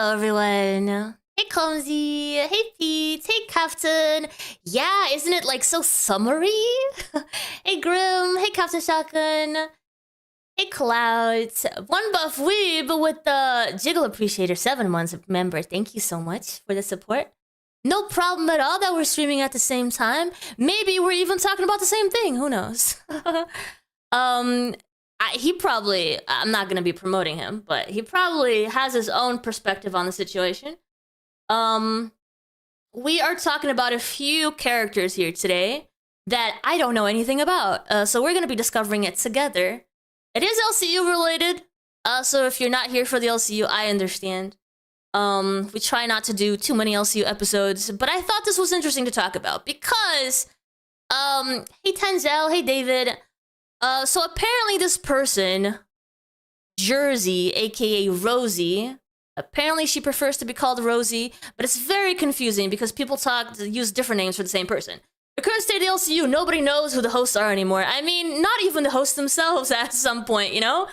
Hello, everyone. Hey, Clumsy. Hey, Pete. Hey, Captain. Yeah, isn't it like so summery? Hey, Grim. Hey, Captain Shotgun. Hey, Clouds. One Buff Weeb with the Jiggle Appreciator 7 months member. Thank you so much for the support. No problem at all that we're streaming at the same time. Maybe we're even talking about the same thing. Who knows? He probably, I'm not going to be promoting him, but he probably has his own perspective on the situation. We are talking about a few characters here today that I don't know anything about. So we're going to be discovering it together. It is LCU related. So if you're not here for the LCU, I understand. We try not to do too many LCU episodes, but I thought this was interesting to talk about because, hey Tenzel, hey David. So apparently this person, Jersey, aka Rosie, apparently she prefers to be called Rosie, but it's very confusing because people use different names for the same person. The current state of the LCU, nobody knows who the hosts are anymore. I mean, not even the hosts themselves at some point, you know?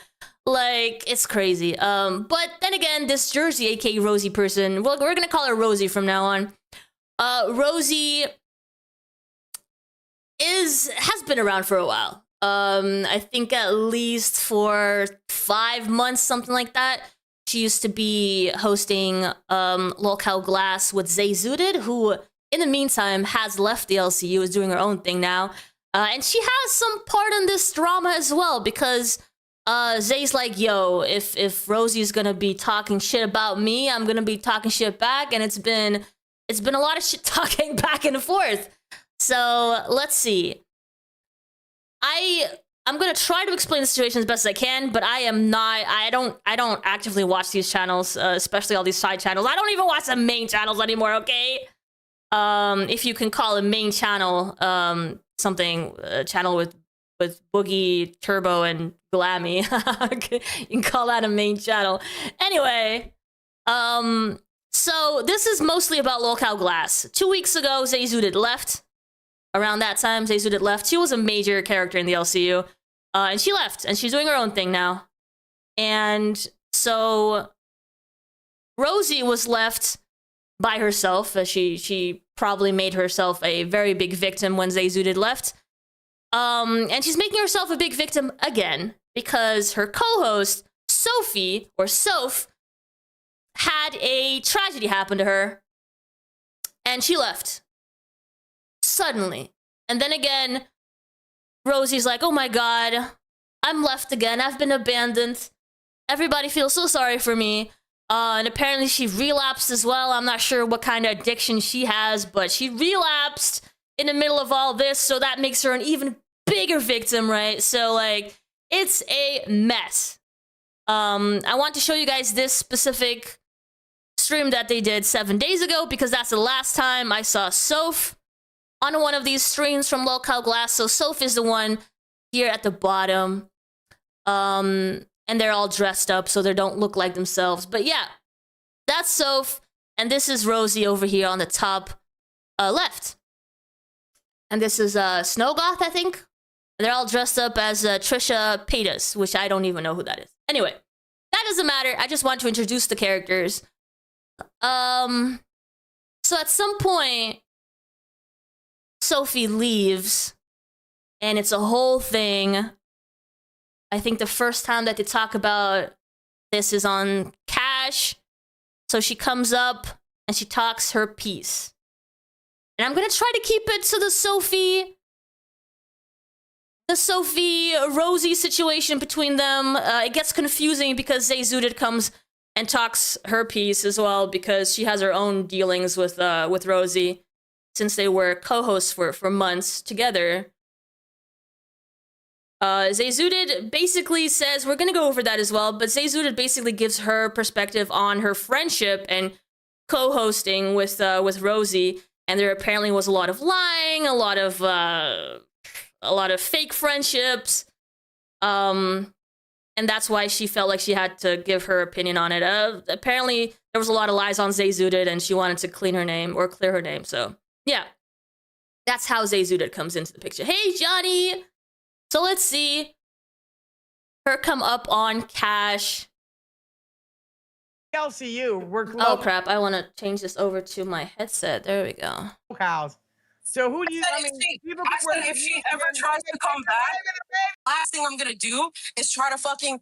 Like, it's crazy. But then again, this Jersey, aka Rosie person, well, we're gonna call her Rosie from now on. Rosie has been around for a while. I think at least for 5 months, something like that. She used to be hosting Lolcow Glass with Zay Zooted, who in the meantime has left the LCU, is doing her own thing now. And she has some part in this drama as well, because Zay's like, yo, if Rosie's gonna be talking shit about me, I'm gonna be talking shit back, and it's been a lot of shit talking back and forth. So let's see. I'm gonna try to explain the situation as best as I can, but I don't actively watch these channels, especially all these side channels. I don't even watch the main channels anymore, okay? If you can call a main channel, something, a channel with Boogie, Turbo, and Glammy. You can call that a main channel. Anyway, so this is mostly about Lolcow Glass. 2 weeks ago, Zay Zooted left. Around that time, Zay Zooted left. She was a major character in the LCU. And she left, and she's doing her own thing now. And so Rosie was left by herself. She probably made herself a very big victim when Zay Zooted left. And she's making herself a big victim again because her co-host, Sophie, or Soph, had a tragedy happen to her. And she left. Suddenly. And then again, Rosie's like, oh my god, I'm left again. I've been abandoned. Everybody feels so sorry for me. And apparently she relapsed as well. I'm not sure what kind of addiction she has, but she relapsed in the middle of all this, so that makes her an even bigger victim, right? So, like, it's a mess. I want to show you guys this specific stream that they did 7 days ago, because that's the last time I saw Soph on one of these streams from Lolcow Glass. So Soph is the one here at the bottom. And they're all dressed up so they don't look like themselves. But yeah, that's Soph. And this is Rosie over here on the top left. And this is Snowgoth, I think. And they're all dressed up as Trisha Paytas, which I don't even know who that is. Anyway, that doesn't matter. I just want to introduce the characters. So at some point, Sophie leaves, and it's a whole thing. I think the first time that they talk about this is on Cash. So she comes up and she talks her piece. And I'm gonna try to keep it to the Sophie-Rosie situation between them. It gets confusing because Zay Zooted comes and talks her piece as well, because she has her own dealings with Rosie, since they were co-hosts for months together. Zay Zooted basically says, we're gonna go over that as well, but Zay Zooted basically gives her perspective on her friendship and co-hosting with Rosie, and there apparently was a lot of lying, a lot of fake friendships, and that's why she felt like she had to give her opinion on it. Apparently there was a lot of lies on Zay Zooted, and she wanted to clear her name, so yeah, that's how Zay Zooted comes into the picture. Hey, Johnny! So let's see her come up on Cash. LCU. We're Oh crap! I want to change this over to my headset. There we go. House. So who do you? I mean, if she ever tries to come back, last thing I'm gonna do is try to fucking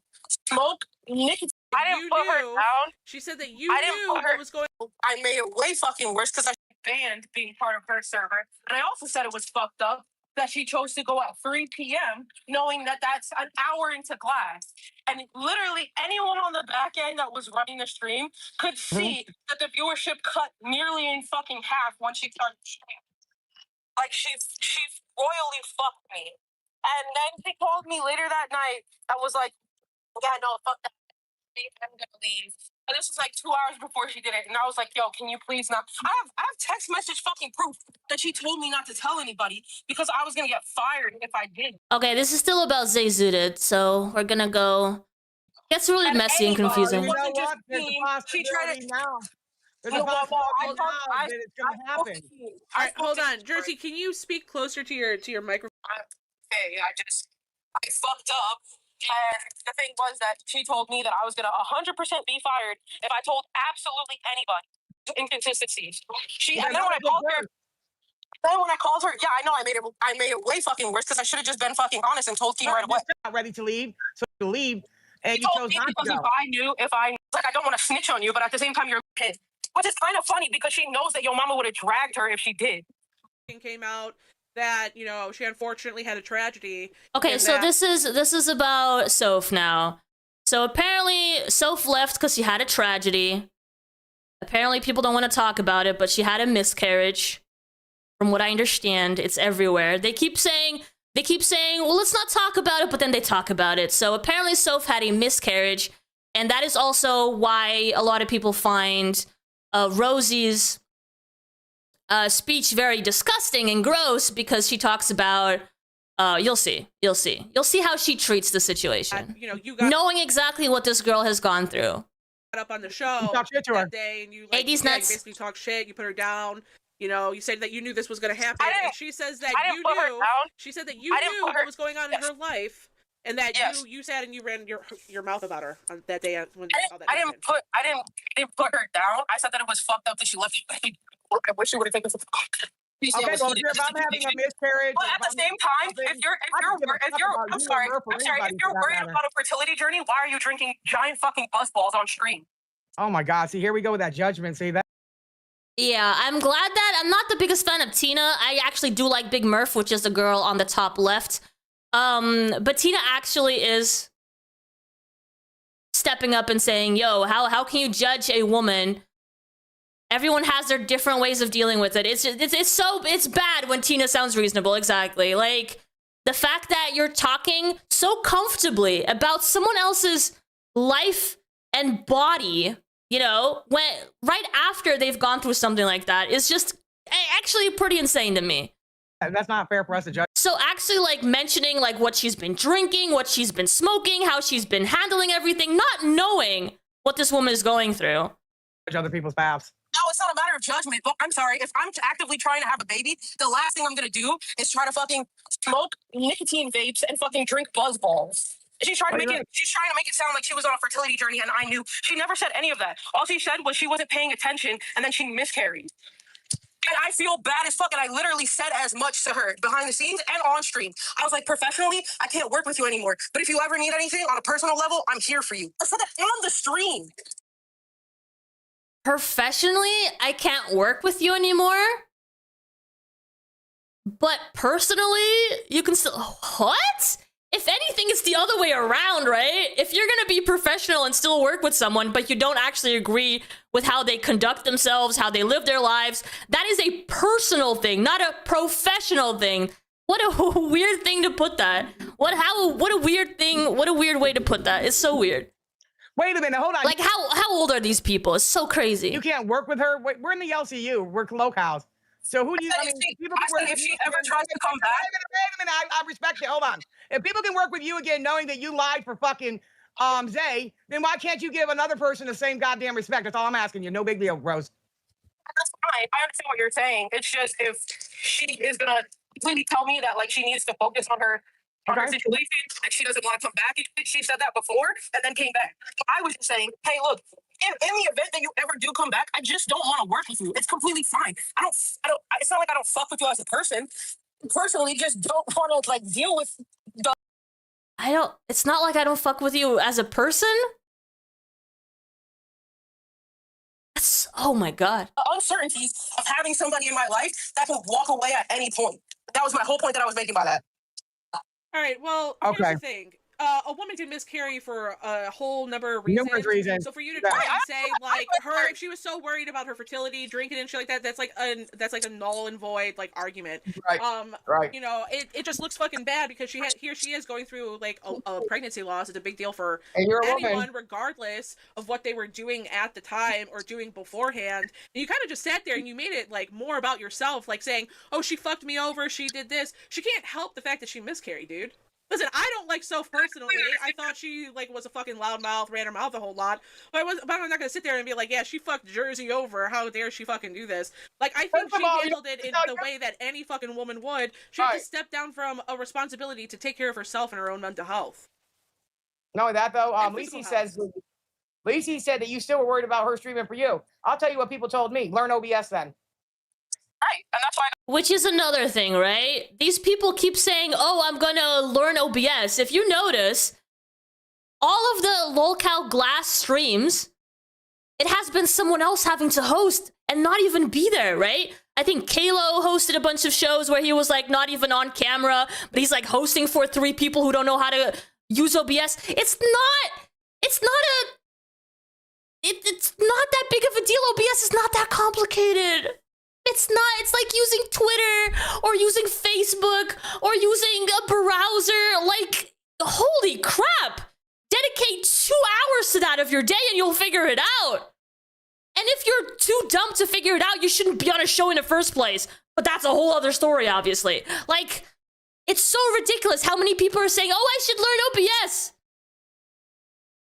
smoke nicotine. I didn't put her down. She said that you knew what was going on. I made it way fucking worse because I banned being part of her server, and I also said it was fucked up that she chose to go at 3 p.m. knowing that that's an hour into class. And literally anyone on the back end that was running the stream could see that the viewership cut nearly in fucking half once she started streaming. Like, she royally fucked me. And then she called me later that night and was like, yeah, no, fuck that. I'm gonna leave. And this was like 2 hours before she did it. And I was like, yo, can you please not? I have text message fucking proof that she told me not to tell anybody because I was gonna get fired if I did. Okay, this is still about Zayzooted, so we're gonna go. Gets really messy and confusing. You know what? There's a possibility now. There's a possibility now that it's gonna happen. All right, hold on, Jersey. Can you speak closer to your microphone? Okay, I fucked up. And the thing was that she told me that I was gonna 100% be fired if I told absolutely anybody inconsistencies. And then when I called her, yeah, I know I made it way fucking worse because I should have just been fucking honest and told Team right away. Not ready to leave, so you leave, and you chose not to go. If I like, I don't want to snitch on you, but at the same time, you're a kid. Which is kind of funny because she knows that your mama would have dragged her if she did. Came out that, you know, she unfortunately had a tragedy. Okay, so this is about Soph now. So apparently Soph left because she had a tragedy. Apparently people don't want to talk about it, but she had a miscarriage. From what I understand, it's everywhere. They keep saying, well, let's not talk about it, but then they talk about it. So apparently Soph had a miscarriage, and that is also why a lot of people find Rosie's speech very disgusting and gross, because she talks about you'll see how she treats the situation. You know, you got knowing exactly what this girl has gone through. Up on the show you talk shit to her. that day, and you hey, these nuts. you basically talk shit. You put her down. You know, you said that you knew this was going to happen, and she says that you knew. She said that you knew what was going on in her life, and that you sat and you ran your mouth about her on that day when all that happened. I didn't put her down. I said that it was fucked up that she left. I wish she would have taken this. Okay, well, if I'm having a miscarriage, but at the same time, if you're worried about a fertility journey, why are you drinking giant fucking buzzballs on stream? Oh my God! See, here we go with that judgment. See that? Yeah, I'm glad that I'm not the biggest fan of Tina. I actually do like Big Murph, which is the girl on the top left. But Tina actually is stepping up and saying, "Yo, how can you judge a woman?" Everyone has their different ways of dealing with it. It's bad when Tina sounds reasonable. Exactly. Like the fact that you're talking so comfortably about someone else's life and body, you know, when right after they've gone through something like that is just actually pretty insane to me. That's not fair for us to judge. So actually, like, mentioning like what she's been drinking, what she's been smoking, how she's been handling everything, not knowing what this woman is going through. Judge other people's paths. No, it's not a matter of judgment, but I'm sorry. If I'm actively trying to have a baby, the last thing I'm going to do is try to fucking smoke nicotine vapes and fucking drink buzz balls. She's trying to make it sound like she was on a fertility journey, and I knew. She never said any of that. All she said was she wasn't paying attention, and then she miscarried. And I feel bad as fuck, and I literally said as much to her behind the scenes and on stream. I was like, professionally, I can't work with you anymore. But if you ever need anything on a personal level, I'm here for you. I said that on the stream. Professionally, I can't work with you anymore. But personally, you can still... What? If anything, it's the other way around, right? If you're gonna be professional and still work with someone, but you don't actually agree with how they conduct themselves, how they live their lives, that is a personal thing, not a professional thing. What a weird thing to put that. What a weird thing, what a weird way to put that. It's so weird. Wait a minute, hold on. Like, how old are these people? It's so crazy. You can't work with her? Wait, we're in the LCU. We're locals. So who do you... if she ever tries to come back... Wait a minute, I respect you. Hold on. If people can work with you again knowing that you lied for fucking Zay, then why can't you give another person the same goddamn respect? That's all I'm asking you. No big deal, Rose. That's fine. I understand what you're saying. It's just if she is going to completely tell me that, like, she needs to focus on her situation, and she doesn't want to come back. She said that before and then came back. So I was just saying, hey, look, in the event that you ever do come back, I just don't want to work with you. It's completely fine. It's not like I don't fuck with you as a person. Personally, just don't want to like deal with the. It's not like I don't fuck with you as a person. That's, oh my God. Uncertainties of having somebody in my life that can walk away at any point. That was my whole point that I was making by that. All right, well, here's the thing. A woman can miscarry for a whole number of reasons. Numerous reasons. So for you to try and say like her, if she was so worried about her fertility, drinking and shit like that, that's like a null and void like argument. Right. Right. You know, it just looks fucking bad because she is going through like a pregnancy loss. It's a big deal for anyone, regardless of what they were doing at the time or doing beforehand. And you kind of just sat there and you made it like more about yourself, like saying, "Oh, she fucked me over. She did this." She can't help the fact that she miscarried, dude. Listen, I don't like Soph personally. I thought she like was a fucking loudmouth, ran her mouth a whole lot. But I'm not gonna sit there and be like, yeah, she fucked Jersey over. How dare she fucking do this? Like, I think she handled it in the way that any fucking woman would. She had to step down from a responsibility to take care of herself and her own mental health. Not only that though, Lacey said that you still were worried about her streaming for you. I'll tell you what people told me. Learn OBS then. Right, and that's why. Which is another thing, right? These people keep saying, "Oh, I'm gonna learn OBS." If you notice, all of the lolcow glass streams, it has been someone else having to host and not even be there, right? I think Kalo hosted a bunch of shows where he was like not even on camera, but he's like hosting for 3 people who don't know how to use OBS. It's not that big of a deal. OBS is not that complicated. It's not. It's like using Twitter or using Facebook or using a browser. Like, holy crap. Dedicate 2 hours to that of your day and you'll figure it out. And if you're too dumb to figure it out, you shouldn't be on a show in the first place. But that's a whole other story, obviously. Like, it's so ridiculous how many people are saying, "Oh, I should learn OBS."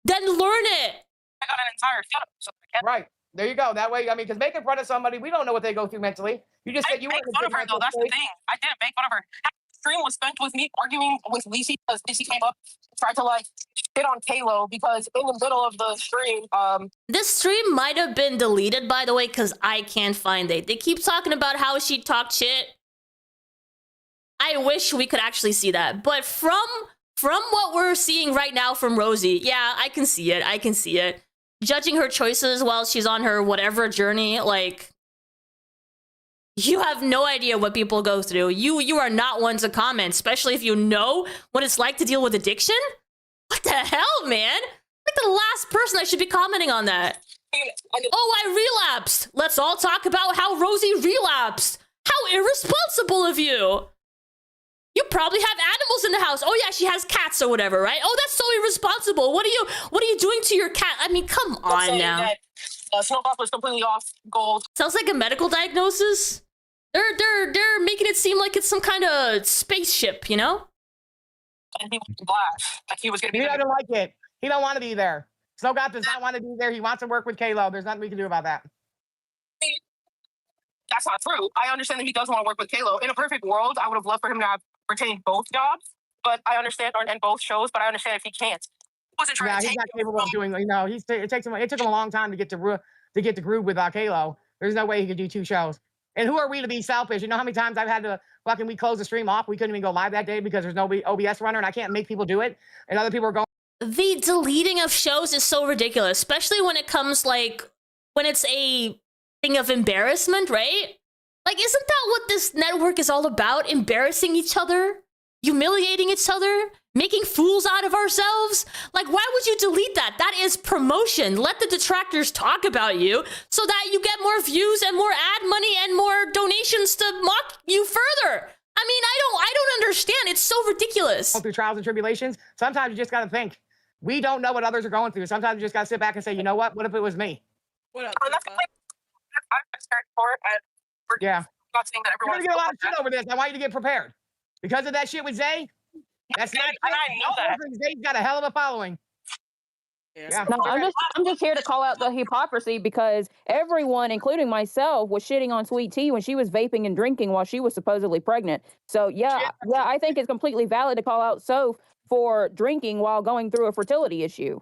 Then learn it. I got an entire setup. So right. There you go. That way, I mean, because making fun of somebody, we don't know what they go through mentally. You just said you made fun of her, though. That's the thing. I didn't make fun of her. Half the stream was spent with me arguing with Lacey because Lacey came up and tried to, like, shit on Kalo because in the middle of the stream, This stream might have been deleted, by the way, because I can't find it. They keep talking about how she talked shit. I wish we could actually see that. But from what we're seeing right now from Rosie, yeah, I can see it. I can see it. Judging her choices while she's on her whatever journey, like, you have no idea what people go through. You are not one to comment, especially if you know what it's like to deal with addiction. What the hell, man? Like the last person I should be commenting on that. Oh, I relapsed. Let's all talk about how Rosie relapsed. How irresponsible of you. You probably have animals in the house. Oh yeah, she has cats or whatever, right? Oh, that's so irresponsible. What are you doing to your cat? I mean, come on now. That, Snowpop was completely off gold. Sounds like a medical diagnosis. They're making it seem like it's some kind of spaceship, you know? And he was black. Like he was gonna be. He doesn't like it. He don't want to be there. Snowcop does not want to be there. He wants to work with Kalo. There's nothing we can do about that. That's not true. I understand that he does want to work with Kalo. In a perfect world, I would have loved for him to have retained both jobs, but I understand, and both shows, but I understand if he can't. He wasn't trying to take. He's not capable of doing. You know, it took him a long time to get to groove with Kalo. There's no way he could do 2 shows. And who are we to be selfish? You know how many times I've had to we close the stream off? We couldn't even go live that day because there's no OBS runner, and I can't make people do it. And other people are going. The deleting of shows is so ridiculous, especially when it comes when it's a thing of embarrassment, right? Like, isn't that what this network is all about? Embarrassing each other, humiliating each other, making fools out of ourselves? Like, why would you delete that? That is promotion. Let the detractors talk about you so that you get more views and more ad money and more donations to mock you further. I mean, I don't understand. It's so ridiculous. Through trials and tribulations, sometimes you just got to think. We don't know what others are going through. Sometimes you just got to sit back and say, you know what? What if it was me? What up? I'm scared for it. Yeah. I'm not saying that You're everyone's going to get a lot of shit over this. I want you to get prepared. Because of that shit with Zay, that's not and I know that. Zay's got a hell of a following. Yeah. No, I'm just here to call out the hypocrisy because everyone, including myself, was shitting on Sweet Tea when she was vaping and drinking while she was supposedly pregnant. So yeah, I think it's completely valid to call out Soph for drinking while going through a fertility issue.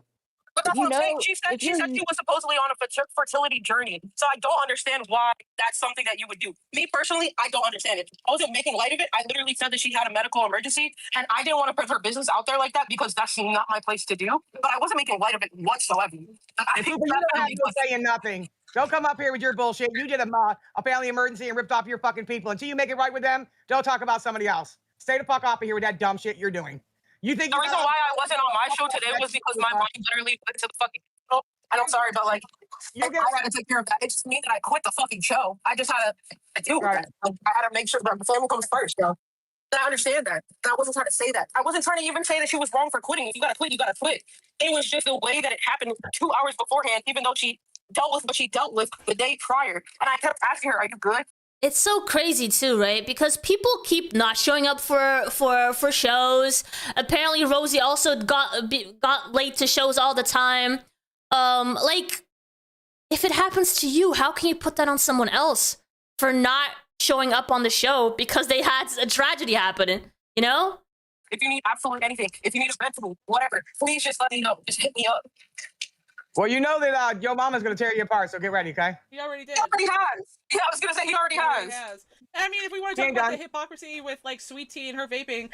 But that's You what I'm saying. know, She said if she you're was supposedly on a fertility journey. So I don't understand why that's something that you would do. Me personally, I don't understand it. I wasn't making light of it. I literally said that she had a medical emergency, and I didn't want to put her business out there like that because that's not my place to do. But I wasn't making light of it whatsoever. I think You don't have no say in nothing. Don't come up here with your bullshit. You did a family emergency and ripped off your fucking people. Until you make it right with them, don't talk about somebody else. Stay the fuck off of here with that dumb shit you're doing. You think the reason why I wasn't on my show today was because my mind literally went to the fucking show. And I'm sorry, but like, I had to take care of that. It just means that I quit the fucking show. I just had to deal with that. Like, I had to make sure that the family comes first, yo. And I understand that. And I wasn't trying to say that. I wasn't trying to even say that she was wrong for quitting. If you gotta quit, you gotta quit. It was just the way that it happened 2 hours beforehand, even though she dealt with what she dealt with the day prior. And I kept asking her, "Are you good?" It's so crazy too, right? Because people keep not showing up for shows. Apparently, Rosie also got late to shows all the time. Like, if it happens to you, how can you put that on someone else for not showing up on the show because they had a tragedy happening? You know? If you need absolutely anything, if you need a vent from me, whatever, please just let me know. Just hit me up. Well, you know that your mama's gonna tear you apart, so get ready, okay? He already did. He already has. Yeah, I was gonna say he already has. I mean, if we want to talk about the hypocrisy with like Sweet Tea and her vaping,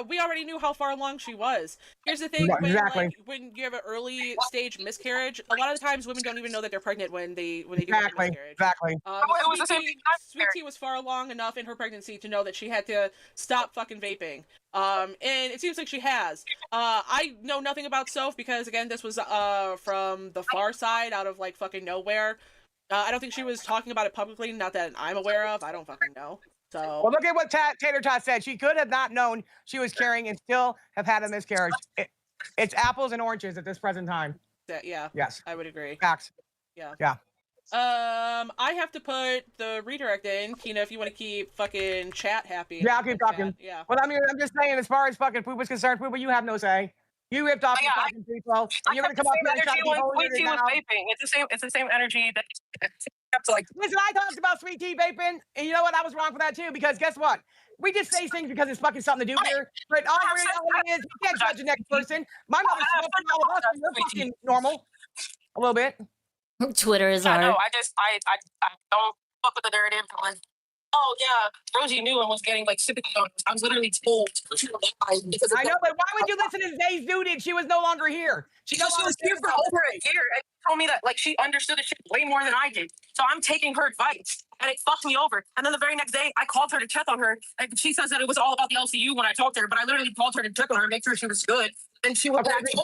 we already knew how far along she was. Here's the thing: when you have an early stage miscarriage, a lot of the times women don't even know that they're pregnant when they do have a miscarriage. Exactly. It was the same thing. Sweet Tea was far along enough in her pregnancy to know that she had to stop fucking vaping. And it seems like she has. I know nothing about Soph because again, this was from the far side, out of like fucking nowhere. I don't think she was talking about it publicly, not that I'm aware of. I don't fucking know. So well, look at what Tater Tot said. She could have not known she was carrying and still have had a miscarriage. It's apples and oranges at this present time. Yeah. Yes. I would agree. Facts. Yeah. Yeah. I have to put the redirect in, Kina, if you want to keep fucking chat happy. Yeah, I'll keep talking. Chat. Yeah. Well, I mean, I'm just saying, as far as fucking poop is concerned, Poopa, you have no say. You ripped off your fucking people. You're gonna come up here and try to be holier than thou. It's the same energy that kept like. Listen, I talked about Sweet Tea vaping, and you know what? I was wrong for that too, because guess what? We just say things because it's fucking something to do here. But all reality is, you can't judge the next person. My mother's smoking all of us, and you're fucking normal. A little bit. Twitter is hard. I know. I don't fuck with the narrative. Like, oh yeah, Rosie knew and was getting like sympathy on us. I was literally told because I know, but why would you listen to Zay's dude if she was no longer here? She was here for over a year and told me that like she understood the shit way more than I did. So I'm taking her advice and it fucked me over. And then the very next day I called her to check on her and she says that it was all about the LCU when I talked to her, but I literally called her to check on her, make sure she was good. And she went back to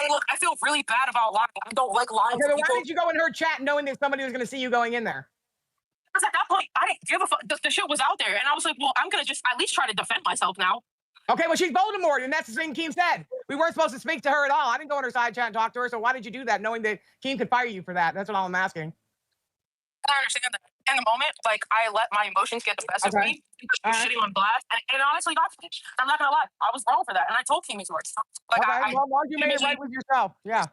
look, I feel really bad about lying. I don't like lying. Okay, but why did you go in her chat knowing that somebody was going to see you going in there? Because at that point, I didn't give a fuck. The shit was out there. And I was like, well, I'm going to just at least try to defend myself now. Okay, well, she's Voldemort, and that's the thing Keem said. We weren't supposed to speak to her at all. I didn't go in her side chat and talk to her, so why did you do that, knowing that Keem could fire you for that? That's what I'm asking. I understand that. In the moment, like, I let my emotions get the best of me because you're shitting on blast, and it honestly got me. I'm not going to lie. I was wrong for that, and I told Keem George. Like, okay, well, long as you made it right with yourself. Yeah.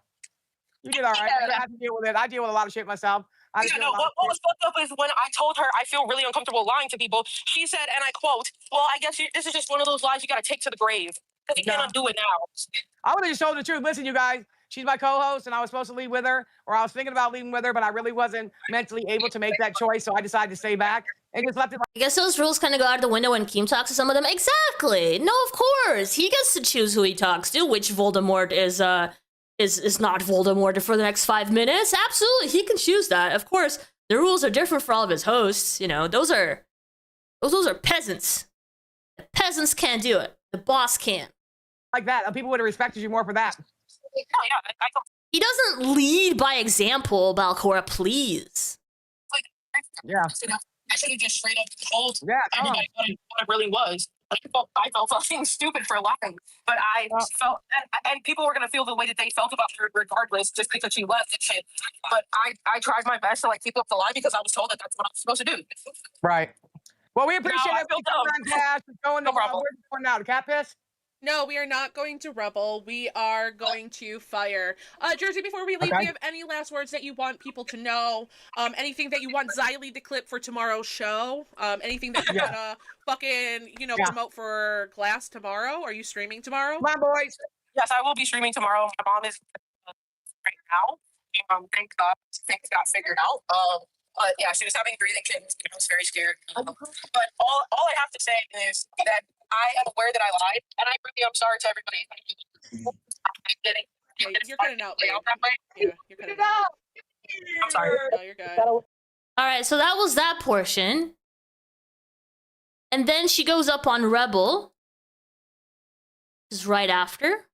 You did all right. Yeah. I have to deal with it. I deal with a lot of shit myself. What was fucked up is when I told her I feel really uncomfortable lying to people, she said, and I quote, well, I guess this is just one of those lies you got to take to the grave because you cannot do it now. I would have just told the truth. Listen, you guys, she's my co-host, and I was supposed to leave with her, or I was thinking about leaving with her, but I really wasn't mentally able to make that choice, so I decided to stay back and just left it. I guess those rules kind of go out the window when Keem talks to some of them. Exactly. No, of course. He gets to choose who he talks to, which Voldemort is not Voldemort for the next 5 minutes. Absolutely, he can choose that. Of course, the rules are different for all of his hosts. You know, those are peasants. The peasants can't do it. The boss can. Like that, people would have respected you more for that. He doesn't lead by example, Balcora, please. Yeah. I should have just straight up told everybody what it really was. I felt fucking stupid for lying, but I felt, and people were gonna feel the way that they felt about her regardless, just because she left and shit. But I tried my best to like keep up the lie because I was told that that's what I was supposed to do. Right. Well, we appreciate it. Going no problem. Where's it going now? The Cat Piss? No, we are not going to Rebel. We are going to Fire. Jersey, before we leave, do you have any last words that you want people to know? Anything that you want Xylee to clip for tomorrow's show? Anything that you want to fucking, promote for Glass tomorrow? Are you streaming tomorrow? Come on, boys. Yes, I will be streaming tomorrow. My mom is now. Thank God things got figured out. But yeah, she was having breathing changes. I was very scared. But all I have to say is that I am aware that I lied, and I really am sorry to everybody. You're cutting out, babe. That way. Yeah, you're cutting out. I'm sorry. No, you're good. All right, so that was that portion. And then she goes up on Rebel. Is right after.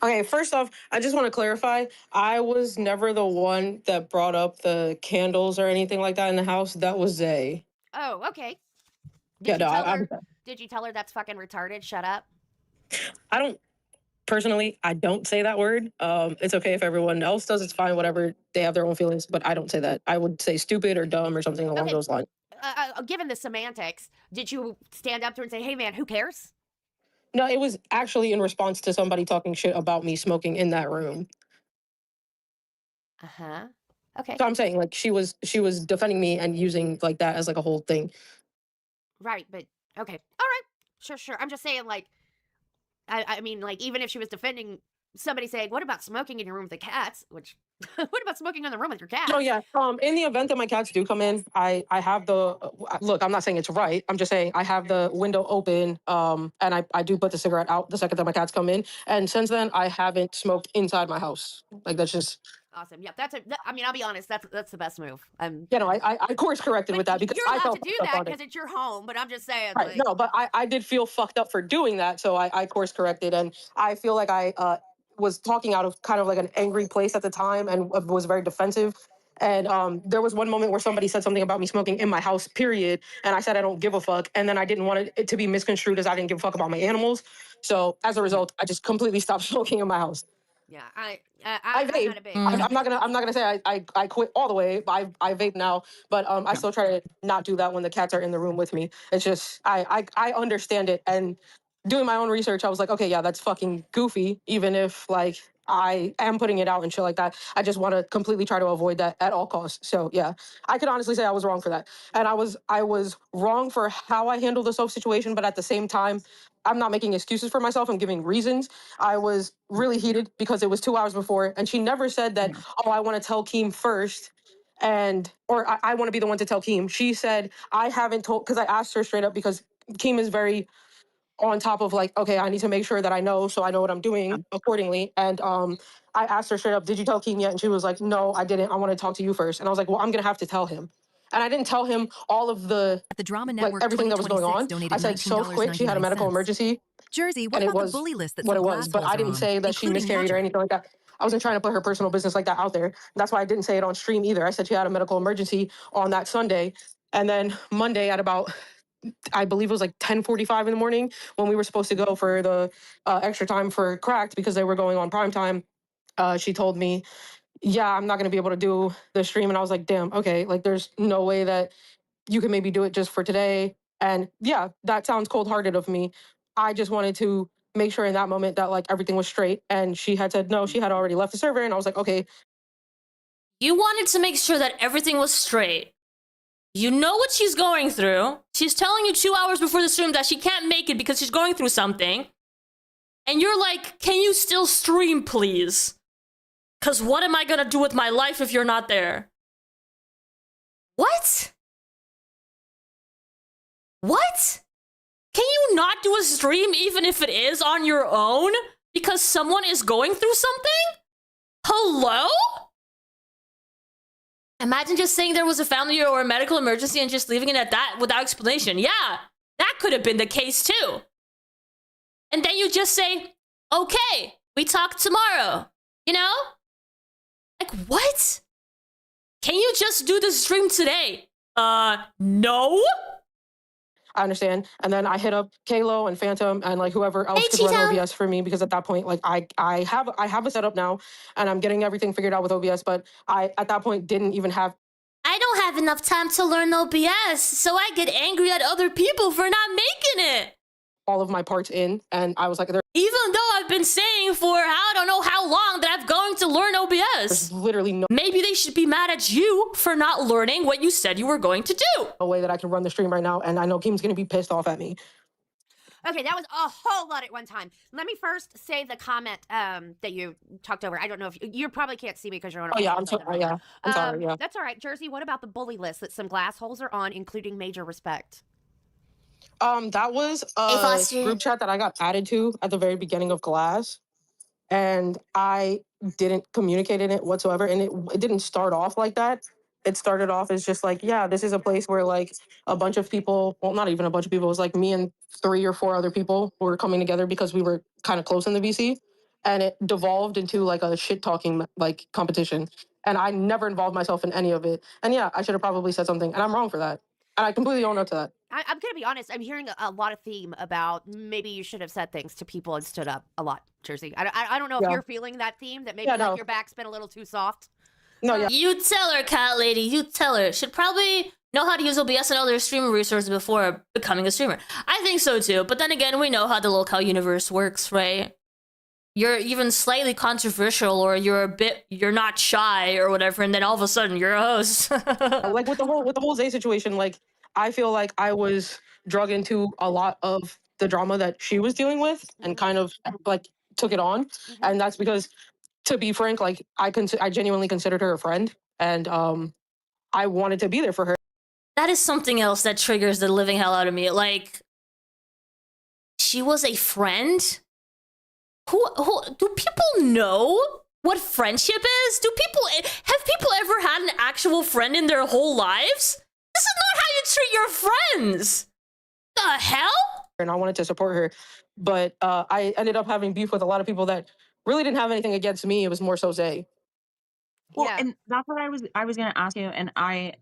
Okay, first off, I just want to clarify. I was never the one that brought up the candles or anything like that in the house. That was Zay. Oh, okay. Yeah, no, Did you tell her that's fucking retarded? Shut up. I don't personally. I don't say that word. It's okay if everyone else does. It's fine. Whatever. They have their own feelings, but I don't say that. I would say stupid or dumb or something along those lines. Given the semantics, did you stand up to her and say, "Hey, man, who cares"? No, it was actually in response to somebody talking shit about me smoking in that room. Uh-huh. Okay. So I'm saying like she was defending me and using like that as like a whole thing. Right, but okay. All right. Sure. I'm just saying, like, I mean, like, even if she was defending somebody saying, "What about smoking in your room with the cats?" Which, what about smoking in the room with your cat? Oh yeah. In the event that my cats do come in, I have the look. I'm not saying it's right. I'm just saying I have the window open. And I do put the cigarette out the second that my cats come in. And since then, I haven't smoked inside my house. Like that's just awesome. Yep. I mean, I'll be honest. That's the best move. you know, I course corrected with that because you're I allowed felt to do fucked up that on it. because it's your home. But I'm just saying. Right. Like, No, but I did feel fucked up for doing that. So I course corrected, and I feel like I was talking out of kind of like an angry place at the time and was very defensive. And there was one moment where somebody said something about me smoking in my house, period. And I said, I don't give a fuck. And then I didn't want it to be misconstrued as I didn't give a fuck about my animals. So as a result, I just completely stopped smoking in my house. yeah, I I'm vape. not a big. I'm not gonna say I quit all the way. I vape now, but I still try to not do that when the cats are in the room with me. It's just I understand it, and doing my own research, I was like, okay, yeah, that's fucking goofy. Even if like I am putting it out and shit like that, I just want to completely try to avoid that at all costs. So yeah, I could honestly say I was wrong for that, and I was wrong for how I handled the soap situation. But at the same time, I'm not making excuses for myself. I'm giving reasons. I was really heated because it was 2 hours before, and she never said that, oh, I want to tell Keem first, or I want to be the one to tell Keem. She said, I haven't told, because I asked her straight up, because Keem is very on top of like, okay, I need to make sure that I know, so I know what I'm doing accordingly. And I asked her straight up, did you tell Keem yet? And she was like, no, I didn't. I want to talk to you first. And I was like, well, I'm going to have to tell him. And I didn't tell him all of the Drama Network, like everything that was going on. I said, so quick, she had a medical emergency. Jersey, what And it about was the bully list that what some it was, but I didn't say that she including miscarried or Roger? anything like that. I wasn't trying to put her personal business like that out there. That's why I didn't say it on stream either. I said she had a medical emergency on that Sunday. And then Monday at about, I believe it was like 10:45 in the morning when we were supposed to go for the extra time for Cracked because they were going on prime time. She told me, yeah, I'm not going to be able to do the stream. And I was like, damn, okay, like there's no way that you can maybe do it just for today. And yeah, that sounds cold-hearted of me. I just wanted to make sure in that moment that like everything was straight. And she had said, no, she had already left the server. And I was like, okay. You wanted to make sure that everything was straight. You know what she's going through. She's telling you 2 hours before the stream that she can't make it because she's going through something. And you're like, can you still stream, please? Because what am I going to do with my life if you're not there? What? What? Can you not do a stream even if it is on your own? Because someone is going through something? Hello? Imagine just saying there was a family or a medical emergency and just leaving it at that without explanation. Yeah, that could have been the case too. And then you just say, okay, we talk tomorrow. You know? Like, what? Can you just do the stream today? No? I understand. And then I hit up Kalo and Phantom and like whoever else could run OBS for me, because at that point, like I have a setup now and I'm getting everything figured out with OBS, but I at that point didn't even have. I don't have enough time to learn OBS, so I get angry at other people for not making it. All of my parts in, and I was like, even though I've been saying for I don't know how long that I'm going to learn OBS. There's literally no. Maybe they should be mad at you for not learning what you said you were going to do. No way that I can run the stream right now, and I know Keem's gonna be pissed off at me. Okay, that was a whole lot at one time. Let me first say the comment that you talked over. I don't know if you probably can't see me because you're on a Oh yeah, phone, I'm so sorry. Yeah, I'm sorry. Yeah. That's all right. Jersey, what about the bully list that some glass holes are on, including Major Respect? That was Hey, a Foster. group chat that I got added to at the very beginning of class, and I didn't communicate in it whatsoever. And it didn't start off like that. It started off as just like, yeah, this is a place where like a bunch of people, well, not even a bunch of people, it was like me and 3 or 4 other people were coming together because we were kind of close in the VC. And it devolved into like a shit talking like competition. And I never involved myself in any of it. And yeah, I should have probably said something, and I'm wrong for that. And I completely own up to that. I'm going to be honest. I'm hearing a lot of theme about maybe you should have said things to people and stood up a lot, Jersey. I don't know if Yeah. you're feeling that theme, that maybe Yeah, like no. your back's been a little too soft. No, yeah. You tell her, cat lady. You tell her. Should probably know how to use OBS and other streamer resources before becoming a streamer. I think so too. But then again, we know how the locale universe works, right? You're even slightly controversial, or you're not shy or whatever, and then all of a sudden you're a host. Like with the whole Zay situation, like I feel like I was drug into a lot of the drama that she was dealing with and kind of like took it on. And that's because, to be frank, like I genuinely considered her a friend, and I wanted to be there for her. That is something else that triggers the living hell out of me. Like, she was a friend? Who do people know what friendship is? Have people ever had an actual friend in their whole lives? This is not how you treat your friends. The hell? And I wanted to support her, but I ended up having beef with a lot of people that really didn't have anything against me. It was more so Zay. Well, Yeah. and that's what I was going to ask you, and I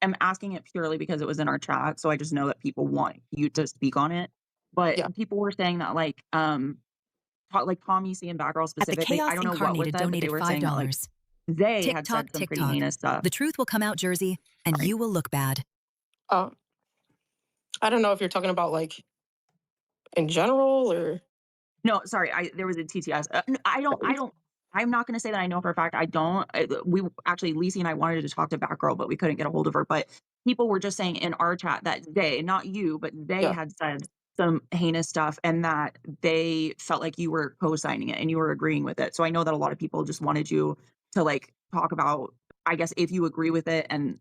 am asking it purely because it was in our chat, so I just know that people want you to speak on it. But Yeah. people were saying that like Tommy C and Batgirl At the specifically, Chaos I don't know what was Incarnated said, but they donated were saying that like $5. Zay Tick had tock, said some tick pretty tock. heinous stuff. The truth will come out, Jersey, and Sorry. you will look bad. I don't know if you're talking about like in general or. No, sorry, there was a TTS. I'm not going to say that I know for a fact. I don't. We actually, Lacey and I wanted to talk to Batgirl, but we couldn't get a hold of her. But people were just saying in our chat that they, not you, but they Yeah. had said some heinous stuff, and that they felt like you were co-signing it and you were agreeing with it. So I know that a lot of people just wanted you to like talk about, I guess, if you agree with it, and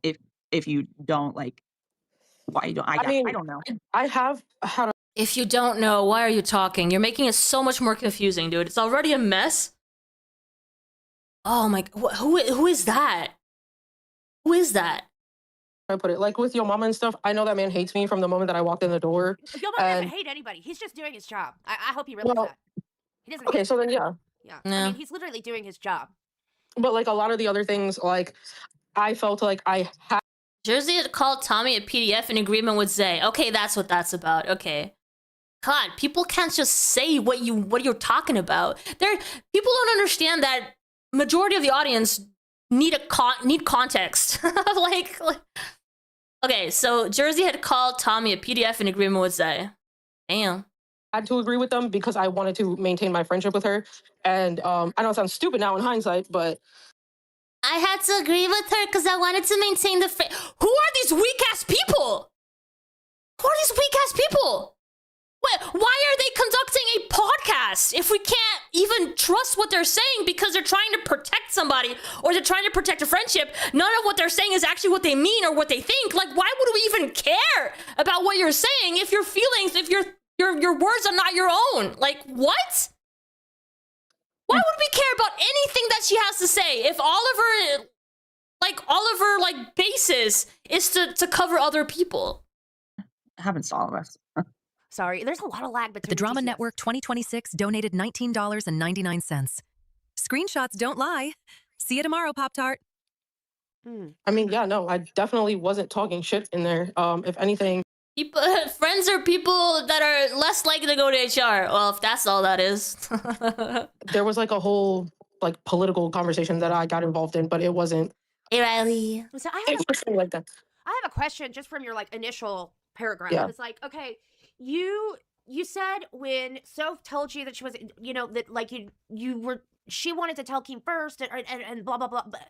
if you don't, like, why you don't. I don't know. I have had a. If you don't know, why are you talking? You're making it so much more confusing, dude. It's already a mess. Oh my, who is that? Who is that? I put it like with your mama and stuff. I know that man hates me from the moment that I walked in the door. Yo, Mom doesn't hate anybody. He's just doing his job. I hope you realize that. He doesn't. Okay, hate so then anybody. yeah. Yeah. No. I mean, he's literally doing his job. But like a lot of the other things, like I felt like I had. Jersey had called Tommy a PDF in agreement with Zay. Okay, that's what that's about. Okay. God, people can't just say what you're talking about. People don't understand that majority of the audience need context. like, okay, so Jersey had called Tommy a PDF in agreement with Zay. Damn. I had to agree with them because I wanted to maintain my friendship with her. And I know it sounds stupid now in hindsight, but I had to agree with her because I wanted to maintain the Who are these weak-ass people? Who are these weak-ass people? Why are they conducting a podcast if we can't even trust what they're saying because they're trying to protect somebody or they're trying to protect a friendship? None of what they're saying is actually what they mean or what they think. Like, why would we even care about what you're saying if your feelings, if your words are not your own? Like, what? Why would we care about anything that she has to say if all of her basis is to cover other people? It happens to all of us. Sorry, there's a lot of lag between The Drama TTS. Network 2026 donated $19.99. Screenshots don't lie. See you tomorrow, Pop-Tart. I mean, yeah, no, I definitely wasn't talking shit in there. If anything, Friends are people that are less likely to go to HR. Well, if that's all that is. there was like a whole like political conversation that I got involved in, but it wasn't. Hey, Riley. So It wasn't like that. I have a question just from your like initial paragraph. Yeah. It's like, okay, you said when Soph told you that she was, that like she wanted to tell Keem first and blah blah blah. But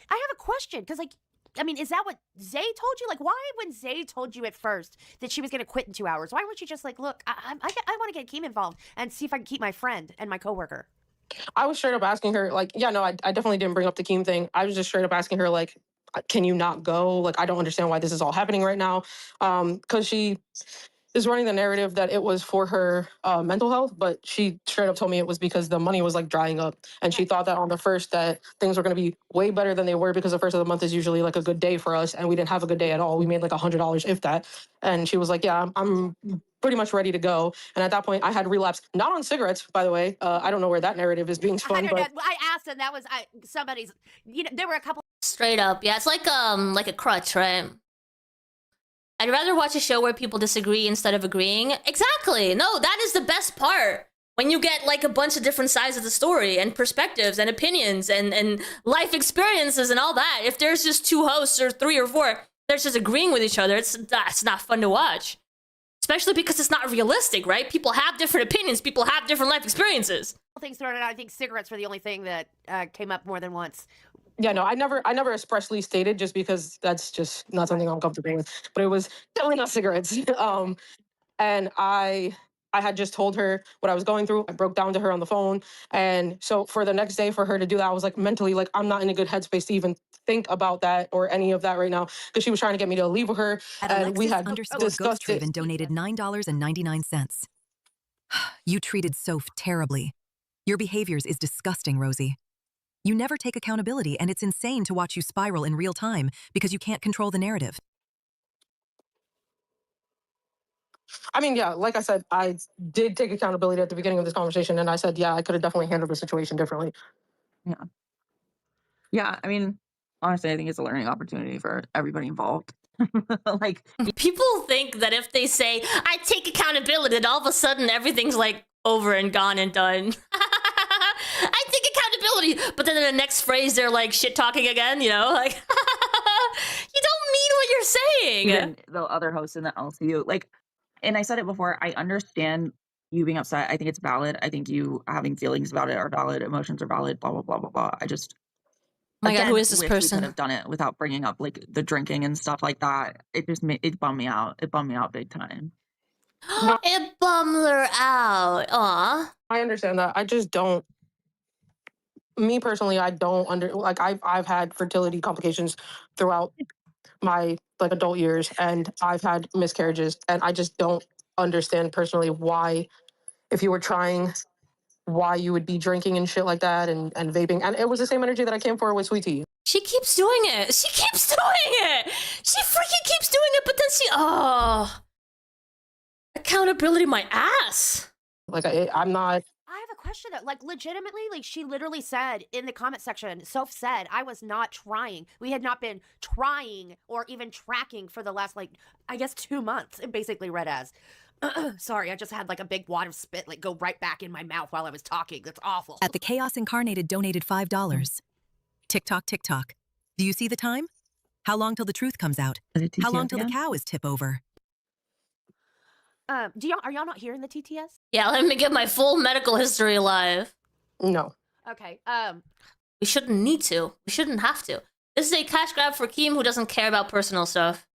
I have a question because like I mean, is that what Zay told you? Like, why when Zay told you at first that she was going to quit in 2 hours, why weren't you just like, look, I want to get Keem involved and see if I can keep my friend and my coworker? I was straight up asking her, like, yeah, no, I definitely didn't bring up the Keem thing. I was just straight up asking her, like, can you not go? Like, I don't understand why this is all happening right now. Because she is running the narrative that it was for her mental health, but she straight up told me it was because the money was like drying up. And she thought that on the first that things were going to be way better than they were because the first of the month is usually like a good day for us. And we didn't have a good day at all. We made like $100, if that. And she was like, yeah, I'm pretty much ready to go. And at that point I had relapsed, not on cigarettes, by the way. I don't know where that narrative is being spun. I don't know. I asked, and that was somebody's, there were a couple. Straight up. Yeah, it's like a crutch, right? I'd rather watch a show where people disagree instead of agreeing. Exactly. No, that is the best part. When you get like a bunch of different sides of the story and perspectives and opinions and life experiences and all that. If there's just 2 hosts or 3 or 4, they're just agreeing with each other, that's not fun to watch. Especially because it's not realistic, right? People have different opinions. People have different life experiences. Things thrown out. I think cigarettes were the only thing that came up more than once. Yeah, no, I never expressly stated, just because that's just not something I'm comfortable with. But it was definitely not cigarettes. And I had just told her what I was going through. I broke down to her on the phone. And so for the next day for her to do that, I was like mentally, like, I'm not in a good headspace to even think about that or any of that right now, because she was trying to get me to leave with her. And we had discussed it. Donated $9.99. You treated Soph terribly. Your behaviors is disgusting, Rosie. You never take accountability, and it's insane to watch you spiral in real time because you can't control the narrative. I mean, yeah, like I said, I did take accountability at the beginning of this conversation, and I said, yeah, I could have definitely handled the situation differently. Yeah. Yeah, I mean, honestly, I think it's a learning opportunity for everybody involved. Like, people think that if they say, I take accountability, that all of a sudden everything's like over and gone and done. I take accountability, but then in the next phrase they're like shit talking again, you know, like you don't mean what you're saying. Even the other hosts in the LCU, like, and I said it before, I understand you being upset. I think it's valid. I think you having feelings about it are valid. Emotions are valid. Blah blah blah blah blah. I just, my God, again, who is this wish we person? could have done it without bringing up like the drinking and stuff like that. It just it bummed me out. It bummed me out big time. It bummed her out. Aw. I understand that. I just don't. Me personally, I don't like I've had fertility complications throughout my like adult years, and I've had miscarriages, and I just don't understand personally why, if you were trying, why you would be drinking and shit like that and vaping. And it was the same energy that I came for with Sweet Tea. She keeps doing it. She keeps doing it. She freaking keeps doing it, but then accountability my ass. Like I'm not. I have a question though. Like, legitimately, like, she literally said in the comment section, Soph said, I was not trying. We had not been trying or even tracking for the last, like, I guess 2 months. It basically read as, sorry, I just had like a big wad of spit like go right back in my mouth while I was talking. That's awful. At the Chaos Incarnated donated $5. TikTok, TikTok. Do you see the time? How long till the truth comes out? How long till the cow is tip over? Are y'all not hearing the TTS? Yeah, let me get my full medical history live. No. Okay. We shouldn't need to. We shouldn't have to. This is a cash grab for Keem, who doesn't care about personal stuff.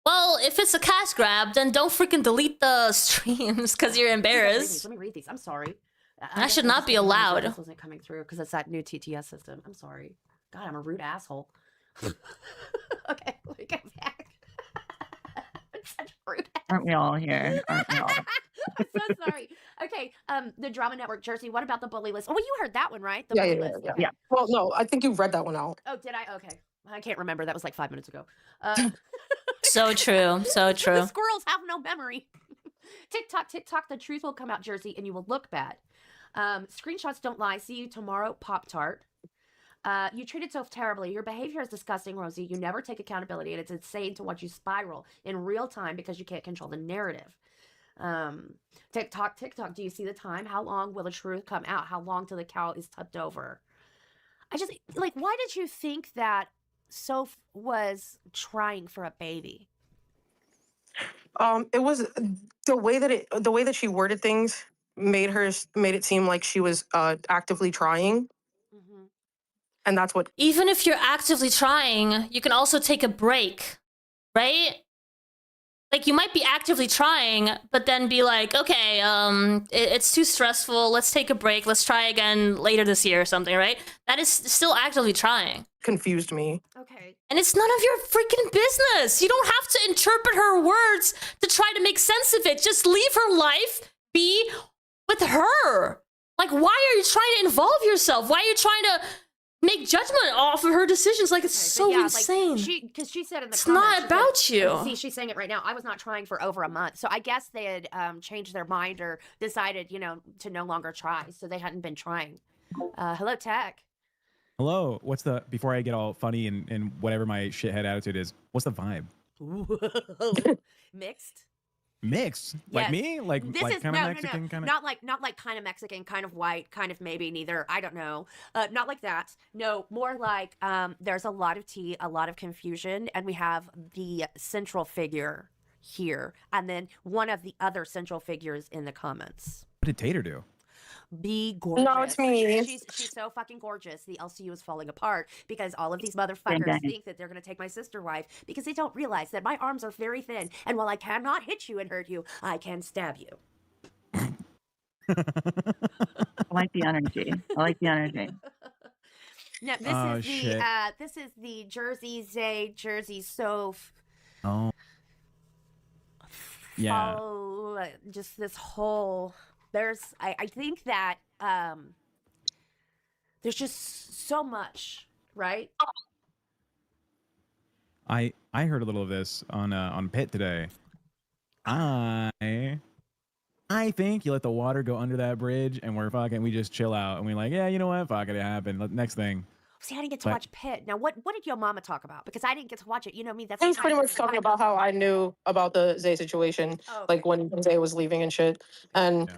Well, if it's a cash grab, then don't freaking delete the streams because you're embarrassed. Let me read these. I'm sorry. That should not be allowed. This wasn't coming through because it's that new TTS system. I'm sorry. God, I'm a rude asshole. Okay, let me get back. I'm such a rude asshole. Aren't we all here? Aren't we all? I'm so sorry. Okay, the Drama Network, Jersey. What about the bully list? Oh, well, you heard that one, right? The bully list. Yeah. Well, no, I think you read that one out. Oh, did I? Okay, I can't remember. That was like 5 minutes ago. So true. So true. The squirrels have no memory. TikTok, TikTok. The truth will come out, Jersey, and you will look bad. Screenshots don't lie. See you tomorrow, Pop-Tart. You treated Soph terribly. Your behavior is disgusting, Rosie. You never take accountability, and it's insane to watch you spiral in real time because you can't control the narrative. TikTok, TikTok. Do you see the time? How long will the truth come out? How long till the cow is tipped over? I just, like, why did you think that Soph was trying for a baby? It was the way that she worded things made it seem like she was actively trying. Mm-hmm. And that's what. Even if you're actively trying, you can also take a break, right? Like, you might be actively trying, but then be like, okay, it's too stressful. Let's take a break. Let's try again later this year or something, right? That is still actively trying. Confused me. Okay. And it's none of your freaking business. You don't have to interpret her words to try to make sense of it. Just leave her life be with her. Like, why are you trying to involve yourself? Why are you trying to make judgment off of her decisions? Like, it's so insane. Because she said in the it's comments, not about you. See, she's saying it right now. I was not trying for over a month. So I guess they had changed their mind or decided, you know, to no longer try. So they hadn't been trying. Hello, Tech. Hello. What's the, before I get all funny and whatever my shithead attitude is, what's the vibe? Mixed. Mixed? Like me? Like kind of Mexican? Kind of? Not like kind of Mexican, kind of white, kind of maybe neither. I don't know. Not like that. No, more like there's a lot of tea, a lot of confusion, and we have the central figure here, and then one of the other central figures in the comments. What did Tater do? Be gorgeous. No, it's me. She's so fucking gorgeous. The LCU is falling apart because all of these motherfuckers think that they're going to take my sister wife because they don't realize that my arms are very thin. And while I cannot hit you and hurt you, I can stab you. I like the energy. I like the energy. Now, this is the Jersey Zay, Jersey Soph. Oh. Yeah. Just this whole... I think that there's just so much, right? I heard a little of this on Pit today. I think you let the water go under that bridge and we just chill out and we're like, yeah, you know what? Fuck it, it happened. Next thing. See, I didn't get to watch Pit. Now, what did your mama talk about? Because I didn't get to watch it. You know me. That's He's pretty much talking about how I knew about the Zay situation, like when Zay was leaving and shit. And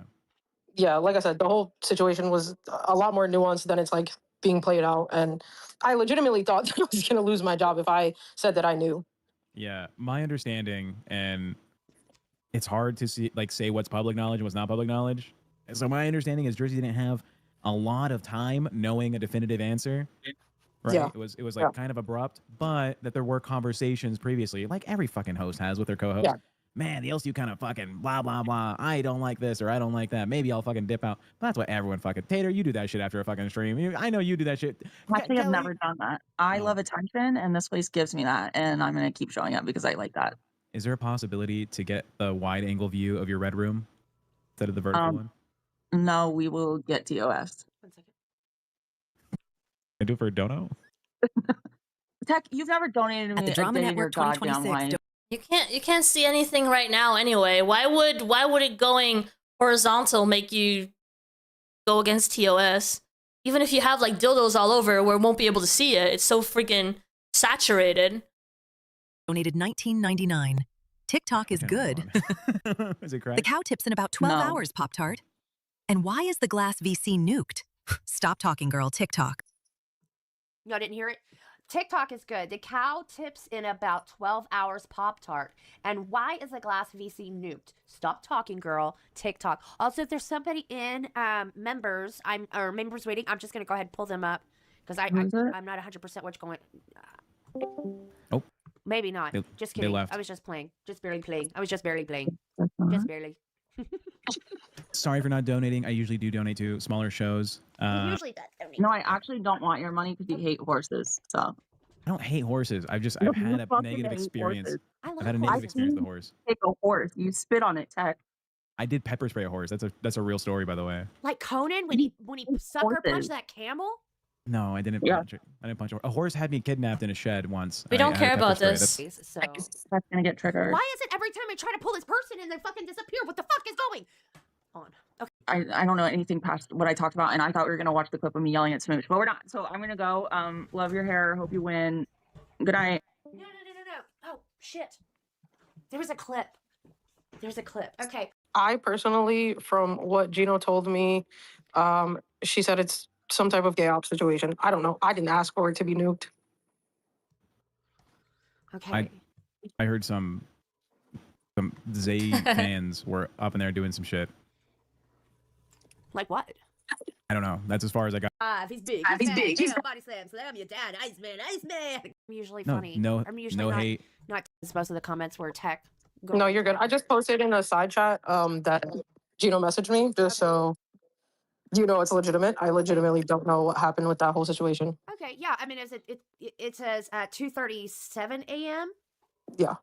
yeah, like I said, the whole situation was a lot more nuanced than it's like being played out. And I legitimately thought that I was going to lose my job if I said that I knew. Yeah, my understanding, and it's hard to say what's public knowledge and what's not public knowledge. So my understanding is Jersey didn't have a lot of time knowing a definitive answer. Right? Yeah. It was like kind of abrupt, but that there were conversations previously, like every fucking host has with their co-host. Yeah. Man, the LCU kind of fucking blah, blah, blah. I don't like this or I don't like that. Maybe I'll fucking dip out. But that's what everyone fucking... Tater, you do that shit after a fucking stream. I know you do that shit. Actually, I've never done that. I love attention, and this place gives me that, and I'm going to keep showing up because I like that. Is there a possibility to get the wide-angle view of your red room instead of the vertical one? No, we will get TOS. 1 second. I do it for a dono? Tech, you've never donated to me At the Drama Network 2026. You can't see anything right now anyway. Why would it going horizontal make you go against TOS? Even if you have like dildos all over where it won't be able to see it, it's so freaking saturated. Donated $19.99. TikTok is good. Is it correct? The cow tips in about 12 hours, Pop-Tart. And why is the glass VC nuked? Stop talking, girl. TikTok. Y'all didn't hear it? TikTok is good. The cow tips in about 12 hours, Pop-Tart. And why is the glass VC nuked? Stop talking, girl. TikTok. Also, if there's somebody in members, members waiting, I'm just going to go ahead and pull them up. Because I'm not 100% what's going Oh. Maybe not. Just kidding. They left. I was just playing. Just barely playing. I was just barely playing. Just barely. Sorry for not donating. I usually do donate to smaller shows. Usually does donate. No, I actually don't want your money because you hate horses. So I don't hate horses. I've had a negative experience. I've had a negative experience with the horse. Take a horse. You spit on it, Tech. I did pepper spray a horse. That's a real story, by the way. Like Conan when he sucker punched that camel? No, I didn't punch it. I didn't punch a horse had me kidnapped in a shed once. We don't care about this. So that's gonna get triggered. Why is it every time I try to pull this person and they fucking disappear? What the fuck is going on? Okay. I don't know anything past what I talked about, and I thought we were gonna watch the clip of me yelling at Smooch, but we're not. So I'm gonna go. Love your hair. Hope you win. Good night. No. Oh shit. There was a clip. There's a clip. Okay. I personally, from what Gino told me, she said it's some type of gay op situation. I don't know. I didn't ask for it to be nuked. Okay. I heard some Zay fans were up in there doing some shit. Like what? I don't know. That's as far as I got. If he's big, He's big. He's body slam. Slam your dad. Iceman. Iceman. I'm usually No, funny. no, I'm usually no not, hate. not most of the comments were tech. No, you're good. I just posted in a side chat that Gino messaged me just so you know it's legitimate. I legitimately don't know what happened with that whole situation. Okay, yeah. I mean, it says at 2:37 a.m. Yeah.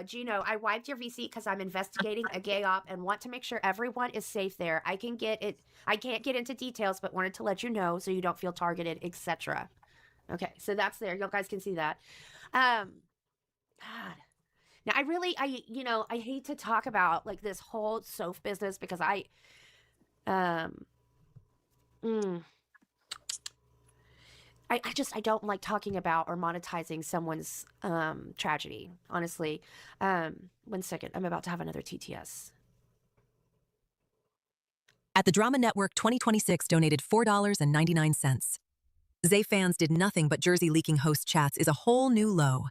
Gino, I wiped your VC because I'm investigating a gay op and want to make sure everyone is safe there. I can't get into details, but wanted to let you know so you don't feel targeted, etc. Okay, so that's there. You guys can see that. God. Now I hate to talk about like this whole Soph business because I don't like talking about or monetizing someone's tragedy, honestly. 1 second. I'm about to have another TTS. At the Drama Network, 2026 donated $4.99. Zay fans did nothing but Jersey leaking host chats is a whole new low.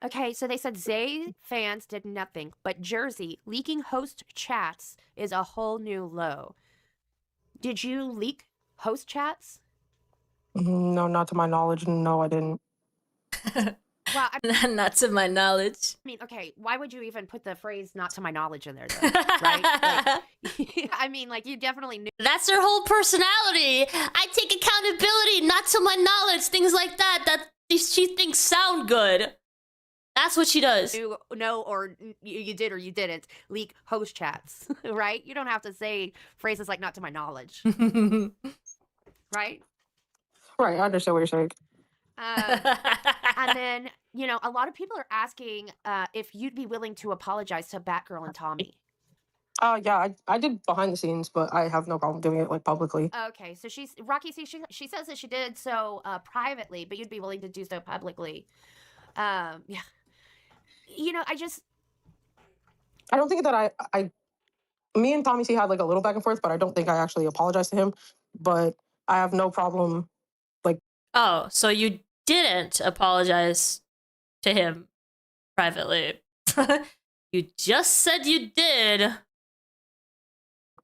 Okay, so they said Zay fans did nothing, but Jersey leaking host chats is a whole new low. Did you leak host chats? No, not to my knowledge. No, I didn't. Well, not to my knowledge. I mean, okay, why would you even put the phrase "not to my knowledge" in there, though? Right? Like, I mean, like you definitely knew. That's her whole personality. I take accountability, not to my knowledge. Things like that. That she thinks sound good. That's what she does. You know, or you did or you didn't leak host chats, right? You don't have to say phrases like "not to my knowledge," right? Right, I understand what you're saying. And then, a lot of people are asking if you'd be willing to apologize to Batgirl and Tommy. Yeah, I did behind the scenes, but I have no problem doing it like publicly. Okay, so Rocky. She says that she did so privately, but you'd be willing to do so publicly. Yeah. I don't think that me and Tommy C had like a little back and forth, but I don't think I actually apologized to him. But I have no problem. Oh, so you didn't apologize to him privately. You just said you did.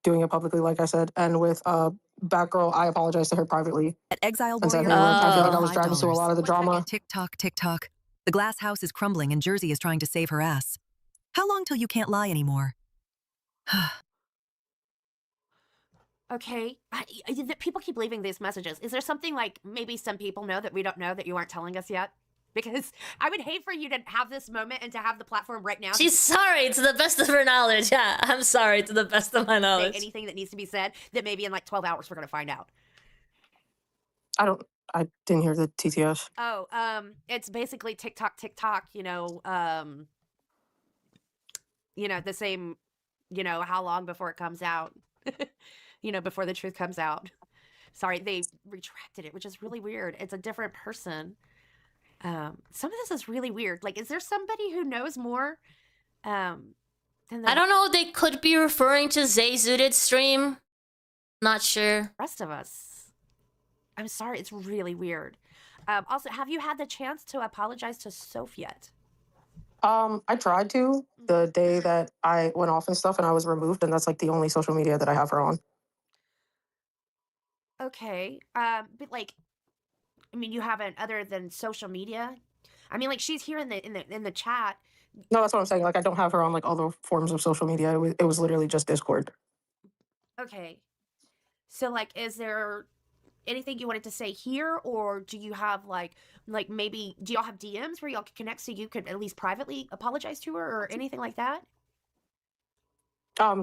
Doing it publicly, like I said, and with Batgirl, I apologized to her privately. At Exile And said, Warrior, hey, look, I feel like I was dragged into a lot of the drama. Tick tock, tick tock. The glass house is crumbling and Jersey is trying to save her ass. How long till you can't lie anymore? Okay. People keep leaving these messages. Is there something like maybe some people know that we don't know that you aren't telling us yet? Because I would hate for you to have this moment and to have the platform right now. She's sorry to the best of her knowledge. Yeah, I'm sorry to the best of my knowledge. Anything that needs to be said that maybe in like 12 hours we're going to find out. I didn't hear the TTS. Oh, it's basically TikTok, the same, how long before it comes out, before the truth comes out. Sorry, they retracted it, which is really weird. It's a different person. Some of this is really weird. Like, is there somebody who knows more? I don't know. They could be referring to Zay Zooted stream. Not sure. Rest of us. I'm sorry. It's really weird. Also, have you had the chance to apologize to Soph yet? I tried to the day that I went off and stuff, and I was removed, and that's like the only social media that I have her on. Okay. But like, I mean, you haven't other than social media. I mean, like she's here in the chat. No, that's what I'm saying. Like, I don't have her on like other forms of social media. It was literally just Discord. Okay. So, like, is there anything you wanted to say here, or do you have like maybe do y'all have DMs where y'all can connect so you could at least privately apologize to her or anything like that?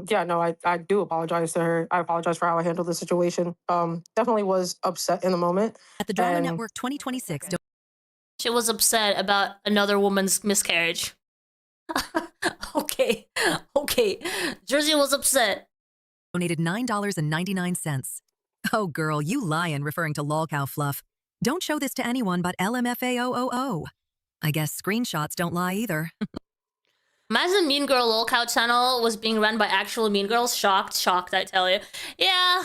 Yeah, no, I do apologize to her. I apologize for how I handled the situation. Definitely was upset in the moment. At the Drama Network 2026. She was upset about another woman's miscarriage. Okay. Jersey was upset. Donated $9.99. Oh, girl, you lying referring to lolcow fluff. Don't show this to anyone but LMFAOOO. I guess screenshots don't lie either. Imagine Mean Girl lolcow channel was being run by actual Mean Girls. Shocked, I tell you. Yeah,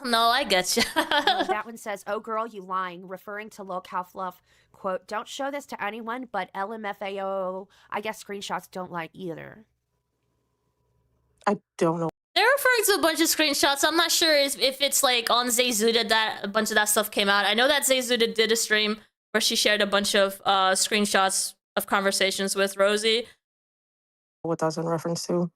no, I get you. That one says, oh, girl, you lying, referring to lolcow fluff. Quote, don't show this to anyone but LMFAO. I guess screenshots don't lie either. I don't know. They're referring referring to a bunch of screenshots. I'm not sure if it's like on Zayzuda that a bunch of that stuff came out. I know that Zayzuda did a stream where she shared a bunch of screenshots of conversations with Rosie. What that's in reference to?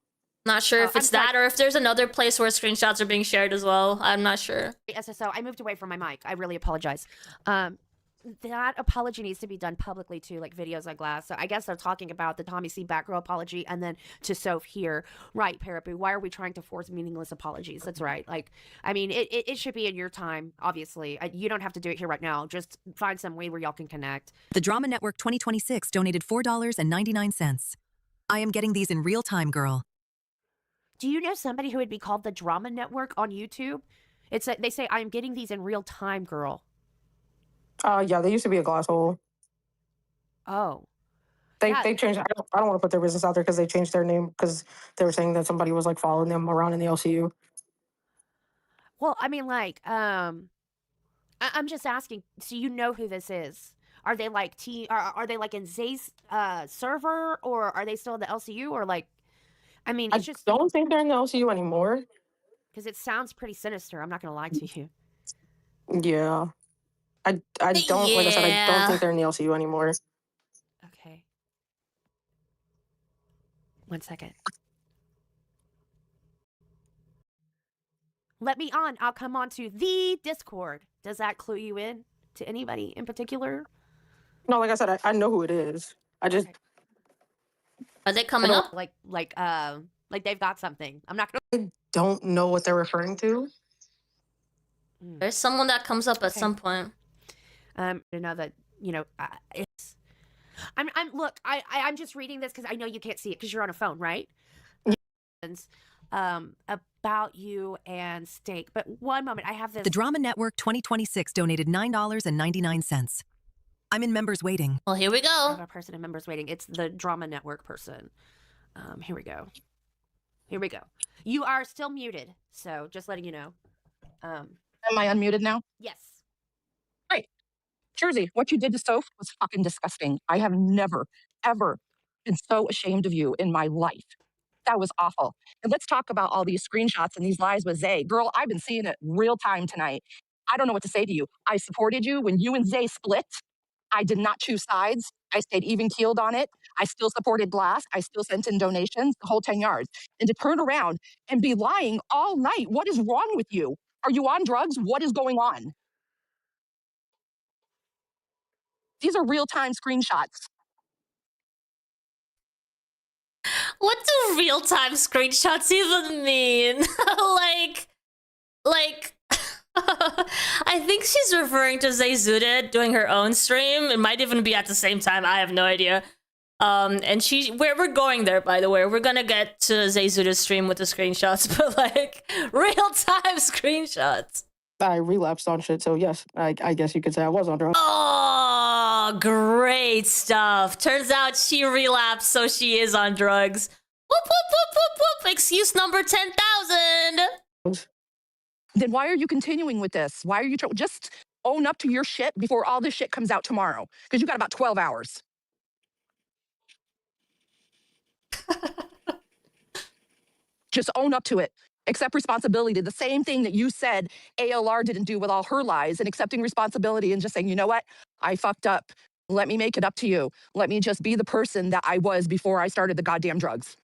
Not sure if it's that or if there's another place where screenshots are being shared as well. I'm not sure. SSO, I moved away from my mic. I really apologize. That apology needs to be done publicly too, like videos on Glass. So I guess they're talking about the Tommy C. Batgirl apology and then to Soph here. Right, Parapoo, why are we trying to force meaningless apologies? That's right. Like, I mean, it should be in your time, obviously. You don't have to do it here right now. Just find some way where y'all can connect. The Drama Network 2026 donated $4.99. I am getting these in real time, girl. Do you know somebody who would be called the Drama Network on YouTube? They say, I am getting these in real time, girl. Yeah, they used to be a glass hole. Oh. They changed. I don't want to put their business out there because they changed their name because they were saying that somebody was like following them around in the LCU. Well, I mean, like, I'm just asking. So you know who this is? Are they like Are they like in Zay's server, or are they still in the LCU, or like? I mean, it's just. I don't think they're in the LCU anymore. Because it sounds pretty sinister. I'm not gonna lie to you. Yeah. I don't like I said, I don't think they're in the LCU anymore. Okay. 1 second. Let me on. I'll come on to the Discord. Does that clue you in to anybody in particular? No, like I said, I know who it is. I just Are they coming up? Like they've got something. I'm not I gonna. don't know what they're referring to. There's someone that comes up at some point. You know that, you know, it's. I'm just reading this because I know you can't see it because you're on a phone, right? About you and Steak. But one moment, I have this. The Drama Network 2026 donated $9.99. I'm in members waiting. Well, here we I go. have a person in members waiting. It's the Drama Network person. Here we go. Here we go. You are still muted, so just letting you know. Am I unmuted now? Yes. Great. Jersey, what you did to Soph was fucking disgusting. I have never, ever been so ashamed of you in my life. That was awful. And let's talk about all these screenshots and these lies with Zay. Girl, I've been seeing it real time tonight. I don't know what to say to you. I supported you when you and Zay split. I did not choose sides. I stayed even keeled on it. I still supported Glass. I still sent in donations, the whole 10 yards. And to turn around and be lying all night, what is wrong with you? Are you on drugs? What is going on? These are real-time screenshots. What do real-time screenshots even mean? like, I think she's referring to Zayzuda doing her own stream. It might even be at the same time. I have no idea. And we're going there, by the way. We're gonna get to Zayzuda's stream with the screenshots, but like real-time screenshots. I relapsed on shit, so yes, I guess you could say I was on drugs. Oh, great stuff. Turns out she relapsed, so she is on drugs. Whoop, whoop, whoop, whoop, whoop. Excuse number 10,000. Then why are you continuing with this? Why are you just own up to your shit before all this shit comes out tomorrow? Because you got about 12 hours. Just own up to it. Accept responsibility. The same thing that you said ALR didn't do with all her lies, and accepting responsibility and just saying, you know what? I fucked up. Let me make it up to you. Let me just be the person that I was before I started the goddamn drugs.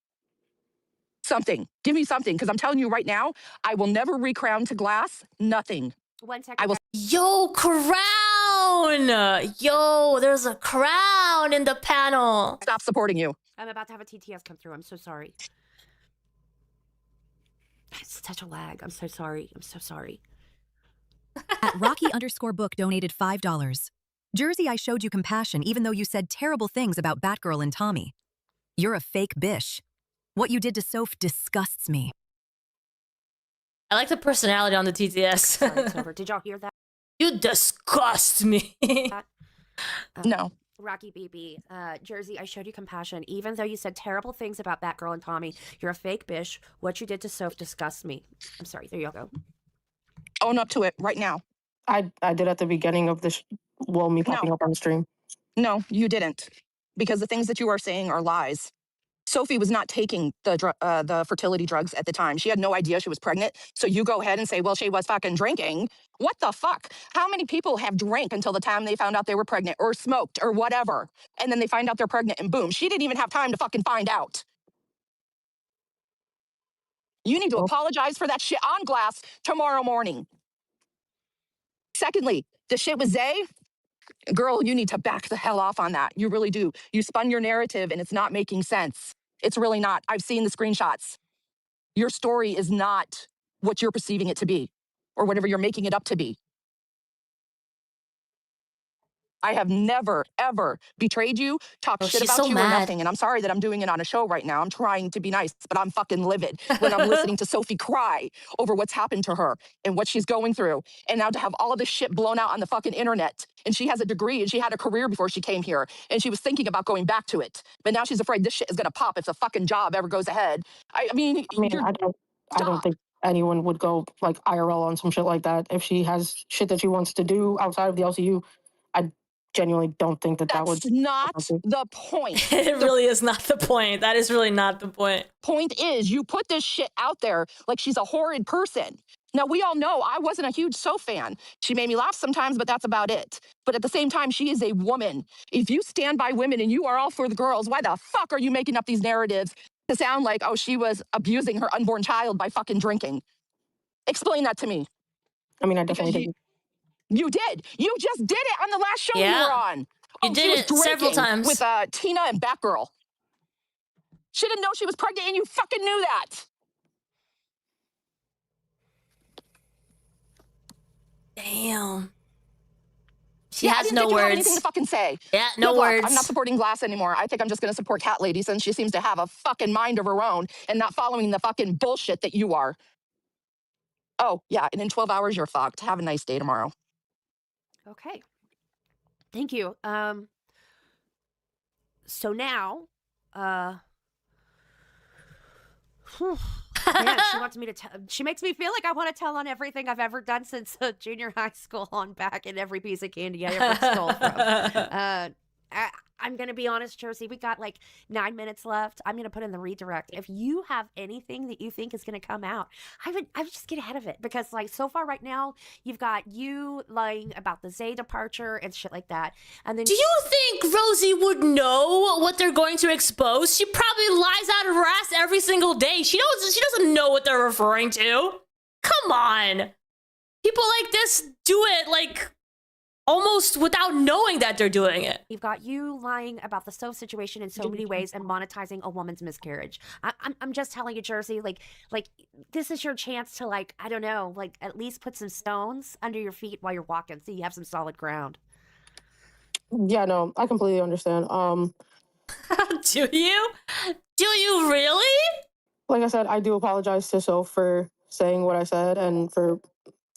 Something. Give me something, because I'm telling you right now, I will never recrown to Glass. Nothing. 1 second. I will. Yo, crown! Yo, there's a crown in the panel. Stop supporting you. I'm about to have a TTS come through. I'm so sorry. It's such a lag. I'm so sorry. I'm so sorry. At Rocky_book donated $5. Jersey, I showed you compassion even though you said terrible things about Batgirl and Tommy. You're a fake bish. What you did to Soph disgusts me. I like the personality on the TTS. Sorry, it's over. Did y'all hear that? You disgust me. No. Rocky BB, Jersey, I showed you compassion. Even though you said terrible things about Batgirl and Tommy, you're a fake bish. What you did to Soph disgusts me. I'm sorry. There you go. Own up to it right now. I did at the beginning of this, me popping up on the stream. No, you didn't. Because the things that you are saying are lies. Sophie was not taking the fertility drugs at the time. She had no idea she was pregnant. So you go ahead and say, well, she was fucking drinking. What the fuck? How many people have drank until the time they found out they were pregnant or smoked or whatever? And then they find out they're pregnant and boom, she didn't even have time to fucking find out. You need to apologize for that shit on glass tomorrow morning. Secondly, the shit with Zay, girl, you need to back the hell off on that. You really do. You spun your narrative and it's not making sense. It's really not. I've seen the screenshots. Your story is not what you're perceiving it to be or whatever you're making it up to be. I have never, ever betrayed you, talked shit about you or nothing. And I'm sorry that I'm doing it on a show right now. I'm trying to be nice, but I'm fucking livid when I'm listening to Sophie cry over what's happened to her and what she's going through. And now to have all of this shit blown out on the fucking internet. And she has a degree and she had a career before she came here. And she was thinking about going back to it. But now she's afraid this shit is going to pop if the fucking job ever goes ahead. I mean, I don't think anyone would go like IRL on some shit like that. If she has shit that she wants to do outside of the LCU, I genuinely don't think that would. That's not the point. It really is not the point. That is really not the point. Point is, you put this shit out there like she's a horrid person. Now, we all know I wasn't a huge Soph fan. She made me laugh sometimes, but that's about it. But at the same time, she is a woman. If you stand by women and you are all for the girls, why the fuck are you making up these narratives to sound like, oh, she was abusing her unborn child by fucking drinking? Explain that to me. I mean, I definitely think. You did. You just did it on the last show you were on. You did it several times. With Tina and Batgirl. She didn't know she was pregnant and you fucking knew that. Damn. She has no words. Have anything to fucking say. Yeah, no Good luck. words. I'm not supporting Glass anymore. I think I'm just going to support Cat Lady since she seems to have a fucking mind of her own and not following the fucking bullshit that you are. Oh, yeah, and in 12 hours, you're fucked. Have a nice day tomorrow. Okay. Thank you. So now, man, she wants me to tell. She makes me feel like I want to tell on everything I've ever done since junior high school on back, and every piece of candy I ever stole from. I'm going to be honest, Josie, we got like 9 minutes left. I'm going to put in the redirect. If you have anything that you think is going to come out, I would just get ahead of it because like so far right now, you've got you lying about the Zay departure and shit like that. And then do you think Rosie would know what they're going to expose? She probably lies out of her ass every single day. She doesn't know what they're referring to. Come on. People like this do it like almost without knowing that they're doing it. You've got you lying about the Soph situation in so many ways and monetizing a woman's miscarriage. I'm just telling you, Jersey, like this is your chance to like, I don't know, like at least put some stones under your feet while you're walking so you have some solid ground. Yeah, no, I completely understand. Do you? Do you really? Like I said, I do apologize to Soph for saying what I said and for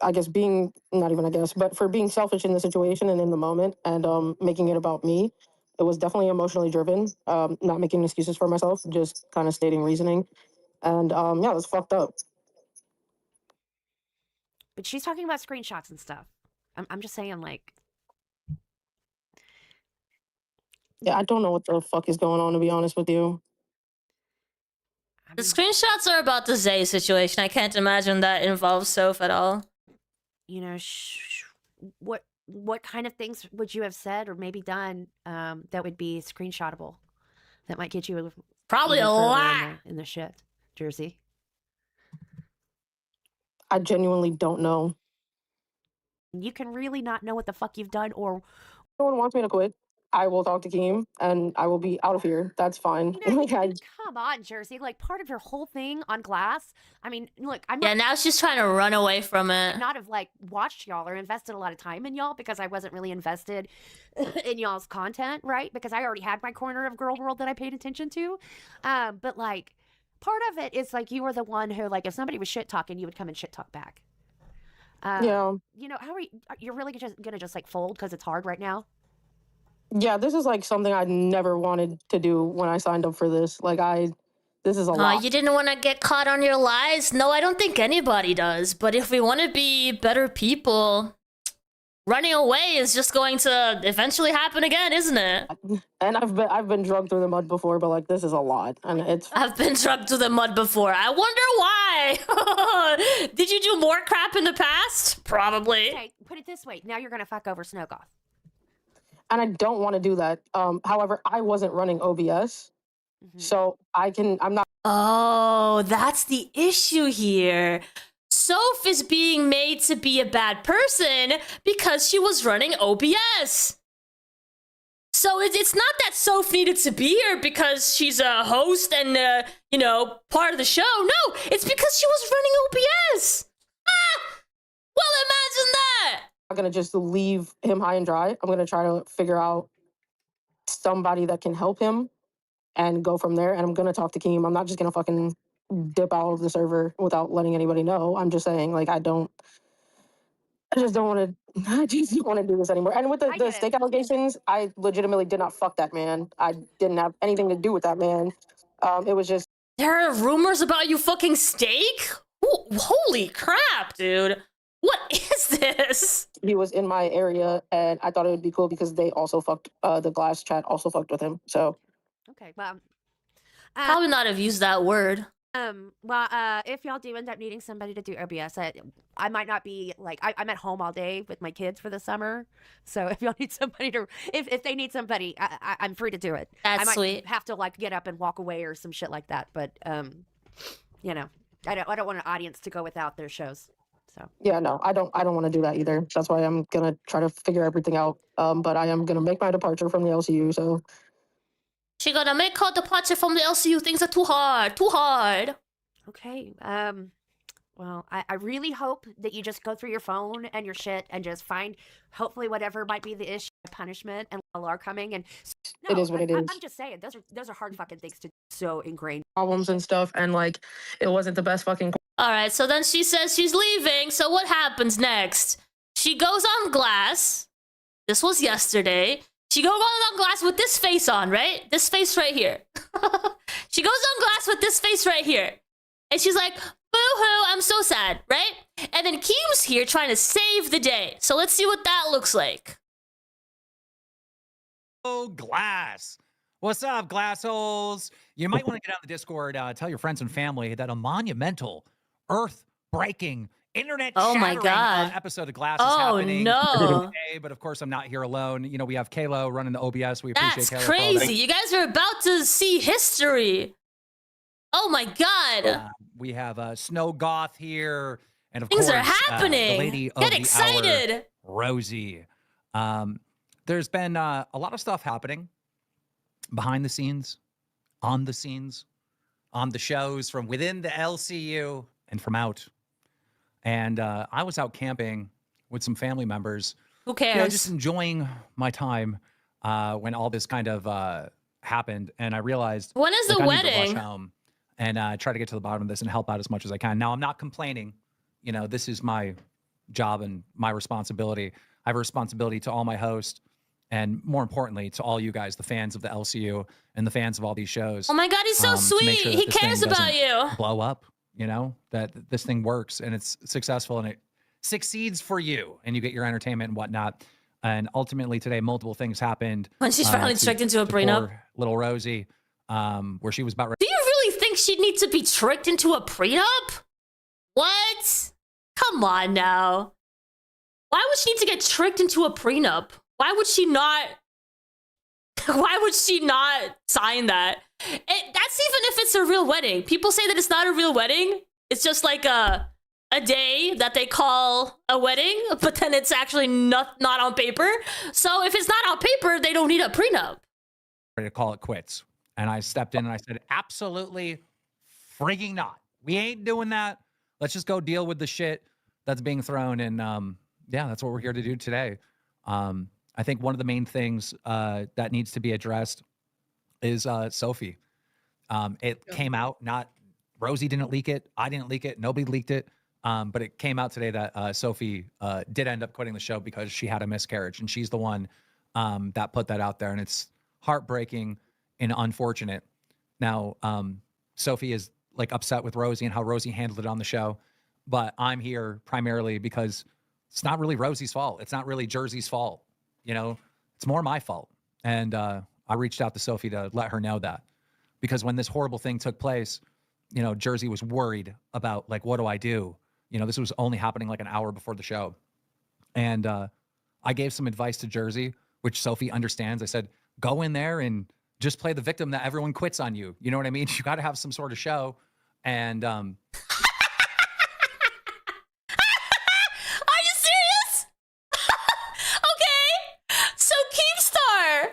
I guess being, not even I guess, but for being selfish in the situation and in the moment and making it about me. It was definitely emotionally driven, not making excuses for myself, just kind of stating reasoning. And yeah, it was fucked up. But she's talking about screenshots and stuff. I'm just saying like. Yeah, I don't know what the fuck is going on, to be honest with you. The screenshots are about the Zay situation. I can't imagine that involves Soph at all. You know, what kind of things would you have said or maybe done that would be screenshotable? That might get you probably a lot in the shit, Jersey. I genuinely don't know. You can really not know what the fuck you've done or. No one wants me to quit. I will talk to Keem and I will be out of here. That's fine. You know, come on, Jersey. Like part of your whole thing on Glass. I mean, look, I'm not, yeah. Now she's trying to run away from it. Not have like watched y'all or invested a lot of time in y'all because I wasn't really invested in y'all's content, right? Because I already had my corner of girl world that I paid attention to. But like, part of it is like you were the one who like if somebody was shit talking, you would come and shit talk back. Yeah. You know, how are you? You're really gonna just like fold because it's hard right now. Yeah, this is like something I never wanted to do when I signed up for this. Like this is a lot. You didn't want to get caught on your lies? No, I don't think anybody does. But if we want to be better people, running away is just going to eventually happen again, isn't it? And I've been drugged through the mud before, but like this is a lot, and it's. I've been drugged through the mud before. I wonder why. Did you do more crap in the past? Probably. Okay, put it this way. Now you're gonna fuck over Snowgoth. And I don't want to do that. However, I wasn't running OBS, so I'm not. Oh, that's the issue here. Soph is being made to be a bad person because she was running OBS. So it's not that Soph needed to be here because she's a host and, you know, part of the show. No, it's because she was running OBS. Ah! Well, imagine that. I'm gonna just leave him high and dry. I'm gonna try to figure out somebody that can help him and go from there. And I'm gonna talk to Keem. I'm not just gonna fucking dip out of the server without letting anybody know. I'm just saying, like, I just don't want to. I just don't want to do this anymore. And with the steak allegations, I legitimately did not fuck that man. I didn't have anything to do with that man. It was just. There are rumors about you fucking steak? Holy crap, dude. What is this? He was in my area, and I thought it would be cool because they also fucked. The glass chat also fucked with him. So. Okay, well. Probably not have used that word. Well, if y'all do end up needing somebody to do OBS, I might not be, like, I'm at home all day with my kids for the summer. So if y'all need somebody to, if they need somebody, I'm free to do it. That's I might sweet. have to, like, get up and walk away or some shit like that. But, you know, I don't want an audience to go without their shows. So. Yeah, no, I don't want to do that either. That's why I'm gonna try to figure everything out. But I am gonna make my departure from the LCU. So. She gonna make her departure from the LCU. Things are too hard. Too hard. Okay. Well, I really hope that you just go through your phone and your shit and just find, hopefully, whatever might be the issue, punishment, and are coming. And no, it is what it is. I'm just saying, those are hard fucking things to do. So ingrained Problems and stuff, and like, it wasn't the best fucking. All right, so then she says she's leaving. So what happens next? She goes on glass. This was yesterday. She goes on glass with this face on, right? This face right here. She goes on glass with this face right here. And she's like, boo-hoo, I'm so sad, right? And then Keem's here trying to save the day. So let's see what that looks like. Oh, glass. What's up, glass holes? You might want to get on the Discord, tell your friends and family that a monumental, earth-breaking, internet-shattering episode of Glass is happening today. But of course, I'm not here alone. You know, we have Kalo running the OBS. We appreciate Kalo. That's crazy. You guys are about to see history. Oh my God. We have Snowgoth here. And of Things course, are happening. The lady of Get the excited. hour, Rosie. There's been a lot of stuff happening behind the scenes, on the scenes, on the shows, from within the LCU and from out. And I was out camping with some family members. Who cares? You know, just enjoying my time when all this kind of happened. And I realized, when is the I wedding? need to rush home and try to get to the bottom of this and help out as much as I can. Now, I'm not complaining. You know, this is my job and my responsibility. I have a responsibility to all my hosts and, more importantly, to all you guys, the fans of the LCU and the fans of all these shows. Oh my God, he's so sweet. Sure he cares about you. Blow up, you know, that this thing works and it's successful and it succeeds for you and you get your entertainment and whatnot. And ultimately today, multiple things happened. When she's finally tricked into a prenup. Little Rosie, where she was about. Do you really think she'd need to be tricked into a prenup? What? Come on now. Why would she need to get tricked into a prenup? Why would she not? Why would she not sign that? That's even if it's a real wedding. People say that it's not a real wedding. It's just like a day that they call a wedding, but then it's actually not on paper. So if it's not on paper, they don't need a prenup. Ready to call it quits. And I stepped in and I said, absolutely frigging not. We ain't doing that. Let's just go deal with the shit that's being thrown. And yeah, that's what we're here to do today. I think one of the main things that needs to be addressed is Sophie. It came out, not Rosie didn't leak it. I didn't leak it. Nobody leaked it. But it came out today that Sophie did end up quitting the show because she had a miscarriage. And she's the one that put that out there. And it's heartbreaking and unfortunate. Now, Sophie is like upset with Rosie and how Rosie handled it on the show. But I'm here primarily because it's not really Rosie's fault. It's not really Jersey's fault. You know, it's more my fault. And I reached out to Sophie to let her know that, because when this horrible thing took place, you know, Jersey was worried about like, what do I do? You know, this was only happening like an hour before the show. And I gave some advice to Jersey, which Sophie understands. I said, go in there and just play the victim that everyone quits on you. You know what I mean? You got to have some sort of show. And Are you serious? Okay. So Keemstar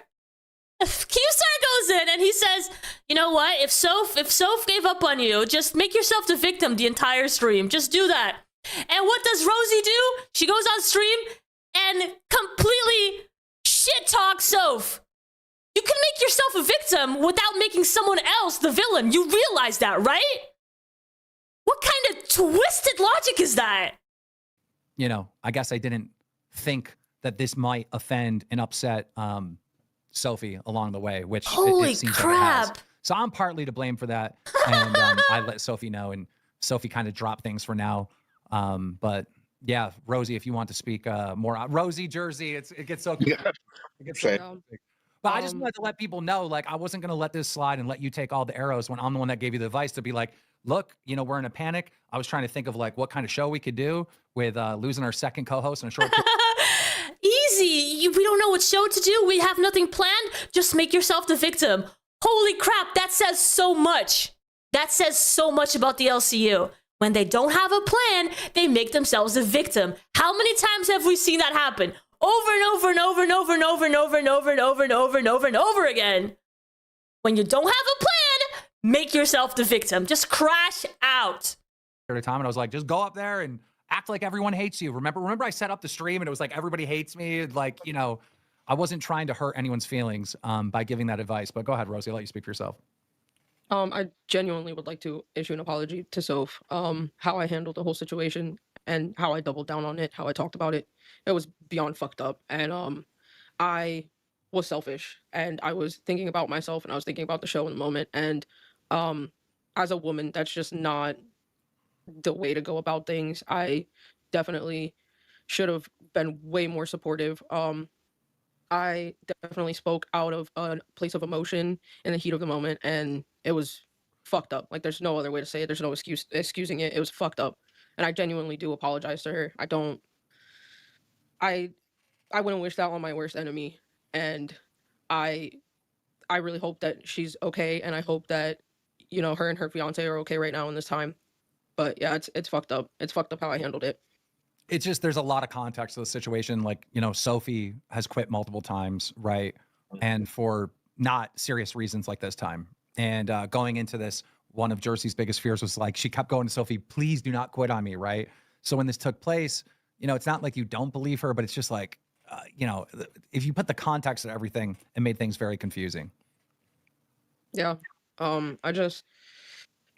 goes in and he says, you know what? If Soph gave up on you, just make yourself the victim the entire stream. Just do that. And what does Rosie do? She goes on stream and completely shit talks Soph. You can make yourself a victim without making someone else the villain. You realize that, right? What kind of twisted logic is that? you know, I guess I didn't think that this might offend and upset Sophie along the way, which holy it seems crap. like it has. So I'm partly to blame for that. And I let Sophie know, and Sophie kind of dropped things for now. But yeah, Rosie, if you want to speak more, Rosie, Jersey, it gets so it gets so confusing. But I just wanted to let people know, like, I wasn't going to let this slide and let you take all the arrows when I'm the one that gave you the advice to be like, look, you know, we're in a panic. I was trying to think of like what kind of show we could do with losing our second co-host in a short period. Easy. We don't know what show to do. We have nothing planned. Just make yourself the victim. Holy crap, that says so much. That says so much about the LCU. When they don't have a plan, they make themselves a victim. How many times have we seen that happen? Over and over and over and over and over and over and over and over and over and over and over again. When you don't have a plan, make yourself the victim. Just crash out. At a time, and I was like, just go up there and act like everyone hates you. Remember I set up the stream and it was like everybody hates me. Like, you know, I wasn't trying to hurt anyone's feelings by giving that advice. But go ahead, Rosie, I'll let you speak for yourself. I genuinely would like to issue an apology to Soph. How I handled the whole situation and how I doubled down on it, how I talked about it. It was beyond fucked up. And I was selfish and I was thinking about myself and I was thinking about the show in the moment. And as a woman, that's just not the way to go about things. I definitely should have been way more supportive. I definitely spoke out of a place of emotion in the heat of the moment, and it was fucked up. Like, there's no other way to say it. There's no excusing it. It was fucked up, and I genuinely do apologize to her. I wouldn't wish that on my worst enemy, and I really hope that she's okay, and I hope that, you know, her and her fiance are okay right now in this time. But yeah, it's fucked up. It's fucked up how I handled it. It's just, there's a lot of context to the situation. Like, you know, Sophie has quit multiple times, right? And for not serious reasons like this time. And going into this, one of Jersey's biggest fears was like, she kept going to Sophie, please do not quit on me, right? So when this took place, you know, it's not like you don't believe her, but it's just like, you know, if you put the context of everything, it made things very confusing. Yeah.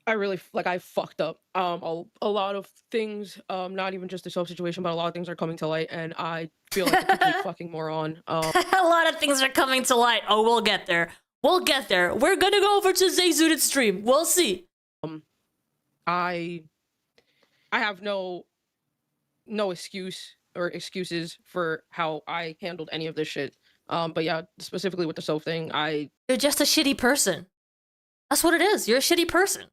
I really, like, I fucked up. A lot of things, not even just the Soph situation, but a lot of things are coming to light, and I feel like a complete fucking moron. A lot of things are coming to light. Oh, we'll get there. We'll get there. We're gonna go over to Zayzud's stream. We'll see. I have no excuse or excuses for how I handled any of this shit. But yeah, specifically with the Soph thing, You're just a shitty person. That's what it is. You're a shitty person.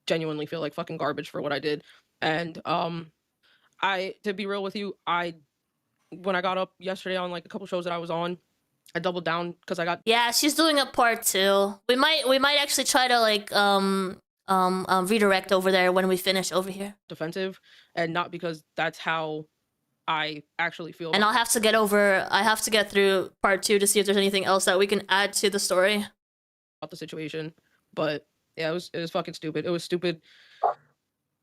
Genuinely feel like fucking garbage for what I did. And to be real with you, when I got up yesterday on like a couple shows that I was on, I doubled down because I got she's doing a part 2. We might actually try to like redirect over there when we finish over here. defensive, and not because that's how I actually feel. And I have to get through part 2 to see if there's anything else that we can add to the story about the situation. But yeah, it was fucking stupid. It was stupid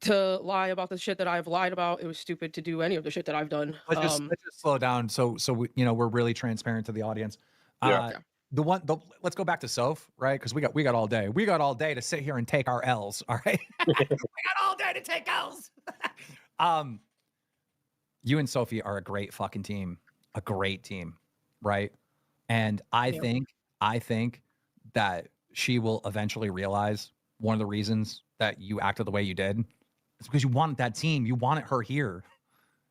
to lie about the shit that I've lied about. It was stupid to do any of the shit that I've done. Let's just slow down. So we, you know, we're really transparent to the audience. Yeah. Let's go back to Soph, right? Because we got all day. We got all day to sit here and take our L's. All right. We got all day to take L's. You and Sophie are a great fucking team. A great team, right? And I think that she will eventually realize one of the reasons that you acted the way you did is because you wanted that team. You wanted her here.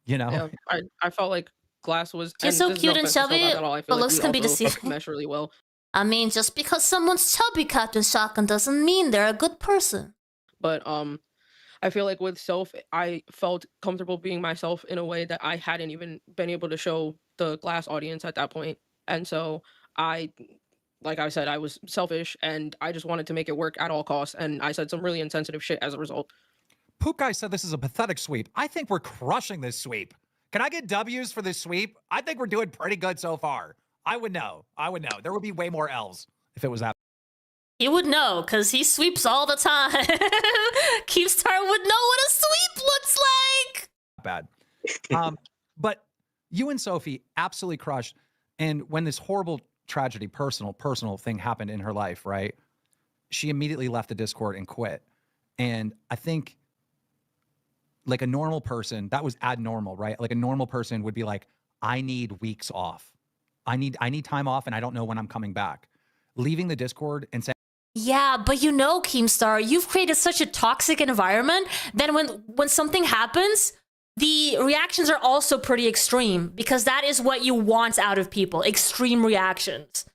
You know, Yeah, I felt like Glass was. She's and so this is no cute and offense to Snowglass chubby, at all. I but feel like looks we can be also deceiving. mesh really well. I mean, just because someone's chubby, Captain Shotgun, doesn't mean they're a good person. But I feel like with Soph, I felt comfortable being myself in a way that I hadn't even been able to show the Glass audience at that point. And so like I said, I was selfish and I just wanted to make it work at all costs. And I said some really insensitive shit as a result. Poop Guy said this is a pathetic sweep. I think we're crushing this sweep. Can I get W's for this sweep? I think we're doing pretty good so far. I would know. There would be way more L's if it was that. He would know, because he sweeps all the time. Keepstar would know what a sweep looks like. Bad. But you and Sophie absolutely crushed. And when this horrible tragedy, personal thing happened in her life, right? She immediately left the Discord and quit. And I think like a normal person, that was abnormal, right? Like a normal person would be like, I need weeks off. I need time off and I don't know when I'm coming back. Leaving the Discord and saying, yeah, but you know, Keemstar, you've created such a toxic environment that when something happens, the reactions are also pretty extreme, because that is what you want out of people, extreme reactions.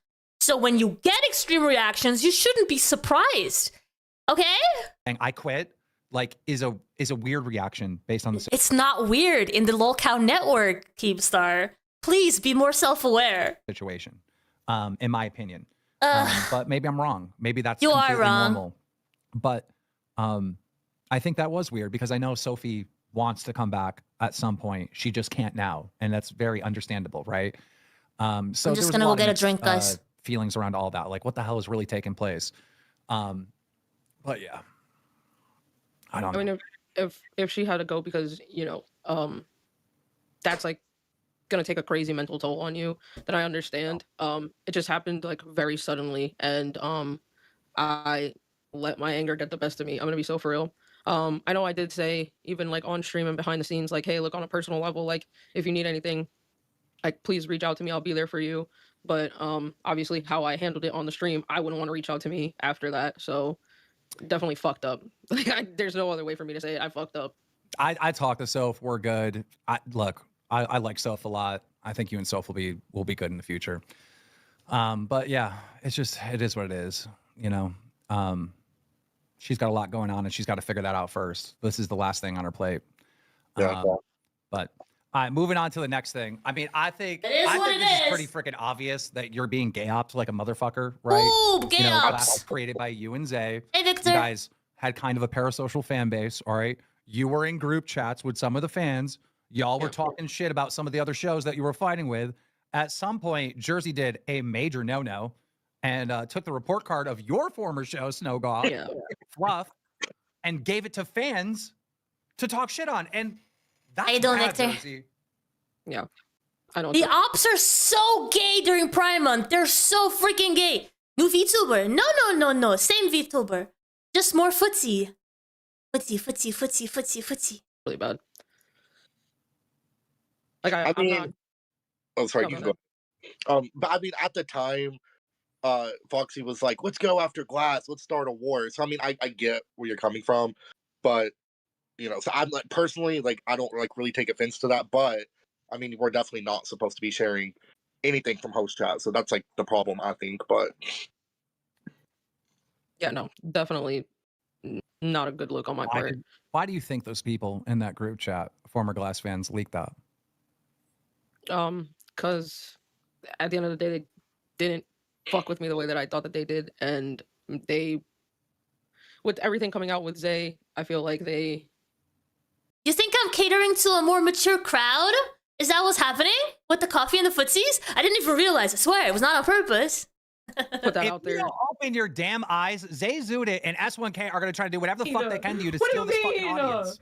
So when you get extreme reactions, you shouldn't be surprised. Okay? and I quit, like is a weird reaction based on the It's not weird in the lolcow network, Keemstar. Please be more self-aware. situation, in my opinion. But maybe I'm wrong. Maybe that's You are completely wrong. normal. But I think that was weird because I know Sophie wants to come back at some point. She just can't now, and that's very understandable, right? So I'm there just was gonna a go lot get of a drink, guys. feelings around all that, like what the hell is really taking place. But yeah, I don't know. I mean, if she had to go because that's like gonna take a crazy mental toll on you, then I understand. It just happened like very suddenly, and I let my anger get the best of me. I'm gonna be so for real. I know I did say even like on stream and behind the scenes, like, hey, look, on a personal level, like if you need anything, like please reach out to me. I'll be there for you. But obviously, how I handled it on the stream, I wouldn't want to reach out to me after that. So definitely fucked up. Like, there's no other way for me to say it. I fucked up. I talked to Soph. We're good. I like Soph a lot. I think you and Soph will be good in the future. But yeah, it is what it is. She's got a lot going on and she's got to figure that out first. This is the last thing on her plate. Yeah. But all right, moving on to the next thing. I mean, I think It is what this it is is. pretty freaking obvious that you're being gay ops like a motherfucker, right? Ooh, gay Class ops. created by you and Zay. Hey, You Victor. guys had kind of a parasocial fan base, all right? You were in group chats with some of the fans. Y'all were talking shit about some of the other shows that you were fighting with. At some point, Jersey did a major no-no and took the report card of your former show, Snowgall, Fluff, and gave it to fans to talk shit on. And that's How you doing, bad, Victor? Jersey. Yeah, I don't. The ops are so gay during Prime Month. They're so freaking gay. New VTuber. No. Same VTuber. Just more footsie. Footsie. Really bad. Like I I'm mean, not. oh, sorry, No, you go go. But I mean, at the time, Foxy was like, "Let's go after Glass. Let's start a war." So I mean, I get where you're coming from, but so I'm like personally, like I don't like really take offense to that, but I mean, we're definitely not supposed to be sharing anything from host chat, so that's like the problem, I think. But Yeah, no, definitely not a good look on my part. Why do you think those people in that group chat, former Glass fans, leaked that? Because at the end of the day, they didn't fuck with me the way that I thought that they did, and with everything coming out with Zay, I feel like they. You think I'm catering to a more mature crowd? Is that what's happening with the coffee and the footsies? I didn't even realize. I swear, it was not on purpose. Put that If out you there. don't open your damn eyes, Zay Zudit and S1K are going to try to do whatever the fuck they can to you to steal this fucking audience.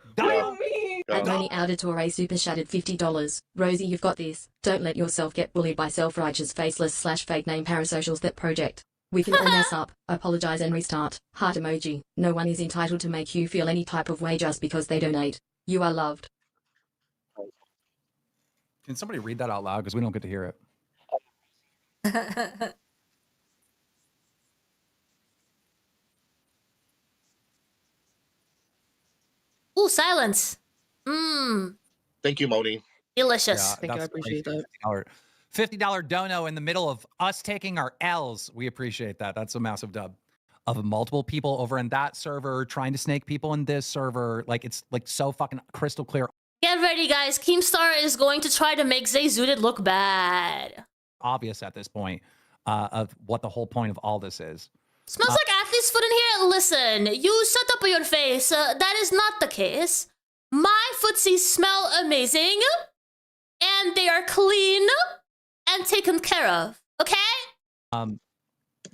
Adoni Auditore super shattered $50. Rosie, you've got this. Don't let yourself get bullied by self-righteous faceless / fake name parasocials that project. We can all mess up, apologize and restart. Heart emoji. No one is entitled to make you feel any type of way just because they donate. You are loved. Can somebody read that out loud? Because we don't get to hear it. Ooh, silence. Thank you, Moni. Delicious. Thank you, I appreciate that. $50 dono in the middle of us taking our L's. We appreciate that. That's a massive dub. Of multiple people over in that server trying to snake people in this server. Like, it's like so fucking crystal clear. Get ready, guys. Keemstar is going to try to make Zayzudit look bad. Obvious at this point of what the whole point of all this is. Smells like athlete's foot in here. Listen, you shut up your face. That is not the case. My footsies smell amazing, and they are clean and taken care of. Okay?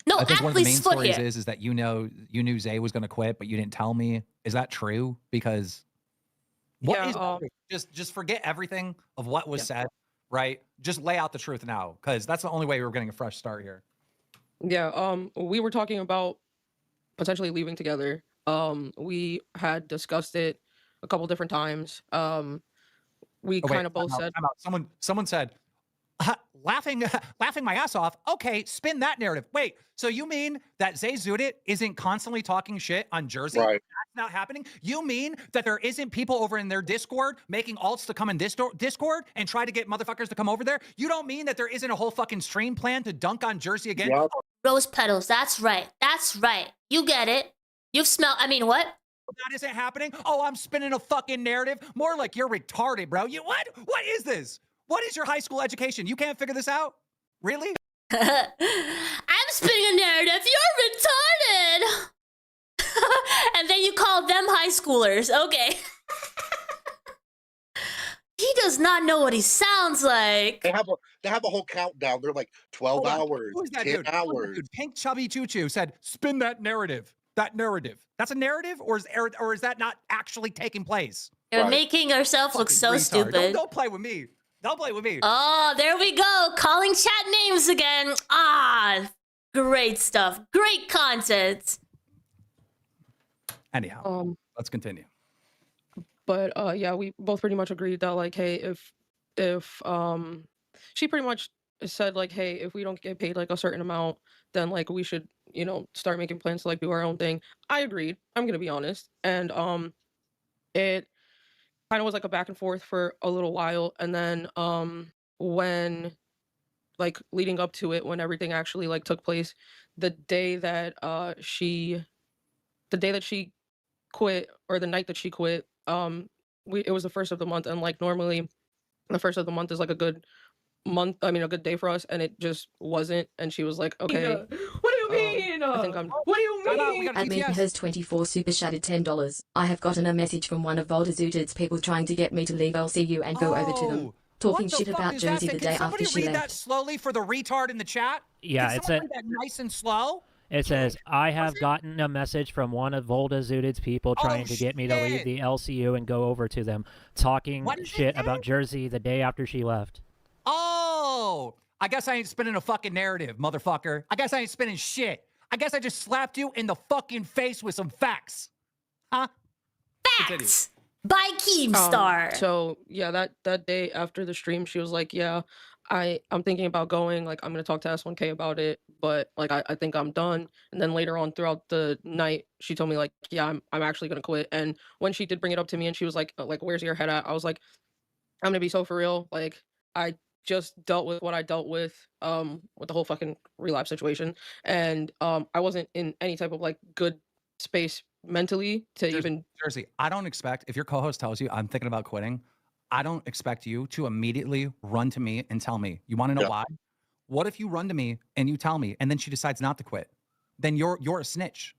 No, I think one of the main athlete's foot stories here. is that you knew Zay was going to quit, but you didn't tell me. Is that true? Because what is just forget everything of what was said, right? Just lay out the truth now, because that's the only way we're getting a fresh start here. Yeah, we were talking about potentially leaving together. We had discussed it a couple different times. We kind of both said someone said laughing my ass off. Okay, spin that narrative. Wait, so you mean that Zayzudit isn't constantly talking shit on Jersey? Right. That's not happening? You mean that there isn't people over in their Discord making alts to come in Discord and try to get motherfuckers to come over there? You don't mean that there isn't a whole fucking stream plan to dunk on Jersey again? Yep. Rose petals. That's right. That's right. You get it. You've smelled. I mean, what? That isn't happening? Oh, I'm spinning a fucking narrative? More like you're retarded, bro. You what? What is this? What is your high school education? You can't figure this out? Really? I'm spinning a narrative. You're retarded. And then you call them high schoolers. Okay. He does not know what he sounds like. They have a whole countdown. They're like 12 hours, Who is that 10 dude? hours. Dude, Pink Chubby Choo Choo said, spin that narrative. That narrative. That's a narrative, or is that not actually taking place? You're making yourself look so stupid. Don't play with me. Don't play with me. Oh, there we go. Calling chat names again. Ah, great stuff. Great content. Anyhow, let's continue. But yeah, we both pretty much agreed that like, hey, if she pretty much said like, hey, if we don't get paid like a certain amount, then like we should, start making plans to like do our own thing. I agreed. I'm gonna be honest. And it kind of was like a back and forth for a little while, and then when like leading up to it, when everything actually like took place, the day that she quit, or the night that she quit, it was the first of the month, and like normally the first of the month is like a good day for us, and it just wasn't. And she was like, okay, What do you mean? I think I'm What do you mean? Admin has 24 super chatted $10. I have gotten a message from one of Voldazuted's people trying to get me to leave LCU and go over to them, talking shit about Josie the day after she Can somebody read that left. slowly for the retard in the chat? Yeah, Can it's someone read that nice and slow? It says, I have gotten a message from one of Voldazuted's people trying to get me to leave the LCU and go over to them, talking shit about Jersey the day after she left. Oh, I guess I ain't spinning a fucking narrative, motherfucker. I guess I ain't spinning shit. I guess I just slapped you in the fucking face with some facts. Huh? Facts! By Keemstar. So yeah, that day after the stream, she was like, yeah, I'm thinking about going, like I'm gonna talk to S1K about it, but like I think I'm done. And then later on throughout the night, she told me like, yeah, I'm actually gonna quit. And when she did bring it up to me and she was like where's your head at? I was like, I'm gonna be so for real. Like I just dealt with what I dealt with the whole fucking relapse situation, and I wasn't in any type of like good space mentally to even. Jersey, I don't expect, if your co-host tells you I'm thinking about quitting, I don't expect you to immediately run to me and tell me. You want to know why? What if you run to me and you tell me, and then she decides not to quit? Then you're a snitch.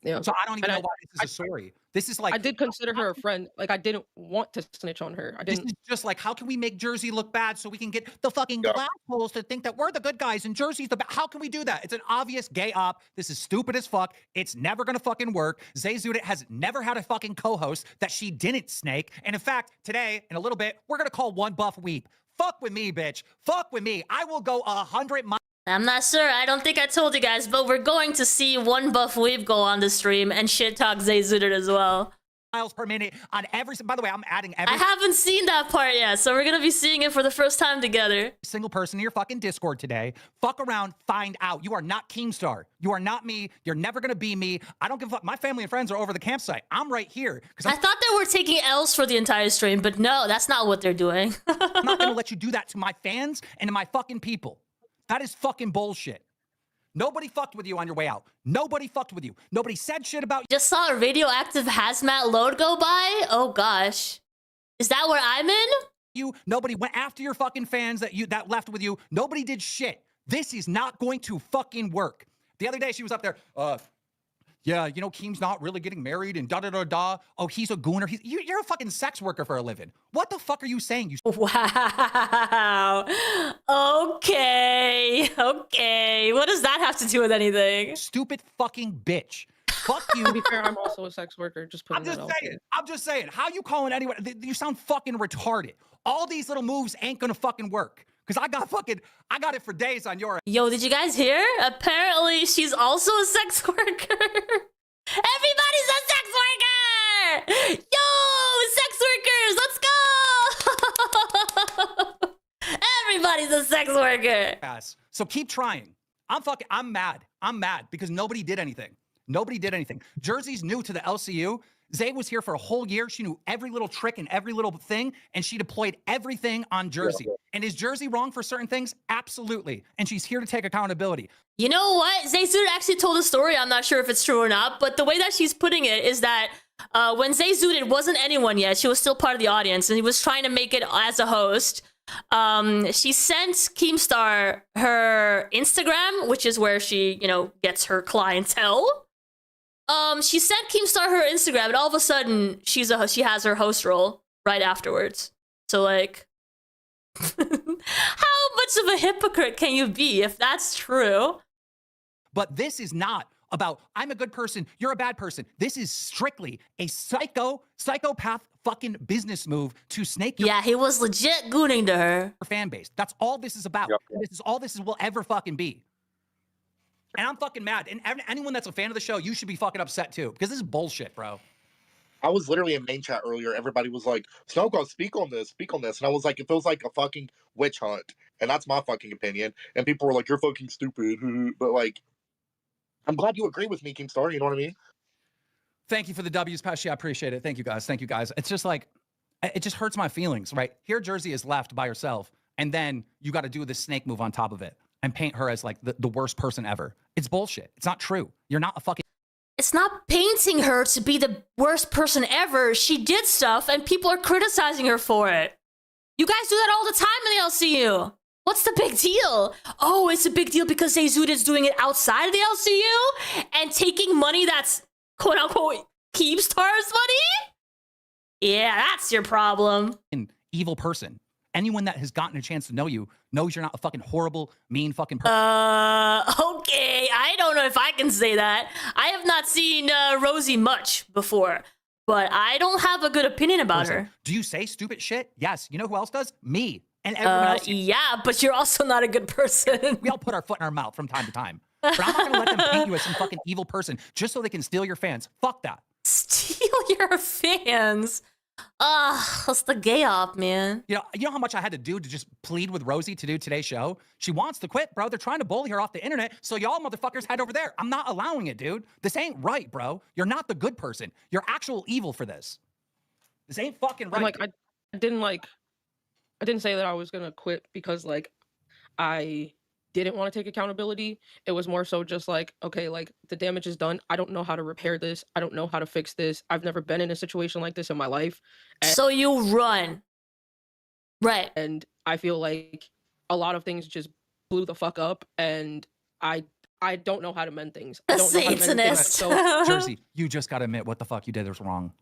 Yeah. So I don't even know why this is a story. This is like, I did consider her a friend. Like I didn't want to snitch on her. This is just like, how can we make Jersey look bad so we can get the fucking glass holes to think that we're the good guys and Jersey's the bad? How can we do that? It's an obvious gay op. This is stupid as fuck. It's never gonna fucking work. Zayzudit has never had a fucking co-host that she didn't snake. And in fact, today, in a little bit, we're gonna call one buff weep. Fuck with me, bitch. Fuck with me. I will go 100 miles. I'm not sure. I don't think I told you guys, but we're going to see one buff weeb go on the stream and shit talk Zayzudit as well. miles per minute on every. By the way, I'm adding every. I haven't seen that part yet, so we're gonna be seeing it for the first time together. Single person in your fucking Discord today. Fuck around, find out. You are not Keemstar. You are not me. You're never gonna be me. I don't give a fuck. My family and friends are over the campsite. I'm right here. I thought they were taking L's for the entire stream, but no, that's not what they're doing. I'm not gonna let you do that to my fans and to my fucking people. That is fucking bullshit. Nobody fucked with you on your way out. Nobody fucked with you. Nobody said shit about you. Just saw a radioactive hazmat load go by? Oh gosh. Is that where I'm in? Nobody went after your fucking fans that left with you. Nobody did shit. This is not going to fucking work. The other day she was up there, yeah, you know, Keem's not really getting married and da-da-da-da. Oh, he's a gooner. You're a fucking sex worker for a living. What the fuck are you saying? Wow. Okay. What does that have to do with anything? Stupid fucking bitch. Fuck you. To be fair, I'm also a sex worker. I'm just saying. How you calling anyone? You sound fucking retarded. All these little moves ain't gonna fucking work. Because I got it for days on your. Yo, did you guys hear? Apparently, she's also a sex worker. Everybody's a sex worker! Yo, sex workers, let's go! Everybody's a sex worker. So keep trying. I'm mad. I'm mad because nobody did anything. Nobody did anything. Jersey's new to the LCU. Zay was here for a whole year. She knew every little trick and every little thing, and she deployed everything on Jersey. Yeah. And is Jersey wrong for certain things? Absolutely. And she's here to take accountability. You know what? Zay Zoot actually told a story. I'm not sure if it's true or not, but the way that she's putting it is that when Zay Zooted wasn't anyone yet, she was still part of the audience, and he was trying to make it as a host. She sent Keemstar her Instagram, which is where she, you know, gets her clientele. She sent Keemstar her Instagram, and all of a sudden, she has her host role right afterwards. So, like, how much of a hypocrite can you be if that's true? But this is not about, I'm a good person, you're a bad person. This is strictly a psychopath fucking business move to snake your— Yeah, he was legit gooning to her. Fan base. That's all this is about. Yep. This is all this will ever fucking be. And I'm fucking mad. And anyone that's a fan of the show, you should be fucking upset too, because this is bullshit, bro. I was literally in main chat earlier. Everybody was like, Snowco, speak on this. And I was like, it feels like a fucking witch hunt. And that's my fucking opinion. And people were like, you're fucking stupid. But like, I'm glad you agree with me, Keemstar. You know what I mean? Thank you for the W's, Pesci. I appreciate it. Thank you guys. Thank you guys. It's just like, it just hurts my feelings, right? Here, Jersey is left by herself. And then you got to do this snake move on top of it and paint her as like the worst person ever. It's bullshit. It's not true. You're not a fucking... It's not painting her to be the worst person ever. She did stuff and people are criticizing her for it. You guys do that all the time in the LCU. What's the big deal? Oh, it's a big deal because Zayzud is doing it outside of the LCU and taking money that's quote unquote Keemstar's money? Yeah, that's your problem. An evil person. Anyone that has gotten a chance to know you knows you're not a fucking horrible, mean fucking person. Okay. I don't know if I can say that. I have not seen Rosie much before, but I don't have a good opinion about her. Do you say stupid shit? Yes. You know who else does? Me. And everyone else. Yeah, but you're also not a good person. We all put our foot in our mouth from time to time. But I'm not going to let them paint you as some fucking evil person just so they can steal your fans. Fuck that. Steal your fans? That's the gay op, man. You know how much I had to do to just plead with Rosie to do today's show? She wants to quit, bro. They're trying to bully her off the internet, so y'all motherfuckers head over there. I'm not allowing it, dude. This ain't right, bro. You're not the good person. You're actual evil for this. This ain't fucking right. And, I didn't say that I was gonna quit because like I didn't want to take accountability. It was more so just like, okay, like the damage is done. I don't know how to repair this. I don't know how to fix this. I've never been in a situation like this in my life. So you run. Right. And I feel like a lot of things just blew the fuck up and I don't know how to mend things. I don't know how to mend things. So Jersey, you just gotta admit what the fuck you did was wrong.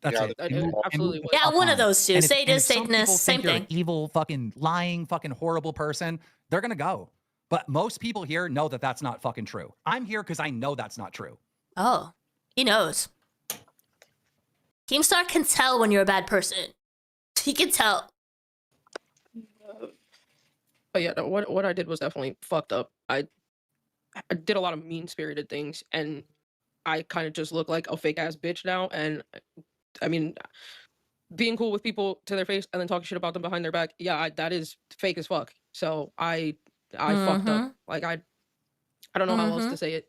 That's it. Absolutely. Yeah, one of those two. Sadist, Satanist, same thing. An evil, fucking lying, fucking horrible person. They're gonna go. But most people here know that that's not fucking true. I'm here because I know that's not true. Oh, he knows. Keemstar can tell when you're a bad person. He can tell. But yeah, what I did was definitely fucked up. I did a lot of mean-spirited things, and I kind of just look like a fake-ass bitch now, and I mean, being cool with people to their face and then talking shit about them behind their back, yeah, that is fake as fuck. So I fucked up. Like I don't know how else to say it.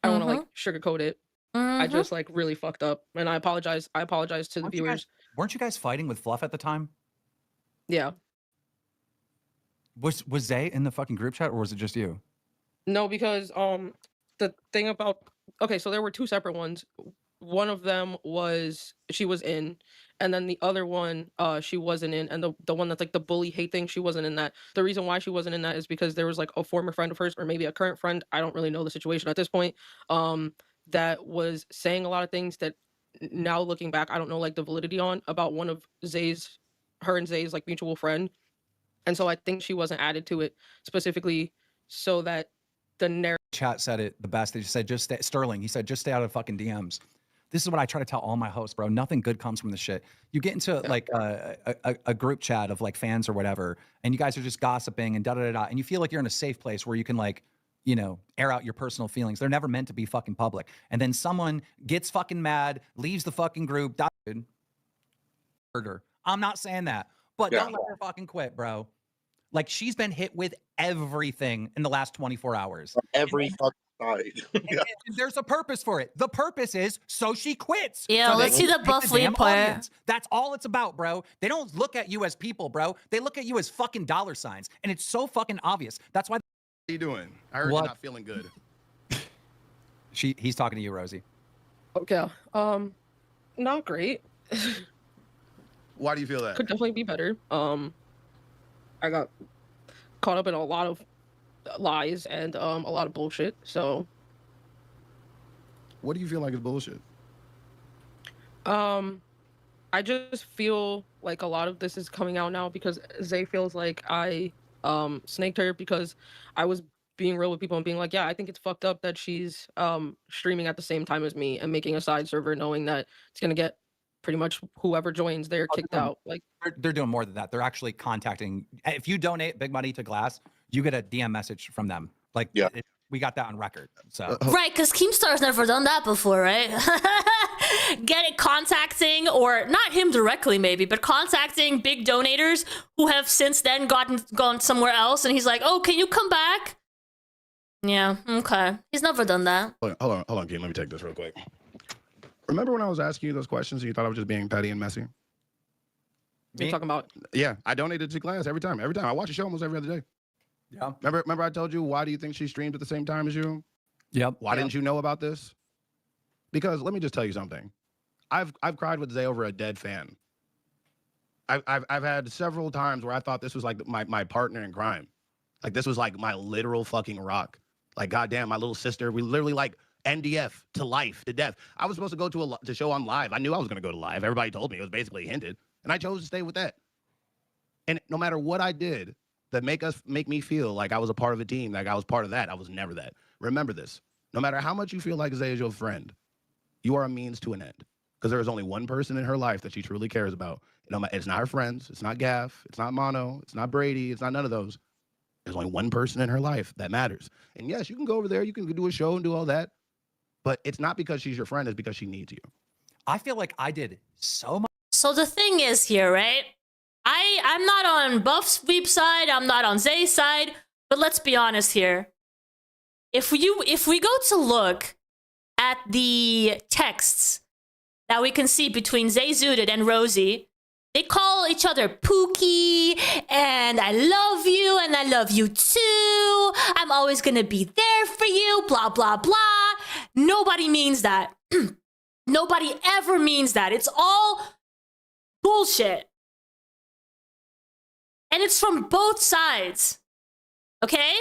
I don't want to like sugarcoat it. I just like really fucked up, and I apologize. I apologize to the viewers. Weren't you guys fighting with Fluff at the time? Yeah. Was Zay in the fucking group chat, or was it just you? No, because the thing about so there were two separate ones. One of them was she was in, and then the other one she wasn't in, and the one that's like the bully hate thing, she wasn't in that. The reason why she wasn't in that is because there was like a former friend of hers, or maybe a current friend, I don't really know the situation at this point, that was saying a lot of things that now looking back I don't know like the validity on about one of her and Zay's like mutual friend. And so I think she wasn't added to it specifically so that the narrative. Chat said it the best. They just said, just stay, Sterling. He said, just stay out of fucking DMs. This is what I try to tell all my hosts, bro. Nothing good comes from this shit. You get into like a group chat of like fans or whatever, and you guys are just gossiping and da-da-da-da, and you feel like you're in a safe place where you can like, you know, air out your personal feelings. They're never meant to be fucking public. And then someone gets fucking mad, leaves the fucking group, murder. I'm not saying that. But don't let her fucking quit, bro. Like, she's been hit with everything in the last 24 hours. From every fucking side. And there's a purpose for it. The purpose is so she quits. Yeah, so let's see the buff lead part. That's all it's about, bro. They don't look at you as people, bro. They look at you as fucking dollar signs. And it's so fucking obvious. That's why. How you doing? I heard you're not feeling good. He's talking to you, Rosie. Okay. Not great. Why do you feel that? Could definitely be better. I got caught up in a lot of lies and a lot of bullshit. So what do you feel like is bullshit? I just feel like a lot of this is coming out now because Zay feels like I snaked her because I was being real with people and being like, yeah, I think it's fucked up that she's streaming at the same time as me and making a side server knowing that it's gonna get pretty much whoever joins they're kicked out. Like they're doing more than that. They're actually contacting. If you donate big money to Glass, you get a DM message from them. Like, we got that on record. So right, because Keemstar's never done that before, right? Contacting, or not him directly maybe, but contacting big donators who have since then gone somewhere else, and he's like, oh, can you come back? Yeah, okay. He's never done that. Hold on, Keem. Let me take this real quick. Remember when I was asking you those questions and you thought I was just being petty and messy? You're talking about? Yeah, I donated to Glass every time. Every time. I watch a show almost every other day. Yeah. Remember I told you, why do you think she streamed at the same time as you? Yep. Why didn't you know about this? Because let me just tell you something. I've cried with Zay over a dead fan. I've had several times where I thought this was like my partner in crime. Like this was like my literal fucking rock. Like, goddamn, my little sister. We literally like NDF to life, to death. I was supposed to go to a show on live. I knew I was going to go to live. Everybody told me. It was basically hinted. And I chose to stay with that. And no matter what I did that make me feel like I was a part of a team, like I was part of that, I was never that. Remember this. No matter how much you feel like Zay is your friend, you are a means to an end. Because there is only one person in her life that she truly cares about. It's not her friends. It's not Gaff. It's not Mono. It's not Brady. It's not none of those. There's only one person in her life that matters. And yes, you can go over there. You can do a show and do all that. But it's not because she's your friend. It's because she needs you. I feel like I did so much. So the thing is here, right? I'm not on Buff's Sweep side. I'm not on Zay's side. But let's be honest here. If we go to look at the texts that we can see between Zay Zooted and Rosie, they call each other Pookie, and I love you, and I love you too. I'm always gonna be there for you, blah, blah, blah. Nobody means that. Nobody ever means that. It's all bullshit. And it's from both sides. Okay?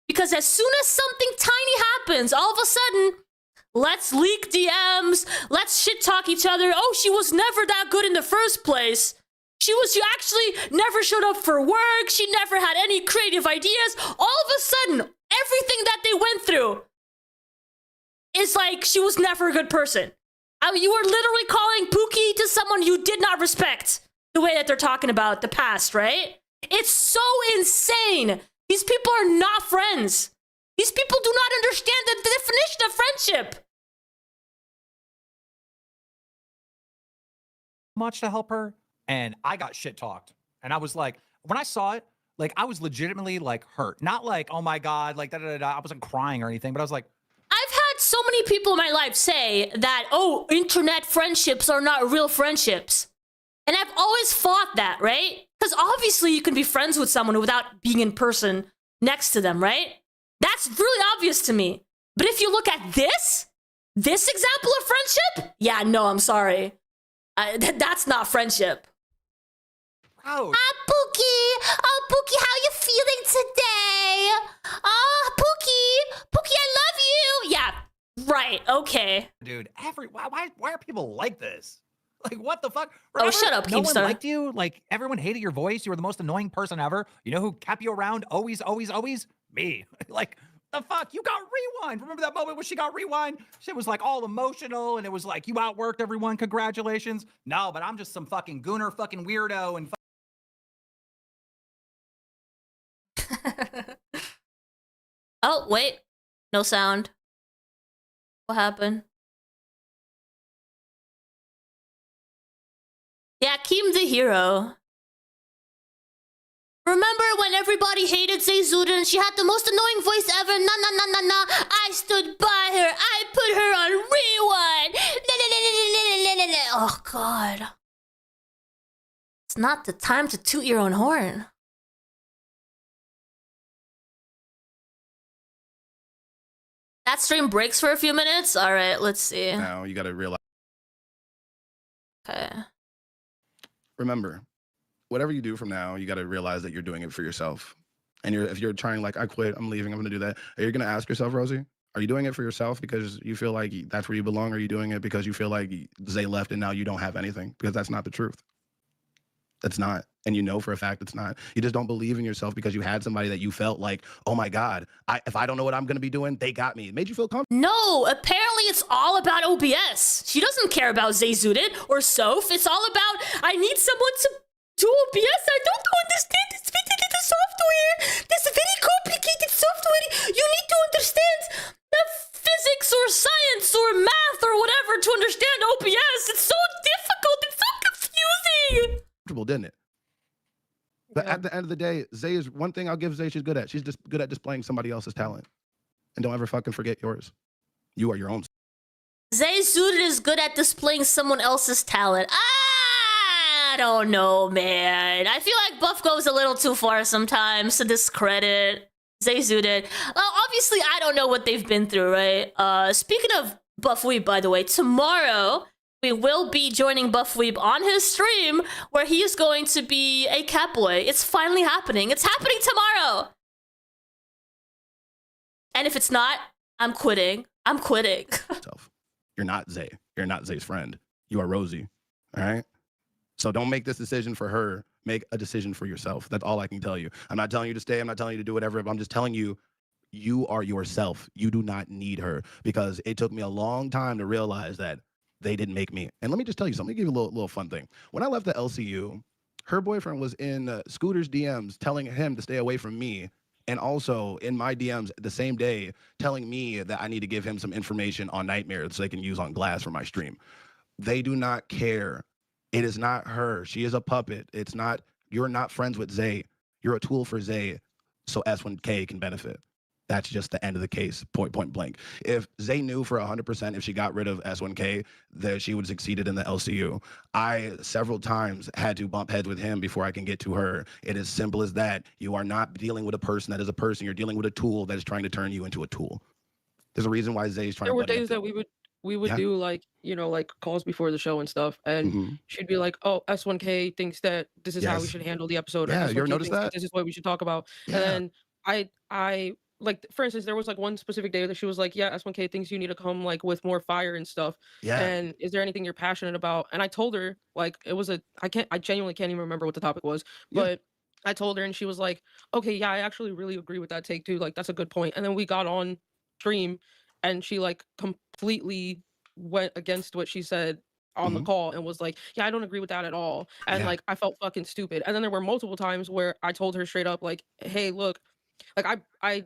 Because as soon as something tiny happens, all of a sudden, let's leak DMs, let's shit talk each other. Oh, she was never that good in the first place. She actually never showed up for work. She never had any creative ideas. All of a sudden, everything that they went through is like she was never a good person. I mean, you were literally calling Pookie to someone you did not respect the way that they're talking about the past, right? It's so insane. These people are not friends. These people do not understand the definition of friendship. much to help her, and I got shit talked. And I was like, when I saw it, like I was legitimately like hurt. Not like, oh my God, like I wasn't crying or anything, but I was like, I've had so many people in my life say that, oh, internet friendships are not real friendships. And I've always fought that, right? Because obviously you can be friends with someone without being in person next to them, right? That's really obvious to me. But if you look at this example of friendship, yeah, no, I'm sorry. That's not friendship. Bro. Pookie! Oh, Pookie, how you feeling today? Oh, Pookie, I love you. Yeah, right, okay. Dude, why are people like this? Like, what the fuck? Oh, shut up, no one Keemstar. liked you? Like, everyone hated your voice? You were the most annoying person ever? You know who kept you around always? Me. Like, the fuck? You got rewind. Remember that moment when she got rewind? Shit was like all emotional and it was like, you outworked everyone. Congratulations. No, but I'm just some fucking gooner fucking weirdo and Oh, wait. No sound. What happened? Yeah, Keem the hero. Remember when everybody hated Zayzuden and she had the most annoying voice ever? Na na na na na. I stood by her. I put her on rewind. Na na na na na na na na. Oh God. It's not the time to toot your own horn. That stream breaks for a few minutes? Alright, let's see. Now you gotta realize. Okay. Remember, whatever you do from now, you gotta realize that you're doing it for yourself. And if you're trying like, I quit, I'm leaving, I'm gonna do that. Are you gonna ask yourself, Rosie, are you doing it for yourself because you feel like that's where you belong? Or are you doing it because you feel like Zay left and now you don't have anything? Because that's not the truth. It's not. And you know for a fact it's not. You just don't believe in yourself because you had somebody that you felt like, oh my God, if I don't know what I'm going to be doing, they got me. It made you feel comfortable. No, apparently it's all about OBS. She doesn't care about Zayzudit or Soph. It's all about, I need someone to do OBS. I don't understand this little software. This very complicated software. You need to understand the physics or science or math or whatever to understand OBS. It's so difficult. It's so confusing. Didn't it? But at the end of the day, Zay is one thing I'll give Zay she's good at. She's just good at displaying somebody else's talent. And don't ever fucking forget yours. You are your own. Zayzudit is good at displaying someone else's talent. I don't know, man. I feel like Buff goes a little too far sometimes to discredit Zayzudit. Well, obviously, I don't know what they've been through, right? Speaking of Buff Weeb, by the way, tomorrow we will be joining Buff Weeb on his stream where he is going to be a Catboy. It's finally happening. It's happening tomorrow. And if it's not, I'm quitting. I'm quitting. You're not Zay. You're not Zay's friend. You are Rosie. All right? So don't make this decision for her. Make a decision for yourself. That's all I can tell you. I'm not telling you to stay. I'm not telling you to do whatever. But I'm just telling you, you are yourself. You do not need her. Because it took me a long time to realize that they didn't make me. And let me just tell you something. Let me give you a little fun thing. When I left the LCU, her boyfriend was in Scooter's DMs telling him to stay away from me. And also in my DMs the same day telling me that I need to give him some information on Nightmare so they can use on Glass for my stream. They do not care. It is not her. She is a puppet. It's not, you're not friends with Zay. You're a tool for Zay so S1K can benefit. That's just the end of the case, point blank. If Zay knew for 100% if she got rid of S1K that she would have succeeded in the LCU, I several times had to bump heads with him before I can get to her. It is simple as that. You are not dealing with a person that is a person. You're dealing with a tool that is trying to turn you into a tool. There's a reason why Zay's trying to. There were days that we would do like, you know, like calls before the show and stuff, and she'd be like, oh, S1K thinks that this is how we should handle the episode. Yeah, or you ever S1K noticed thinks that? this is what we should talk about. Yeah. And then I like, for instance, there was like one specific day that she was like, yeah, S1K thinks you need to come like with more fire and stuff. Yeah. And is there anything you're passionate about? And I told her, like, it was I genuinely can't even remember what the topic was, but I told her and she was like, okay, yeah, I actually really agree with that take too. Like, that's a good point. And then we got on stream and she like completely went against what she said on the call and was like, yeah, I don't agree with that at all. And like, I felt fucking stupid. And then there were multiple times where I told her straight up, like, hey, look, like I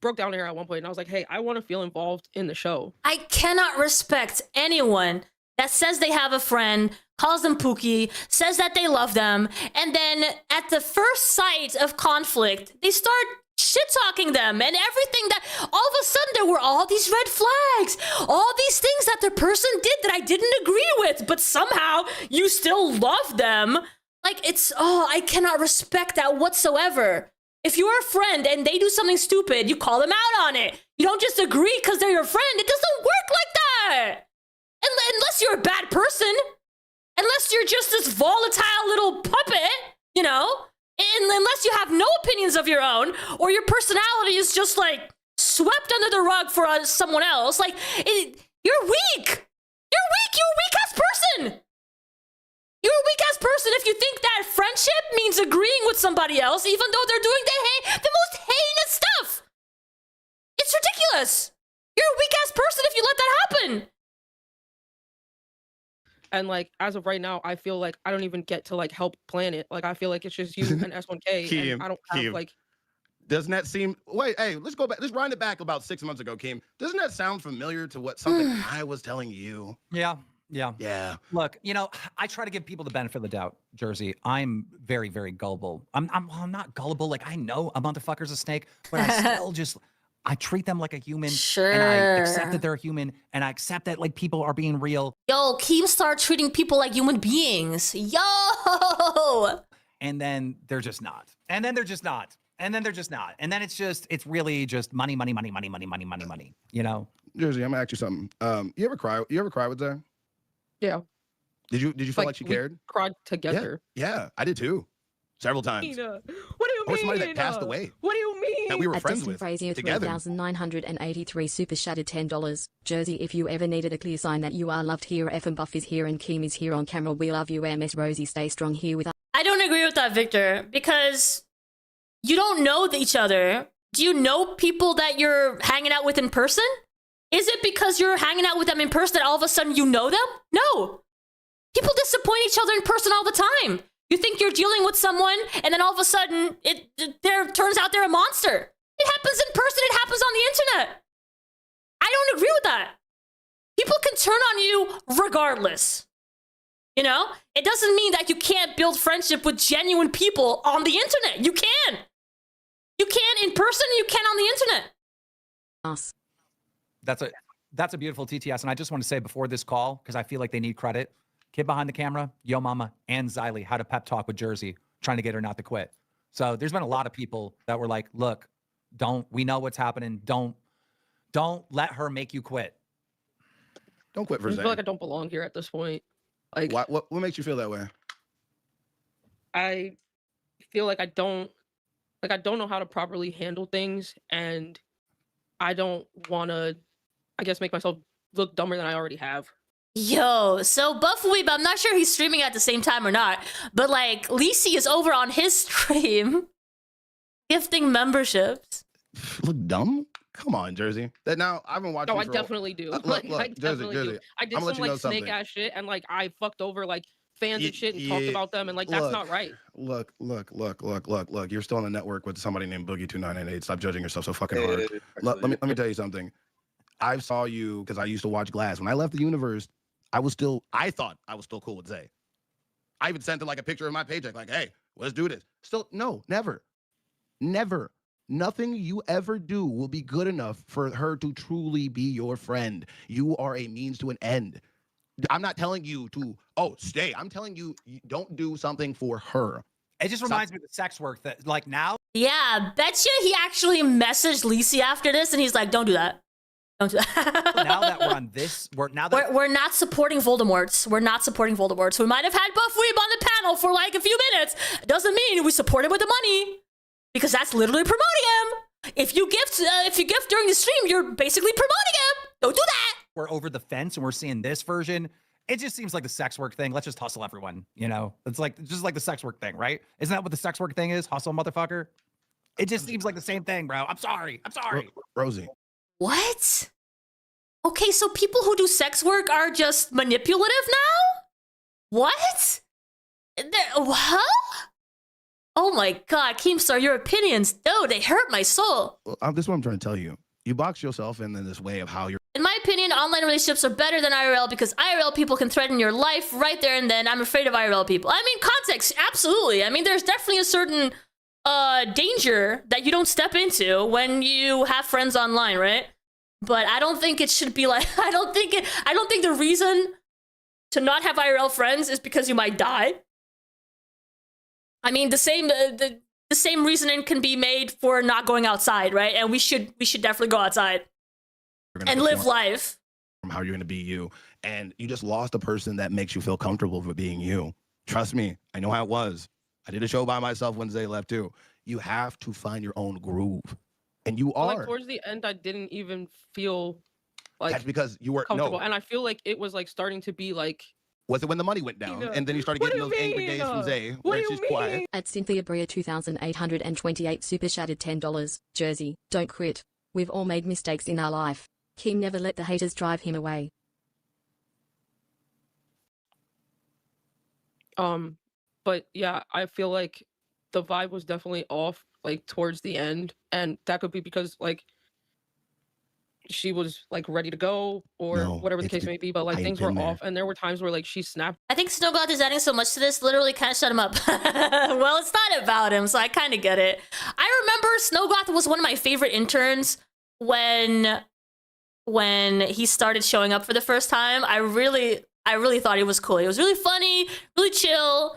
broke down to her at one point and I was like, hey, I want to feel involved in the show. I cannot respect anyone that says they have a friend, calls them Pookie, says that they love them, and then at the first sight of conflict, they start shit-talking them and everything that all of a sudden there were all these red flags, all these things that the person did that I didn't agree with, but somehow you still love them. Like, I cannot respect that whatsoever. If you're a friend and they do something stupid, you call them out on it. You don't just agree because they're your friend. It doesn't work like that. Unless you're a bad person. Unless you're just this volatile little puppet, you know? And unless you have no opinions of your own, or your personality is just like swept under the rug for someone else, like, you're weak. You're weak. You're a weak-ass person. You're a weak-ass person if you think that friendship means agreeing with somebody else, even though they're doing the most heinous stuff. It's ridiculous. You're a weak-ass person if you let that happen. And like, as of right now, I feel like I don't even get to like help plan it. Like, I feel like it's just you and S1K, and I don't have like. Doesn't that seem? Wait, hey, let's go back. Let's wind it back about 6 months ago, Keem. Doesn't that sound familiar to what something I was telling you? Yeah. Look, I try to give people the benefit of the doubt, Jersey. I'm very, very gullible. I'm not gullible. Like, I know a motherfucker's a snake, but I still just. I treat them like a human, and I accept that they're a human, and I accept that like people are being real. Yo, Keem start treating people like human beings. Yo! And then they're just not. And then they're just not. And then they're just not. And then it's really just money, you know? Jersey, I'm gonna ask you something. You ever cry with Zay? Yeah. Did you feel like she cared? Cried together. Yeah, I did too. Several times. What do you mean? Somebody that passed away. What do you mean? That we were friends Justin with Frazier, together. 3,983 super shattered $10. Jersey, if you ever needed a clear sign that you are loved here, F and Buff is here and Keem is here on camera. We love you, MS Rosie. Stay strong here with us. I don't agree with that, Victor, because you don't know each other. Do you know people that you're hanging out with in person? Is it because you're hanging out with them in person that all of a sudden you know them? No. People disappoint each other in person all the time. You think you're dealing with someone, and then all of a sudden, it turns out they're a monster. It happens in person. It happens on the internet. I don't agree with that. People can turn on you regardless. You know? It doesn't mean that you can't build friendship with genuine people on the internet. You can. You can in person, you can on the internet. Us. That's a beautiful TTS. And I just want to say before this call, because I feel like they need credit, kid behind the camera, Yo Mama, and Xylee had a pep talk with Jersey, trying to get her not to quit. So there's been a lot of people that were like, look, we know what's happening. Don't let her make you quit. Don't quit for I Zay. feel like I don't belong here at this point. Like, what makes you feel that way? I feel like I don't know how to properly handle things, and I don't want to, I guess, make myself look dumber than I already have. Yo, so Buffweeb, I'm not sure he's streaming at the same time or not, but like, Lisi is over on his stream gifting memberships. Look dumb? Come on, Jersey. That now I've been watching. No, I definitely do. Look, I definitely do. I did some like snake ass shit, and like I fucked over like fans and shit and talked about them, and like that's not right. Look. You're still on the network with somebody named Boogie2998. Stop judging yourself so fucking hard. Let me tell you something. I saw you because I used to watch Glass. When I left the universe, I thought I was still cool with Zay. I even sent her like a picture of my paycheck, like, hey, let's do this. Still, no, never. Nothing you ever do will be good enough for her to truly be your friend. You are a means to an end. I'm not telling you to, stay. I'm telling you, don't do something for her. It just reminds me of the sex work that, like, now. Yeah, betcha he actually messaged Lisi after this, and he's like, don't do that. Don't do that. Now that we're on this, we're not supporting Voldemort. We're not supporting Voldemort. We might have had Buffweeb on the panel for like a few minutes. It doesn't mean we support him with the money. Because that's literally promoting him. If you gift during the stream, you're basically promoting him. Don't do that. We're over the fence and we're seeing this version. It just seems like the sex work thing. Let's just hustle everyone. You know, it's like just like the sex work thing, right? Isn't that what the sex work thing is? Hustle, motherfucker. It just seems like the same thing, bro. I'm sorry. Rosie. What? Okay, so people who do sex work are just manipulative now? What? Huh? Oh my God, Keemstar, your opinions, though, they hurt my soul. This is what I'm trying to tell you. you box yourself in this way of how you're. In my opinion, online relationships are better than IRL because IRL people can threaten your life right there and then. I'm afraid of IRL people. I mean, context, absolutely. I mean, there's definitely a certain danger that you don't step into when you have friends online, right? But I don't think it should be like, I don't think the reason to not have IRL friends is because you might die. I mean, the same reasoning can be made for not going outside, right? And we should definitely go outside and live life. From how you're going to be you. And you just lost a person that makes you feel comfortable with being you. Trust me, I know how it was. I did a show by myself when Zay left too. You have to find your own groove. And you are. Like towards the end, I didn't even feel like that's because you were comfortable. No. And I feel like it was like starting to be like. Was it when the money went down? And then you started getting those angry days from Zay where she's quiet? At Cynthia Brea 2828 super shattered $10. Jersey, don't quit. We've all made mistakes in our life. Keem never let the haters drive him away. But yeah, I feel like the vibe was definitely off like towards the end, and that could be because like she was like ready to go or whatever the case may be, but like things were off, and there were times where like she snapped. I think Snowgoth is adding so much to this, literally kind of shut him up. Well, it's not about him, so I kind of get it. I remember Snowgoth was one of my favorite interns when he started showing up for the first time. I really thought he was cool. He was really funny, really chill.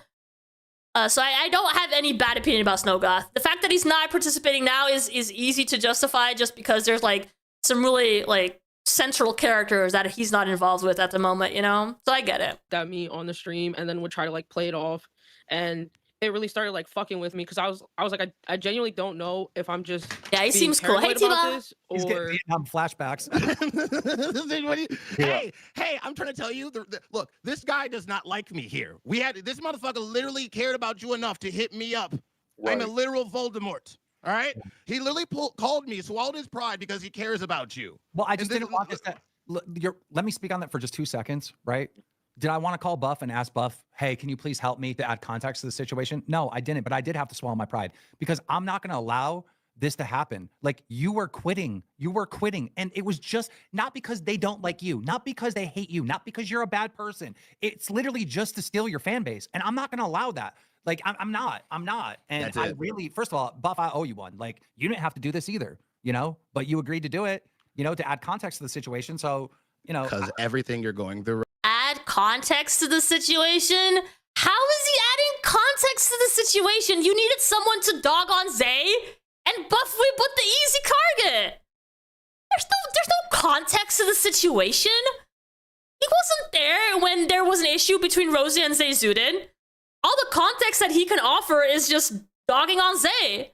So I don't have any bad opinion about Snowgoth. The fact that he's not participating now is easy to justify just because there's like some really like central characters that he's not involved with at the moment, you know? So I get it. That me on the stream and then would try to like play it off, and it really started like fucking with me because I was like I genuinely don't know if I'm just he seems cool. Hey T-Ball. He's getting Vietnam flashbacks. Hey, I'm trying to tell you. Look, this guy does not like me here. This motherfucker literally cared about you enough to hit me up. Right. I'm a literal Voldemort. All right, he literally called me, swallowed his pride because he cares about you. Well, I just didn't want this. Let me speak on that for just 2 seconds, right? Did I want to call Buff and ask Buff, hey, can you please help me to add context to the situation? No, I didn't, but I did have to swallow my pride because I'm not going to allow this to happen. Like you were quitting. And it was just not because they don't like you, not because they hate you, not because you're a bad person. It's literally just to steal your fan base. And I'm not going to allow that. Like I'm not. And I really, first of all, Buff, I owe you one. Like you didn't have to do this either, you know, but you agreed to do it, you know, to add context to the situation. So, you know, because everything you're going through. Add context to the situation? How is he adding context to the situation? You needed someone to dog on Zay, and Buff we put the easy target. There's no context to the situation. He wasn't there when there was an issue between Rosie and Zay Zudin. All the context that he can offer is just dogging on Zay.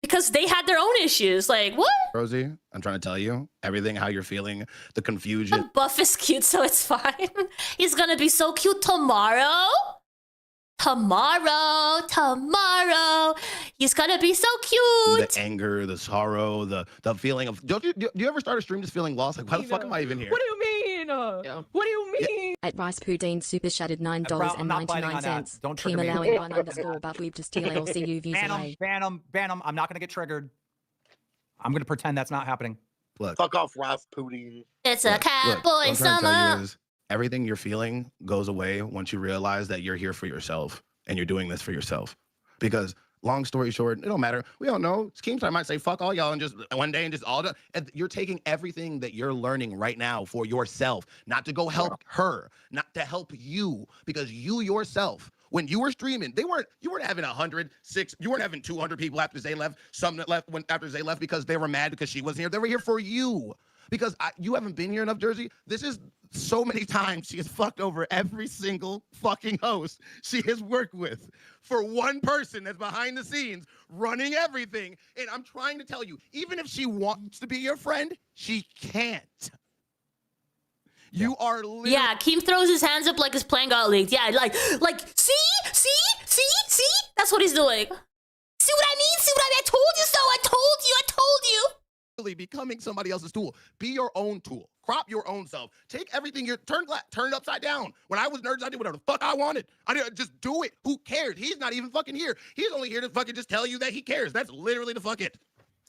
Because they had their own issues. Like, what? Rosie, I'm trying to tell you everything, how you're feeling, the confusion. Buff is cute, so it's fine. He's gonna be so cute tomorrow. Tomorrow. He's gonna be so cute. The anger, the sorrow, the feeling of. Do you ever start a stream just feeling lost? Like, why the fuck am I even here? What do you mean? What do you mean? At Rice Poudine super shattered $9.99. Don't Team trigger allowing me. _, Buff weave to steal LCU views away. Ban him. I'm not going to get triggered. I'm going to pretend that's not happening. Look, fuck off, Rasputin. It's a cowboy summer. Everything you're feeling goes away once you realize that you're here for yourself and you're doing this for yourself. Because long story short, it don't matter. We don't know. Keemstar might say fuck all y'all and just one day and just all the. And you're taking everything that you're learning right now for yourself, not to go help her, not to help you, because you yourself. When you were streaming, you weren't having 106, you weren't having 200 people after Zay left, some that left after Zay left because they were mad because she wasn't here. They were here for you. Because you haven't been here enough, Jersey. This is so many times she has fucked over every single fucking host she has worked with for one person that's behind the scenes running everything. And I'm trying to tell you, even if she wants to be your friend, she can't. You are literally... Yeah, Keem throws his hands up like his plane got leaked. Yeah, like, see? That's what he's doing. See what I mean? I told you so. I told you. Becoming somebody else's tool. Be your own tool. Crop your own self. Take everything turn it upside down. When I was nerds, I did whatever the fuck I wanted. I did just do it. Who cares? He's not even fucking here. He's only here to fucking just tell you that he cares. That's literally the fuck it.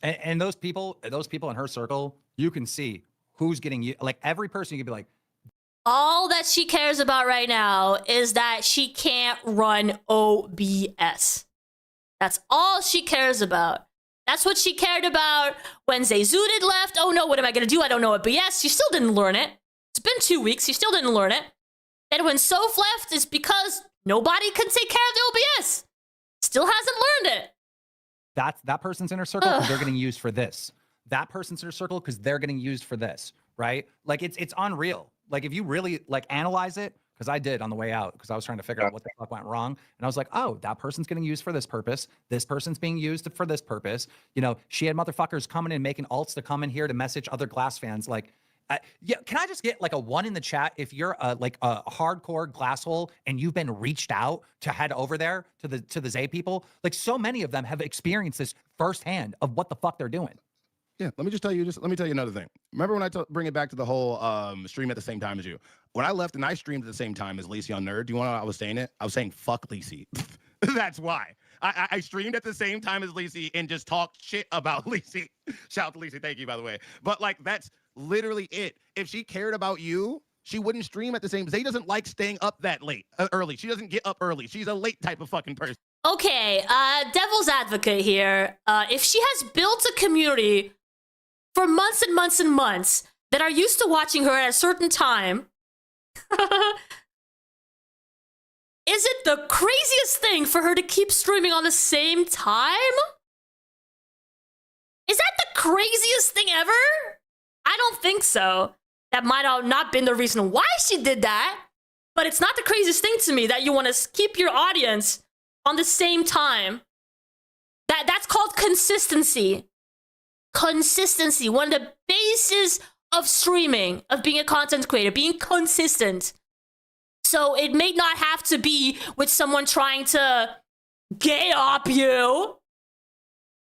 And those people in her circle, you can see who's getting you. Like every person, you could be like, all that she cares about right now is that she can't run OBS. That's all she cares about. That's what she cared about when Zayzudid left. Oh no, what am I gonna do? I don't know OBS. She still didn't learn it. It's been 2 weeks. She still didn't learn it. And when Soph left, it's because nobody can take care of the OBS. Still hasn't learned it. that person's in her circle because they're getting used for this. That person's in her circle because they're getting used for this, right? Like it's unreal. Like if you really like analyze it, because I did on the way out, because I was trying to figure out what the fuck went wrong. And I was like, oh, that person's getting used for this purpose. This person's being used for this purpose. You know, she had motherfuckers coming in making alts to come in here to message other Glass fans. Like, yeah, can I just get like a 1 in the chat if you're like a hardcore Glasshole and you've been reached out to head over there to the Zay people? Like so many of them have experienced this firsthand of what the fuck they're doing. Yeah, let me tell you another thing. Remember when I bring it back to the whole stream at the same time as you? When I left and I streamed at the same time as Lacey on Nerd, do you want to know how I was saying it? I was saying fuck Lacey. That's why. I streamed at the same time as Lacey and just talked shit about Lacey. Shout out to Lacey, thank you, by the way. But like, that's literally it. If she cared about you, she wouldn't stream at the same. Zay doesn't like staying up that late, early. She doesn't get up early. She's a late type of fucking person. Okay, devil's advocate here. If she has built a community for months and months and months that are used to watching her at a certain time, is it the craziest thing for her to keep streaming on the same time? Is that the craziest thing ever? I don't think so. That might have not been the reason why she did that, but it's not the craziest thing to me that you want to keep your audience on the same time. That's called consistency. Consistency, one of the bases of streaming, of being a content creator, being consistent. So it may not have to be with someone trying to gay up you.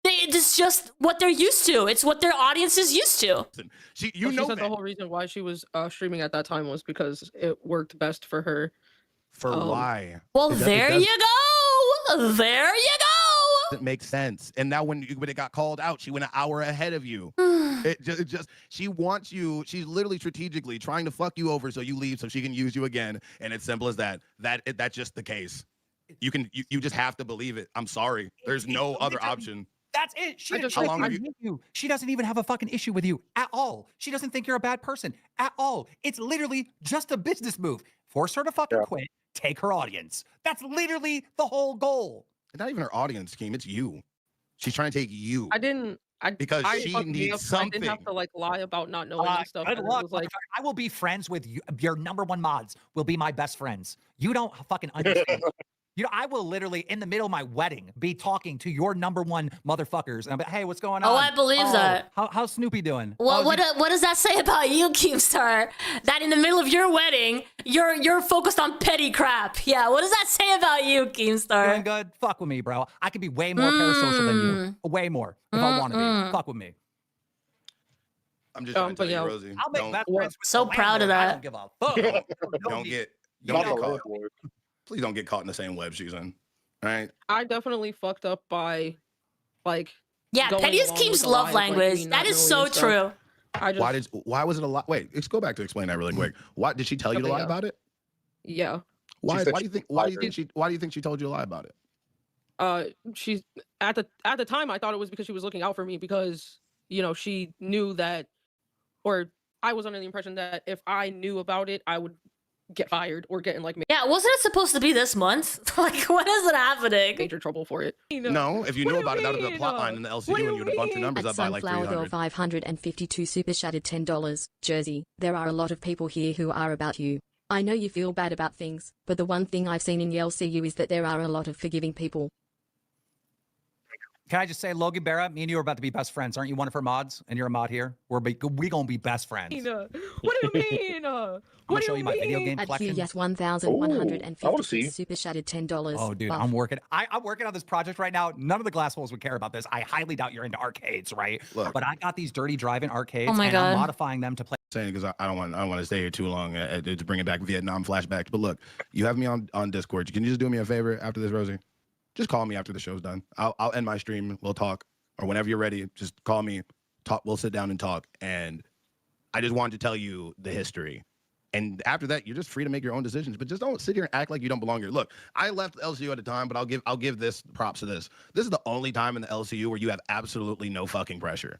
It's just what they're used to. It's what their audience is used to. She said the whole reason why she was streaming at that time was because it worked best for her. For why? Well, there you go. There you go. It makes sense. And now when it got called out, she went an hour ahead of you. it just she wants you. She's literally strategically trying to fuck you over so you leave so she can use you again. And it's simple as that. That's just the case. You just have to believe it. I'm sorry. There's no other option. That's it. She doesn't even have a fucking issue with you at all. She doesn't think you're a bad person at all. It's literally just a business move. Force her to fucking quit. Take her audience. That's literally the whole goal. It's not even her audience scheme. It's you. She's trying to take you. Because she needs something. I didn't have to like lie about not knowing and stuff. Good And it luck, was like, I will be friends with you. Your number one mods will be my best friends. You don't fucking understand. You know, I will literally, in the middle of my wedding, be talking to your number one motherfuckers. And I'm like, hey, what's going on? Oh, I believe that. How's Snoopy doing? Well, what does that say about you, Keemstar? That in the middle of your wedding, you're focused on petty crap. Yeah, what does that say about you, Keemstar? Doing good? Fuck with me, bro. I could be way more parasocial than you. Way more, if I want to be. Fuck with me. I'm just trying to tell you, Rosie. I'll make best friends with so the proud of landlord. I that. don't give a fuck. Don't get caught. Please don't get caught in the same web she's in. All right. I definitely fucked up by like. Yeah, petty is Keem's love language. That is so true. Why was it a lie? Wait, let's go back to explain that really quick. Why did she tell you to lie about it? Yeah. Why do you think she told you to lie about it? She's at the time I thought it was because she was looking out for me because she knew that, or I was under the impression that if I knew about it, I would get fired or get in like yeah, wasn't it supposed to be this month? Like, what is it happening? Major trouble for it. No, if you knew about it, that would be a plot line in the LCU and you would have bumped your numbers up by like 300. 552 super chatted $10. Jersey, there are a lot of people here who are about you. I know you feel bad about things, but the one thing I've seen in the LCU is that there are a lot of forgiving people. Can I just say, Logan Barra, me and you are about to be best friends. Aren't you one of her mods? And you're a mod here? We're gonna be best friends. What do you mean? I'm gonna show you my video game At collection. yes, 1,150 super chatted $10. Oh, dude, Buff. I'm working on this project right now. None of the glass holes would care about this. I highly doubt you're into arcades, right? Look. But I got these dirty drive-in arcades, Oh my and God. I'm modifying them to play. Saying because I don't want to stay here too long to bring it back Vietnam flashbacks. But look, you have me on Discord. Can you just do me a favor after this, Rosie? Just call me after the show's done. I'll end my stream. We'll talk. or whenever you're ready, just call me. Talk. We'll sit down and talk. And I just wanted to tell you the history. And after that, you're just free to make your own decisions. But just don't sit here and act like you don't belong here. Look, I left LCU at a time, but I'll give this props to this. This is the only time in the LCU where you have absolutely no fucking pressure.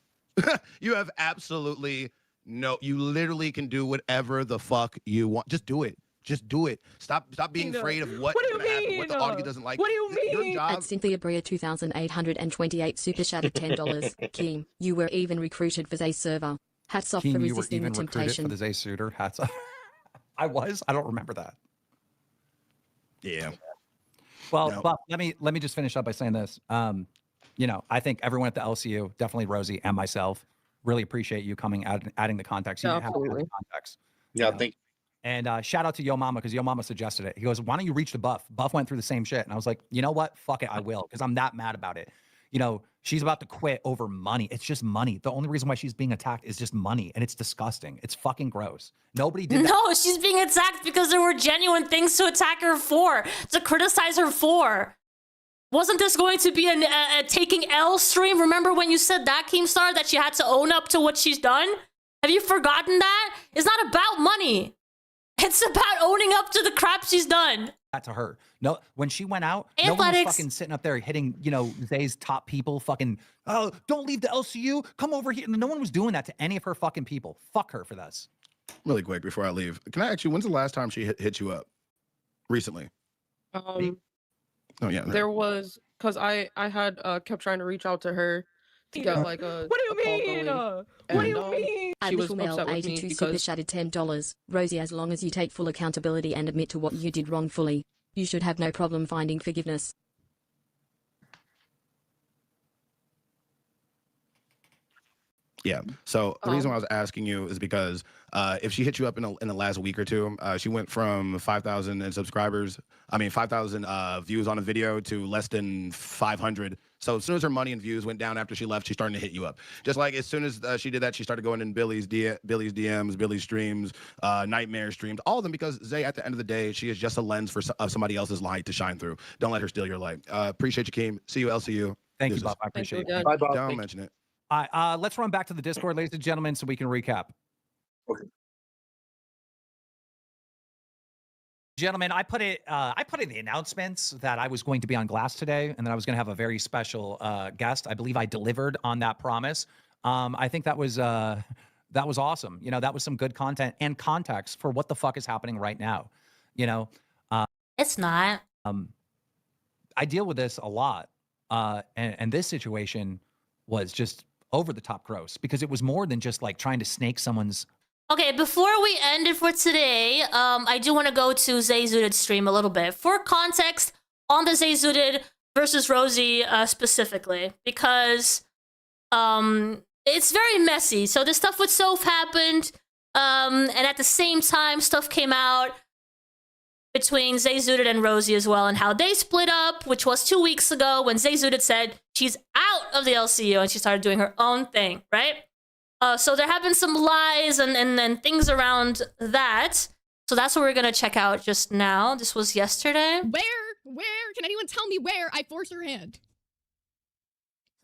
You have absolutely no. You literally can do whatever the fuck you want. Just do it. Just do it. Stop being afraid of what's going to happen, what the audience doesn't like. What do you Your mean? job. At Cynthia Brea 2,828 super chat of $10. Keem, you were even recruited for Zay's server. Hats off for Keem, you were resisting even the recruited temptation. for the Zay suitor. Hats off. I was. I don't remember that. Yeah. Well, No. but let me just finish up by saying this. You know, I think everyone at the LCU, definitely Rosie and myself, really appreciate you coming out and adding the context. You Yeah, didn't have to add the absolutely. context. Yeah, you know? thank And shout out to Yo Mama, because Yo Mama suggested it. He goes, why don't you reach to Buff? Buff went through the same shit. And I was like, you know what? Fuck it, I will, because I'm that mad about it. You know, she's about to quit over money. It's just money. The only reason why she's being attacked is just money. And it's disgusting. It's fucking gross. Nobody did that. No, she's being attacked because there were genuine things to attack her for, to criticize her for. Wasn't this going to be a taking L stream? Remember when you said that, Keemstar, that she had to own up to what she's done? Have you forgotten that? It's not about money. It's about owning up to the crap she's done. That to her. No, when she went out, no one was Athletics. fucking sitting up there hitting, you know, Zay's top people fucking, oh, don't leave the LCU. Come over here. No one was doing that to any of her fucking people. Fuck her for this. Really quick before I leave, can I ask you, when's the last time she hit you up? Recently? Oh yeah. There was, because I had kept trying to reach out to her to get like a. What do you a call mean? going, What do you and, mean? She was Little Mel upset with me 82 super because chatted $10. Rosie, as long as you take full accountability and admit to what you did wrongfully, you should have no problem finding forgiveness. Yeah. So the reason why I was asking you is because if she hit you up in the last week or two, she went from 5,000 subscribers. I mean, 5,000 views on a video to less than 500. So as soon as her money and views went down after she left, she's starting to hit you up. Just like as soon as she did that, she started going in Billy's DMs, Billy's streams, Nightmare streams, all of them, because Zay, at the end of the day, she is just a lens of somebody else's light to shine through. Don't let her steal your light. Appreciate you, Keem. See you, LCU. Thank you, Bob. I appreciate it. Bye, Bob. Don't mention it. All right, let's run back to the Discord, ladies and gentlemen, so we can recap. Okay. Gentlemen, I put in the announcements that I was going to be on Glass today, and that I was going to have a very special guest. I believe I delivered on that promise. I think that was awesome. You know, that was some good content and context for what the fuck is happening right now. You know, It's not. I deal with this a lot, and this situation was just over the top gross, because it was more than just like trying to snake someone's. Okay, before we end it for today, I do want to go to Zayzuded's stream a little bit for context on the Zayzuded versus Rosie specifically, because it's very messy. So the stuff with Soph happened, and at the same time, stuff came out between Zayzuded and Rosie as well, and how they split up, which was 2 weeks ago when Zayzuded said she's out of the LCU and she started doing her own thing, right? So there have been some lies and things around that. So that's what we're going to check out just now. This was yesterday. Where? Can anyone tell me where I forced her hand?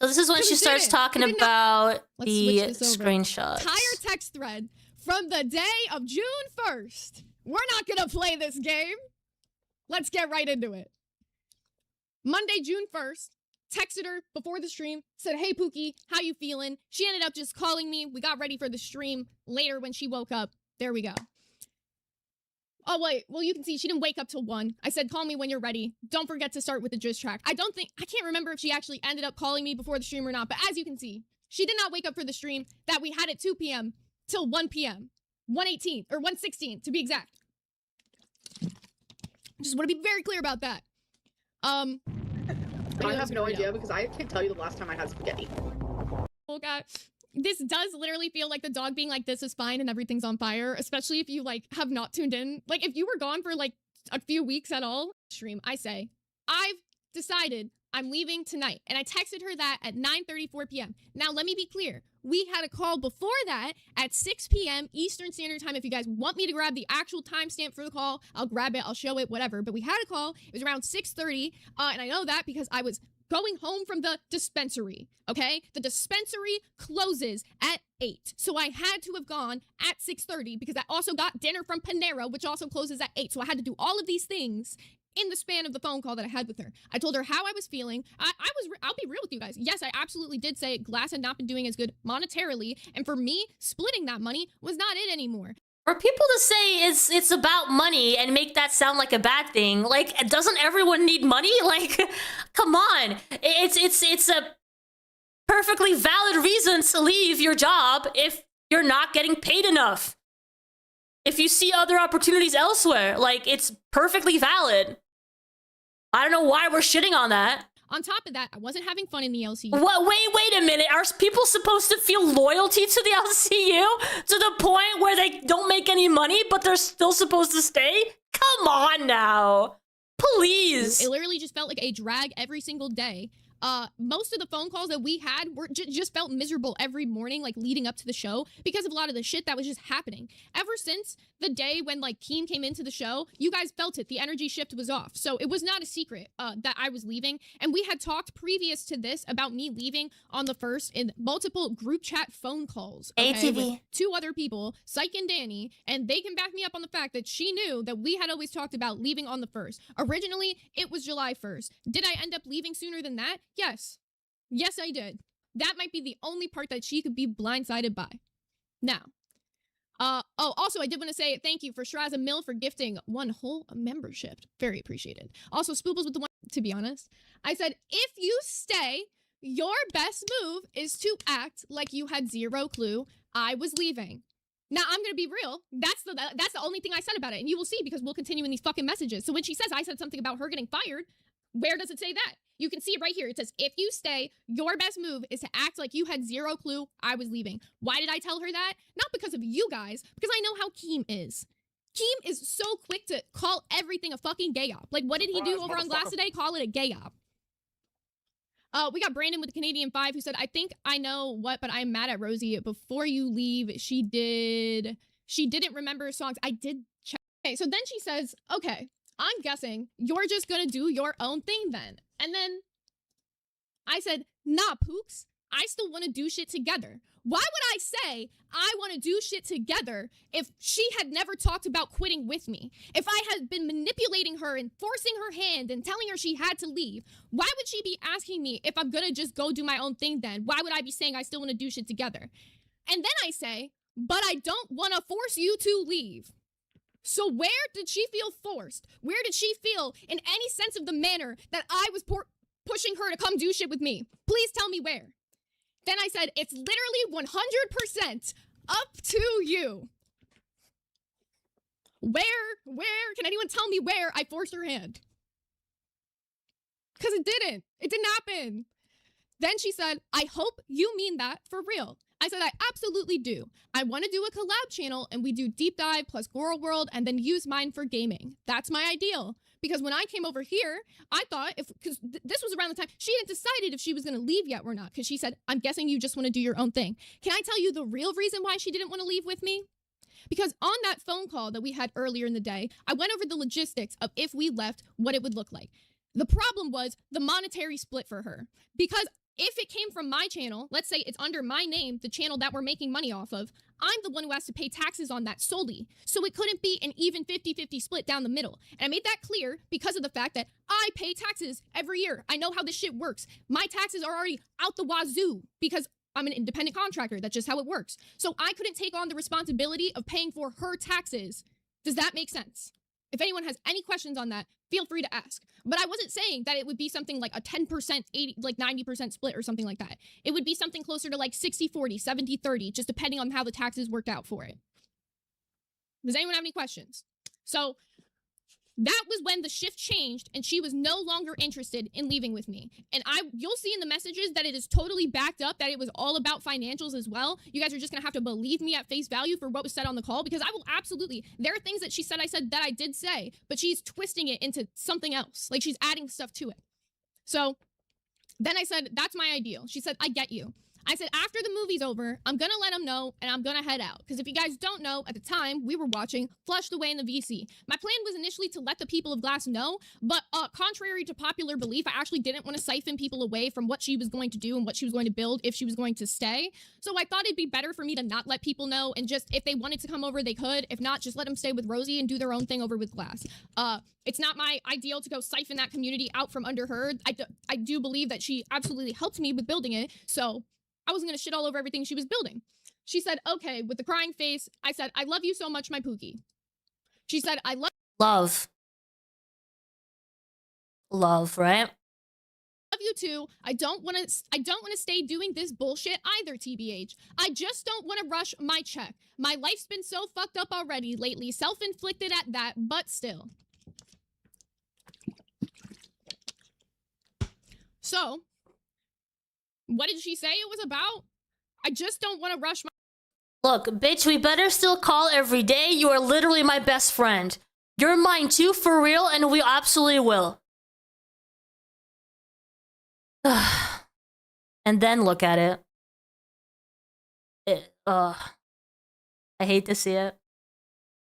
So this is when she starts talking about the screenshot. Entire text thread from the day of June 1st. We're not going to play this game. Let's get right into it. Monday, June 1st. Texted her before the stream, said, hey, Pookie, how you feeling? She ended up just calling me. We got ready for the stream later when she woke up. There we go. Oh, wait. Well, you can see she didn't wake up till 1. I said, call me when you're ready. Don't forget to start with the gist track. I can't remember if she actually ended up calling me before the stream or not, but as you can see, she did not wake up for the stream that we had at 2 p.m. till 1 p.m. 1:18 or 1:16 to be exact. Just want to be very clear about that. I have no idea because I can't tell you the last time I had spaghetti. Oh god. This does literally feel like the dog being like, this is fine and everything's on fire, especially if you like have not tuned in. Like if you were gone for like a few weeks at all. Stream, I say, I've decided I'm leaving tonight. And I texted her that at 9:34 p.m. Now let me be clear. We had a call before that at 6 p.m. Eastern Standard Time. If you guys want me to grab the actual timestamp for the call, I'll grab it, I'll show it, whatever. But we had a call. It was around 6:30. And I know that because I was going home from the dispensary, okay? The dispensary closes at 8. So I had to have gone at 6:30 because I also got dinner from Panera, which also closes at 8. So I had to do all of these things in the span of the phone call that I had with her. I told her how I was feeling. I'll be real with you guys. Yes, I absolutely did say Glass had not been doing as good monetarily. And for me, splitting that money was not it anymore. For people to say it's about money and make that sound like a bad thing, like, doesn't everyone need money? Like, come on. It's a perfectly valid reason to leave your job if you're not getting paid enough. If you see other opportunities elsewhere, like, it's perfectly valid. I don't know why we're shitting on that. On top of that, I wasn't having fun in the LCU. What? Wait a minute. Are people supposed to feel loyalty to the LCU to the point where they don't make any money, but they're still supposed to stay? Come on now. Please. It literally just felt like a drag every single day. Most of the phone calls that we had were just felt miserable every morning, like leading up to the show, because of a lot of the shit that was just happening. Ever since the day when like Keem came into the show, you guys felt it. The energy shift was off. So it was not a secret that I was leaving. And we had talked previous to this about me leaving on the 1st in multiple group chat phone calls. Okay, ATV. with 2 other people, Psych and Danny, and they can back me up on the fact that she knew that we had always talked about leaving on the 1st. Originally, it was July 1st. Did I end up leaving sooner than that? Yes. Yes, I did. That might be the only part that she could be blindsided by. Now, also, I did want to say thank you for Shraza Mill for gifting 1 whole membership. Very appreciated. Also, Spoobles with the 1, to be honest. I said, if you stay, your best move is to act like you had 0 clue I was leaving. Now, I'm going to be real. That's the only thing I said about it. And you will see because we'll continue in these fucking messages. So when she says I said something about her getting fired, where does it say that? You can see it right here. It says, if you stay, your best move is to act like you had 0 clue I was leaving. Why did I tell her that? Not because of you guys, because I know how Keem is. Keem is so quick to call everything a fucking gay op. Like, what did he do over on Glass today? Call it a gay op. We got Brandon with the Canadian 5 who said, I think I know what, but I'm mad at Rosie. Before you leave, she didn't remember songs. I did check. Okay, so then she says, okay, I'm guessing you're just gonna do your own thing then. And then I said, nah, Pooks, I still want to do shit together. Why would I say I want to do shit together if she had never talked about quitting with me? If I had been manipulating her and forcing her hand and telling her she had to leave, why would she be asking me if I'm gonna just go do my own thing then? Why would I be saying I still want to do shit together? And then I say, but I don't want to force you to leave. So where did she feel forced? Where did she feel in any sense of the manner that I was pushing her to come do shit with me? Please tell me where. Then I said, it's literally 100% up to you. Where, can anyone tell me where I forced her hand? Because it didn't happen. Then she said, I hope you mean that for real. I said, I absolutely do. I want to do a collab channel and we do Deep Dive plus Girl World and then use mine for gaming. That's my ideal. Because when I came over here, I thought, because this was around the time, she hadn't decided if she was going to leave yet or not. Because she said, I'm guessing you just want to do your own thing. Can I tell you the real reason why she didn't want to leave with me? Because on that phone call that we had earlier in the day, I went over the logistics of if we left, what it would look like. The problem was the monetary split for her. Because if it came from my channel, let's say it's under my name, the channel that we're making money off of, I'm the one who has to pay taxes on that solely. So it couldn't be an even 50-50 split down the middle. And I made that clear because of the fact that I pay taxes every year. I know how this shit works. My taxes are already out the wazoo because I'm an independent contractor. That's just how it works. So I couldn't take on the responsibility of paying for her taxes. Does that make sense? If anyone has any questions on that, feel free to ask. But I wasn't saying that it would be something like a 10%, 80, like 90% split or something like that. It would be something closer to like 60-40, 70-30, just depending on how the taxes worked out for it. Does anyone have any questions? So that was when the shift changed and she was no longer interested in leaving with me. And you'll see in the messages that it is totally backed up, that it was all about financials as well. You guys are just gonna have to believe me at face value for what was said on the call, because I will absolutely, there are things that she said I said that I did say, but she's twisting it into something else. Like she's adding stuff to it. So then I said, that's my ideal. She said, I get you. I said, after the movie's over, I'm gonna let them know and I'm gonna head out. Because if you guys don't know, at the time, we were watching Flushed Away in the VC. My plan was initially to let the people of Glass know, but contrary to popular belief, I actually didn't want to siphon people away from what she was going to do and what she was going to build if she was going to stay. So I thought it'd be better for me to not let people know and just, if they wanted to come over, they could. If not, just let them stay with Rosie and do their own thing over with Glass. It's not my ideal to go siphon that community out from under her. I do believe that she absolutely helped me with building it, so I wasn't gonna shit all over everything she was building. She said, okay, with the crying face. I said, I love you so much, my Pookie. She said, I love. Love, right? Love you too. I don't want to stay doing this bullshit either, TBH. I just don't want to rush my check. My life's been so fucked up already lately, self-inflicted at that, but still. So, what did she say it was about? I just don't want to rush my... Look, bitch, we better still call every day. You are literally my best friend. You're mine too, for real, and we absolutely will. And then look at it. I hate to see it.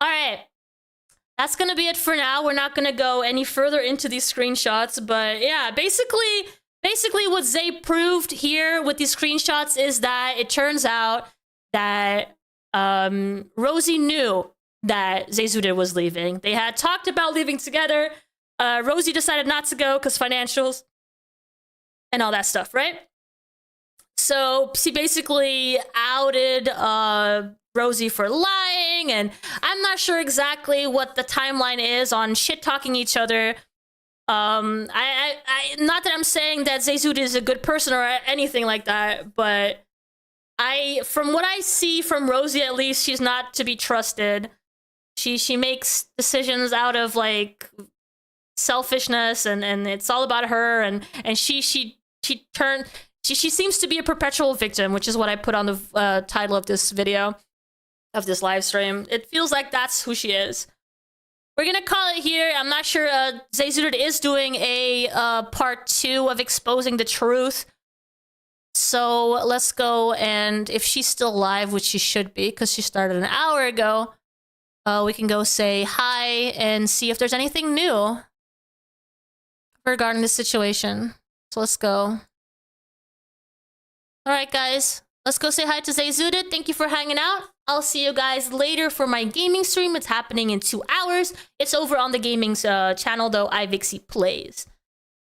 Alright. That's gonna be it for now. We're not gonna go any further into these screenshots, but yeah, basically what Zay proved here with these screenshots is that it turns out that Rosie knew that ZayZuda was leaving. They had talked about leaving together. Rosie decided not to go because financials and all that stuff, right? So she basically outed Rosie for lying, and I'm not sure exactly what the timeline is on shit-talking each other. Not that I'm saying that ZayZuda is a good person or anything like that, but from what I see from Rosie, at least, she's not to be trusted. She makes decisions out of like selfishness, and it's all about her, and she seems to be a perpetual victim, which is what I put on the title of this video, of this live stream. It feels like that's who she is. We're gonna call it here. I'm not sure. ZayZuda is doing a part 2 of exposing the truth. So let's go, and if she's still live, which she should be, because she started an hour ago, we can go say hi and see if there's anything new regarding the situation. So let's go. Alright guys, let's go say hi to ZayZuda. Thank you for hanging out. I'll see you guys later for my gaming stream. It's happening in 2 hours. It's over on the gaming channel though, iVixey Plays.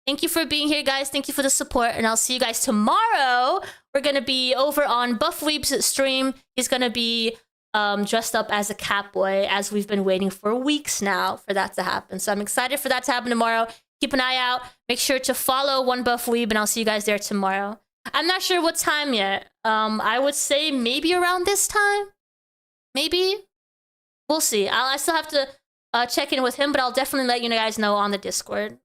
Thank you for being here, guys. Thank you for the support, and I'll see you guys tomorrow. We're gonna be over on Buffweeb's stream. He's gonna be dressed up as a Catboy, as we've been waiting for weeks now for that to happen. So I'm excited for that to happen tomorrow. Keep an eye out. Make sure to follow OneBuffWeeb, and I'll see you guys there tomorrow. I'm not sure what time yet. I would say maybe around this time. Maybe. We'll see. I still have to check in with him, but I'll definitely let you guys know on the Discord.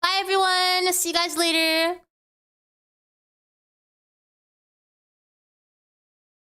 Bye, everyone. See you guys later.